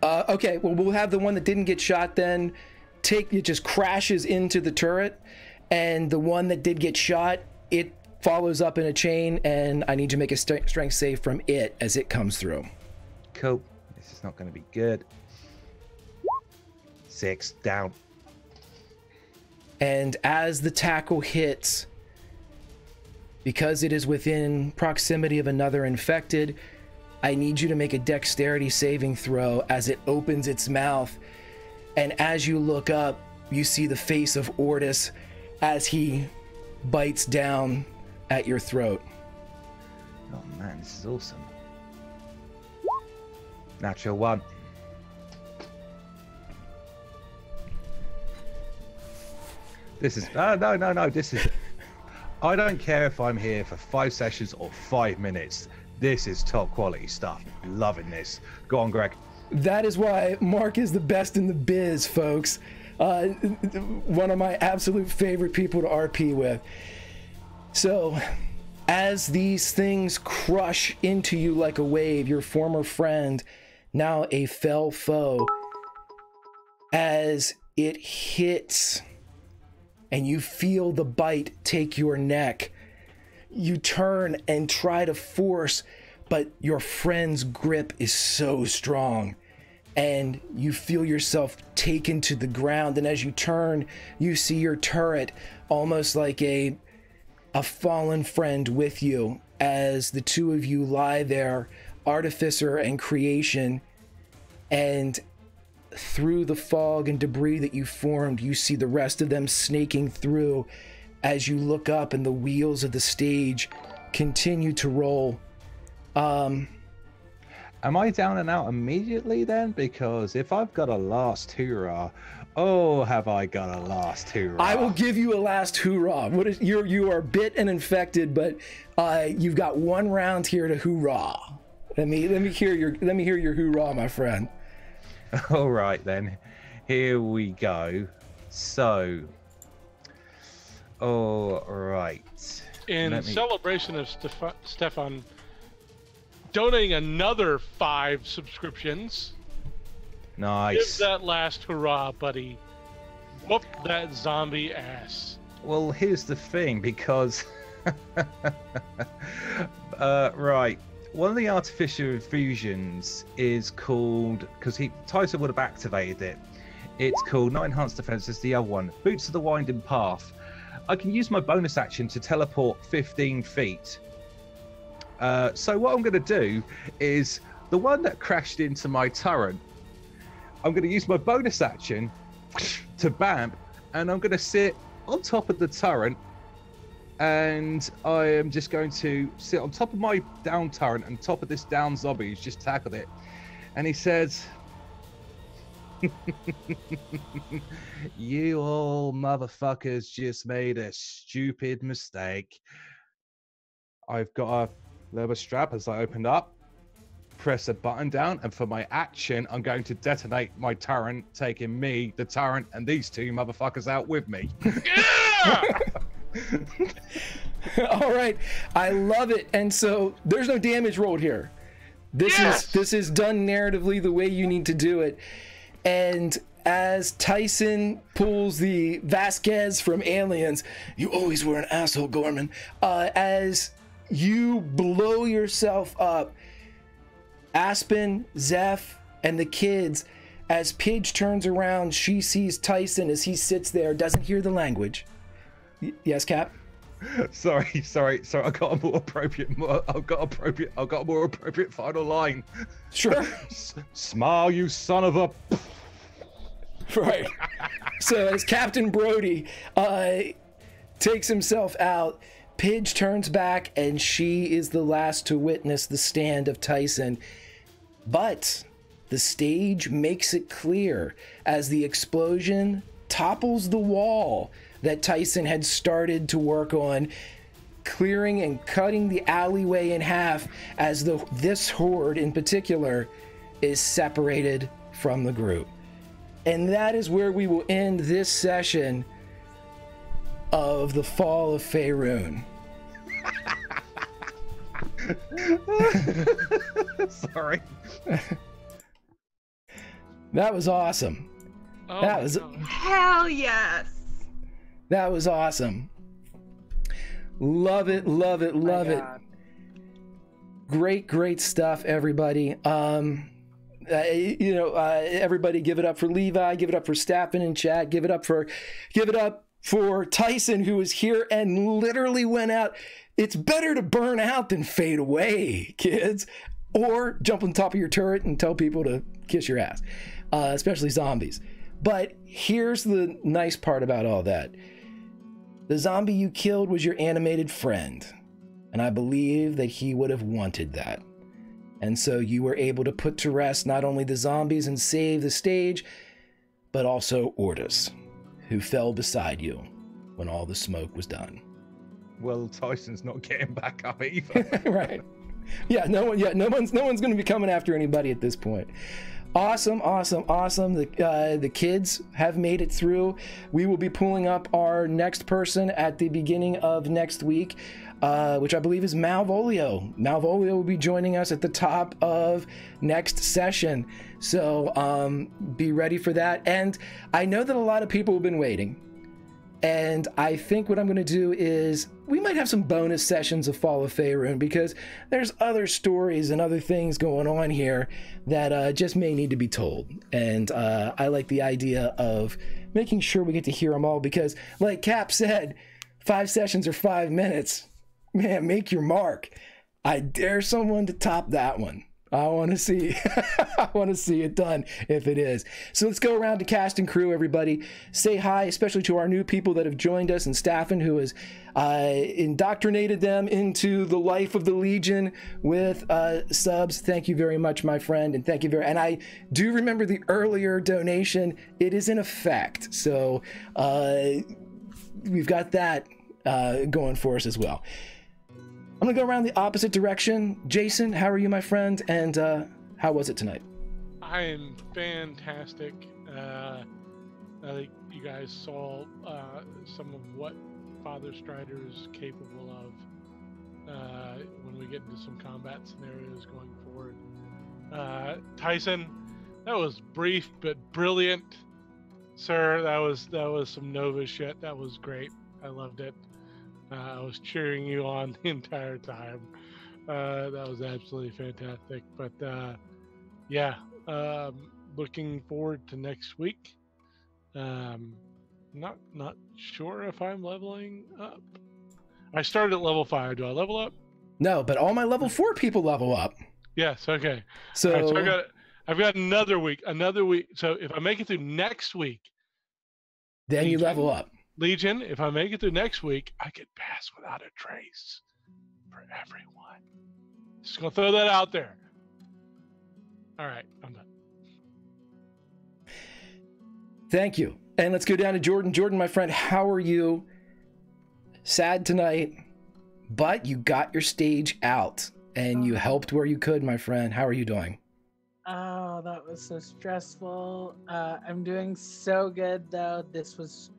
Okay, well, we'll have the one that didn't get shot then. It just crashes into the turret, and the one that did get shot, it follows up in a chain, and I need to make a strength save from it as it comes through. Cool. This is not going to be good. 6 down. And as the tackle hits, because it is within proximity of another infected, I need you to make a dexterity saving throw as it opens its mouth. And as you look up, you see the face of Ordis as he bites down at your throat. Oh man, this is awesome. Natural 1. This is no. This is. I don't care if I'm here for 5 sessions or 5 minutes. This is top quality stuff. Loving this. Go on, Greg. That is why Mark is the best in the biz, folks. One of my absolute favorite people to RP with. So, as these things crush into you like a wave, your former friend, now a fell foe, as it hits and you feel the bite take your neck, you turn and try to force, but your friend's grip is so strong and you feel yourself taken to the ground. And as you turn, you see your turret almost like a fallen friend with you as the two of you lie there, Artificer and Creation, and through the fog and debris that you formed, you see the rest of them snaking through as you look up and the wheels of the stage continue to roll. Am I down and out immediately then? Because if I've got a last hoorah, oh, have I got a last hoorah? I will give you a last hoorah. You are bit and infected, but you've got 1 round here to hoorah. Let me hear your hoorah, my friend. All right then, here we go. So, all right. In celebration of Stefan donating another 5 subscriptions. Nice. Give that last hurrah, buddy. Whoop that zombie ass. Well, here's the thing, because right, one of the artificial infusions is called, because Tyson would have activated it. It's called not enhanced defense. It's the other one, Boots of the Winding Path. I can use my bonus action to teleport 15 feet. So what I'm going to do is the one that crashed into my turret, I'm going to use my bonus action to bamp, and I'm going to sit on top of the turret, and I am just going to sit on top of my down turret and top of this down zombie who's just tackled it. And he says, you all motherfuckers just made a stupid mistake. I've got a leather strap as I opened up, press a button down, and for my action, I'm going to detonate my turret, taking me, the turret, and these 2 motherfuckers out with me. Yeah! All right, I love it. And so there's no damage rolled here. This is done narratively the way you need to do it. And as Tyson pulls the Vasquez from Aliens, you always were an asshole, Gorman. As you blow yourself up, Aspen, Zeph, and the kids, as Pidge turns around, she sees Tyson as he sits there, doesn't hear the language. Yes, Cap? Sorry. I got a more appropriate. I've got a more appropriate final line. Sure. Smile, you son of a. Right. So as Captain Brody takes himself out, Pidge turns back, and she is the last to witness the stand of Tyson. But the stage makes it clear as the explosion topples the wall that Tyson had started to work on, clearing and cutting the alleyway in half as this horde in particular is separated from the group. And that is where we will end this session of the Fall of Faerun. Sorry. That was awesome. Oh, That was Hell yes. That was awesome. Love it, love it, love it. God. Great stuff, everybody. Everybody give it up for Levi, give it up for Staffen in chat, give it up for Tyson, who was here and literally went out. It's better to burn out than fade away, kids. Or jump on top of your turret and tell people to kiss your ass, especially zombies. But here's the nice part about all that. The zombie you killed was your animated friend, and I believe that he would have wanted that. And so you were able to put to rest not only the zombies and save the stage, but also Ordis, who fell beside you when all the smoke was done. Well, Tyson's not getting back up either. Right. No one's going to be coming after anybody at this point. Awesome. The kids have made it through. We will be pulling up our next person at the beginning of next week, which I believe is Malvolio. Malvolio will be joining us at the top of next session. So be ready for that. And I know that a lot of people have been waiting. And I think what I'm going to do is we might have some bonus sessions of Fall of Faerun, because there's other stories and other things going on here that just may need to be told. And I like the idea of making sure we get to hear them all, because like Cap said, 5 sessions or 5 minutes. Man, make your mark. I dare someone to top that one. I want to see it done if it is. So let's go around to cast and crew, everybody. Say hi, especially to our new people that have joined us, and Staffen, who has indoctrinated them into the life of the Legion with subs. Thank you very much, my friend, and thank you and I do remember the earlier donation. It is in effect. So we've got that going for us as well. I'm gonna go around the opposite direction. Jason, how are you, my friend? And how was it tonight? I am fantastic. I think you guys saw some of what Father Strider is capable of when we get into some combat scenarios going forward. Tyson, that was brief but brilliant, sir. That was some Nova shit. That was great. I loved it. I was cheering you on the entire time. That was absolutely fantastic. But looking forward to next week. Not sure if I'm leveling up. I started at level 5. Do I level up? No, but all my level 4 people level up. Yes. Okay. So, right, so I've got another week. So if I make it through next week, then you level up. Legion, if I make it through next week, I get pass without a trace for everyone. Just gonna throw that out there. All right, I'm done. Thank you. And let's go down to Jordan. Jordan, my friend, how are you? Sad tonight, but you got your stage out and you helped where you could, my friend. How are you doing? Oh, that was so stressful. I'm doing so good, though. This was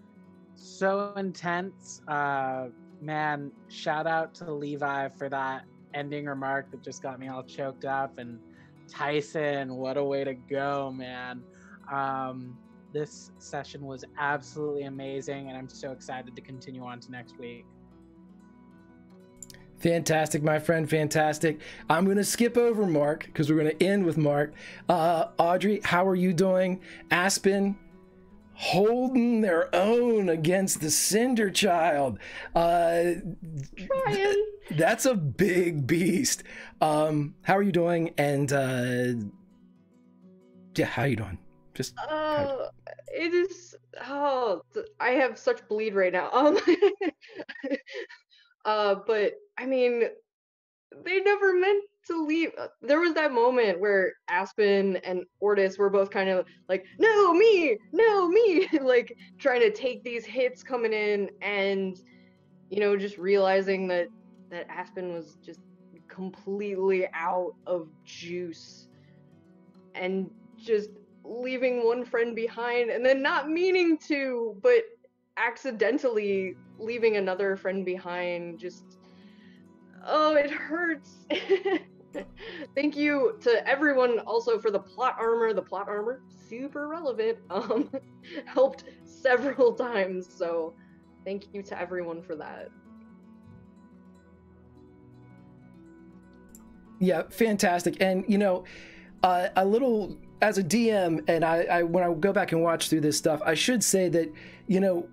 so intense. Man, shout out to Levi for that ending remark that just got me all choked up. And Tyson, what a way to go, man. This session was absolutely amazing, and I'm so excited to continue on to next week. Fantastic, my friend, fantastic. I'm going to skip over Mark because we're going to end with Mark. Audrey, how are you doing? Aspen, holding their own against the Cinder Child. Trying. That's a big beast. How are you doing? And yeah, how you doing? Just it is. Oh, I have such bleed right now. But I mean, they never meant to leave. There was that moment where Aspen and Ortis were both kind of like, no, me, like trying to take these hits coming in, and just realizing that Aspen was just completely out of juice, and just leaving one friend behind, and then not meaning to, but accidentally leaving another friend behind. Just, oh, it hurts. Thank you to everyone also for the plot armor. The plot armor, super relevant, helped several times, so thank you to everyone for that. Yeah, fantastic. And a little as a DM, and I when I go back and watch through this stuff, I should say that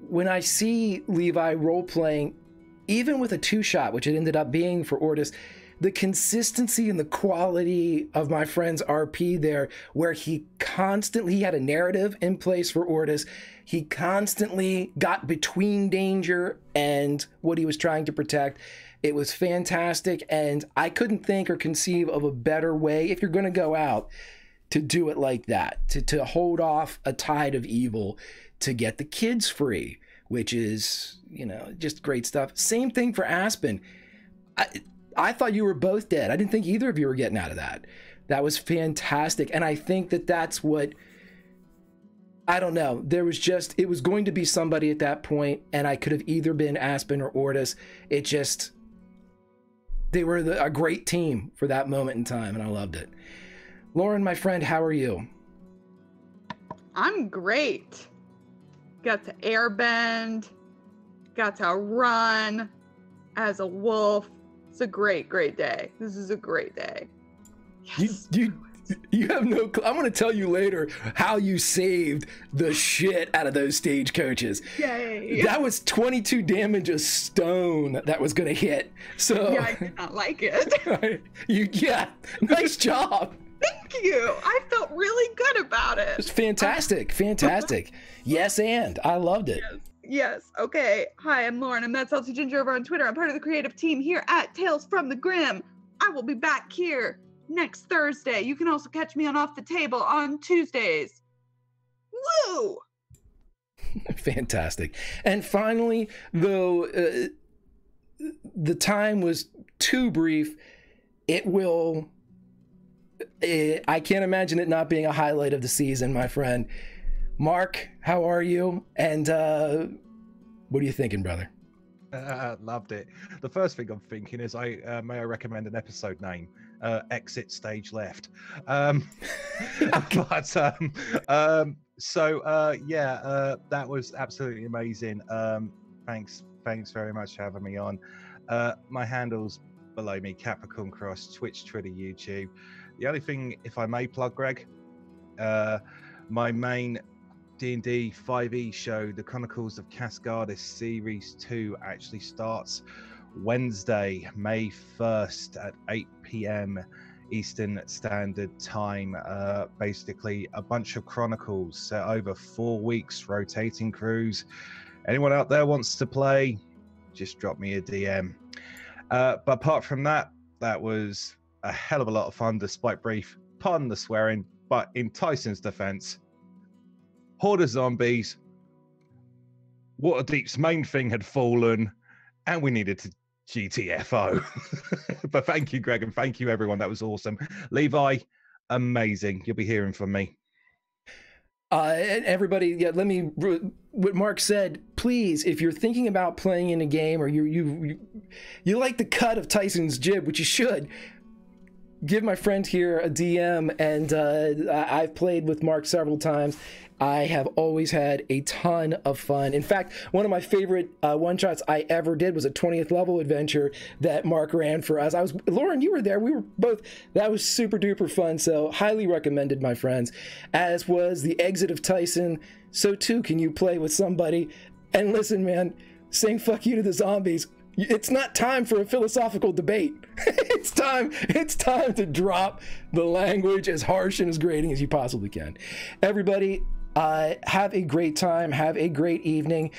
when I see Levi role playing, even with a 2-shot, which it ended up being for Ortis, the consistency and the quality of my friend's RP there, where he had a narrative in place for Ortis. He constantly got between danger and what he was trying to protect. It was fantastic, and I couldn't think or conceive of a better way, if you're going to go out, to do it like that, to hold off a tide of evil, to get the kids free, which is, just great stuff. Same thing for Aspen. I thought you were both dead. I didn't think either of you were getting out of that. That was fantastic, and I think that's what, I don't know, it was going to be somebody at that point, and I could have either been Aspen or Ortis. They were a great team for that moment in time, and I loved it. Lauren, my friend, how are you? I'm great. Got to airbend, got to run as a wolf. It's a great, great day. This is a great day. Yes. You have no clue. I'm going to tell you later how you saved the shit out of those stagecoaches. Yay. That was 22 damage a stone that was going to hit. So yeah, I did not like it. Yeah, nice job. Thank you. I felt really good about it. It's fantastic. Fantastic. Yes, and I loved it. Yes. Okay. Hi, I'm Lauren. I'm That's Salty Ginger over on Twitter. I'm part of the creative team here at Tales from the Grim. I will be back here next Thursday. You can also catch me on Off the Table on Tuesdays. Woo! Fantastic. And finally, though the time was too brief, I can't imagine it not being a highlight of the season, my friend. Mark, how are you? And what are you thinking, brother? Loved it. The first thing I'm thinking is, may I recommend an episode name? Exit Stage Left. That was absolutely amazing. Thanks very much for having me on. My handle's below me, Capricorn Cross, Twitch, Twitter, YouTube. The only thing, if I may plug, Greg, my main D&D 5e show, The Chronicles of Cascardis Series 2, actually starts Wednesday, May 1st at 8 p.m. Eastern Standard Time. Basically, a bunch of chronicles set over 4 weeks, rotating crews. Anyone out there wants to play, just drop me a DM. But apart from that, that was a hell of a lot of fun, despite brief, pardon the swearing, but in Tyson's defense, Horde of zombies, Waterdeep's main thing had fallen, and we needed to GTFO. But thank you, Greg, and thank you, everyone. That was awesome. Levi, amazing. You'll be hearing from me. And everybody, what Mark said, please, if you're thinking about playing in a game, or you like the cut of Tyson's jib, which you should, give my friend here a DM, and I've played with Mark several times. I have always had a ton of fun. In fact, one of my favorite one-shots I ever did was a 20th level adventure that Mark ran for us. Lauren, you were there. We were both. That was super duper fun. So highly recommended, my friends. As was the exit of Tyson. So too can you play with somebody. And listen, man, saying fuck you to the zombies. It's not time for a philosophical debate. It's time to drop the language as harsh and as grating as you possibly can. Everybody, have a great time. Have a great evening.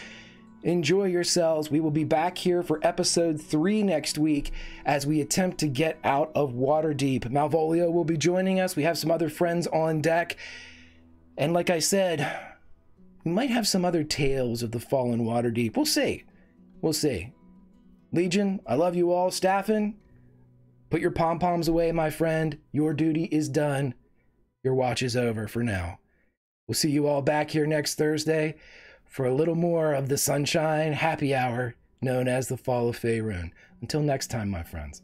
Enjoy yourselves. We will be back here for episode 3 next week as we attempt to get out of Waterdeep. Malvolio will be joining us. We have some other friends on deck. And like I said, we might have some other tales of the fallen Waterdeep. We'll see. We'll see. Legion, I love you all. Staffin, put your pom-poms away, my friend. Your duty is done. Your watch is over for now. We'll see you all back here next Thursday for a little more of the Sunshine Happy Hour known as the Fall of Faerun. Until next time, my friends.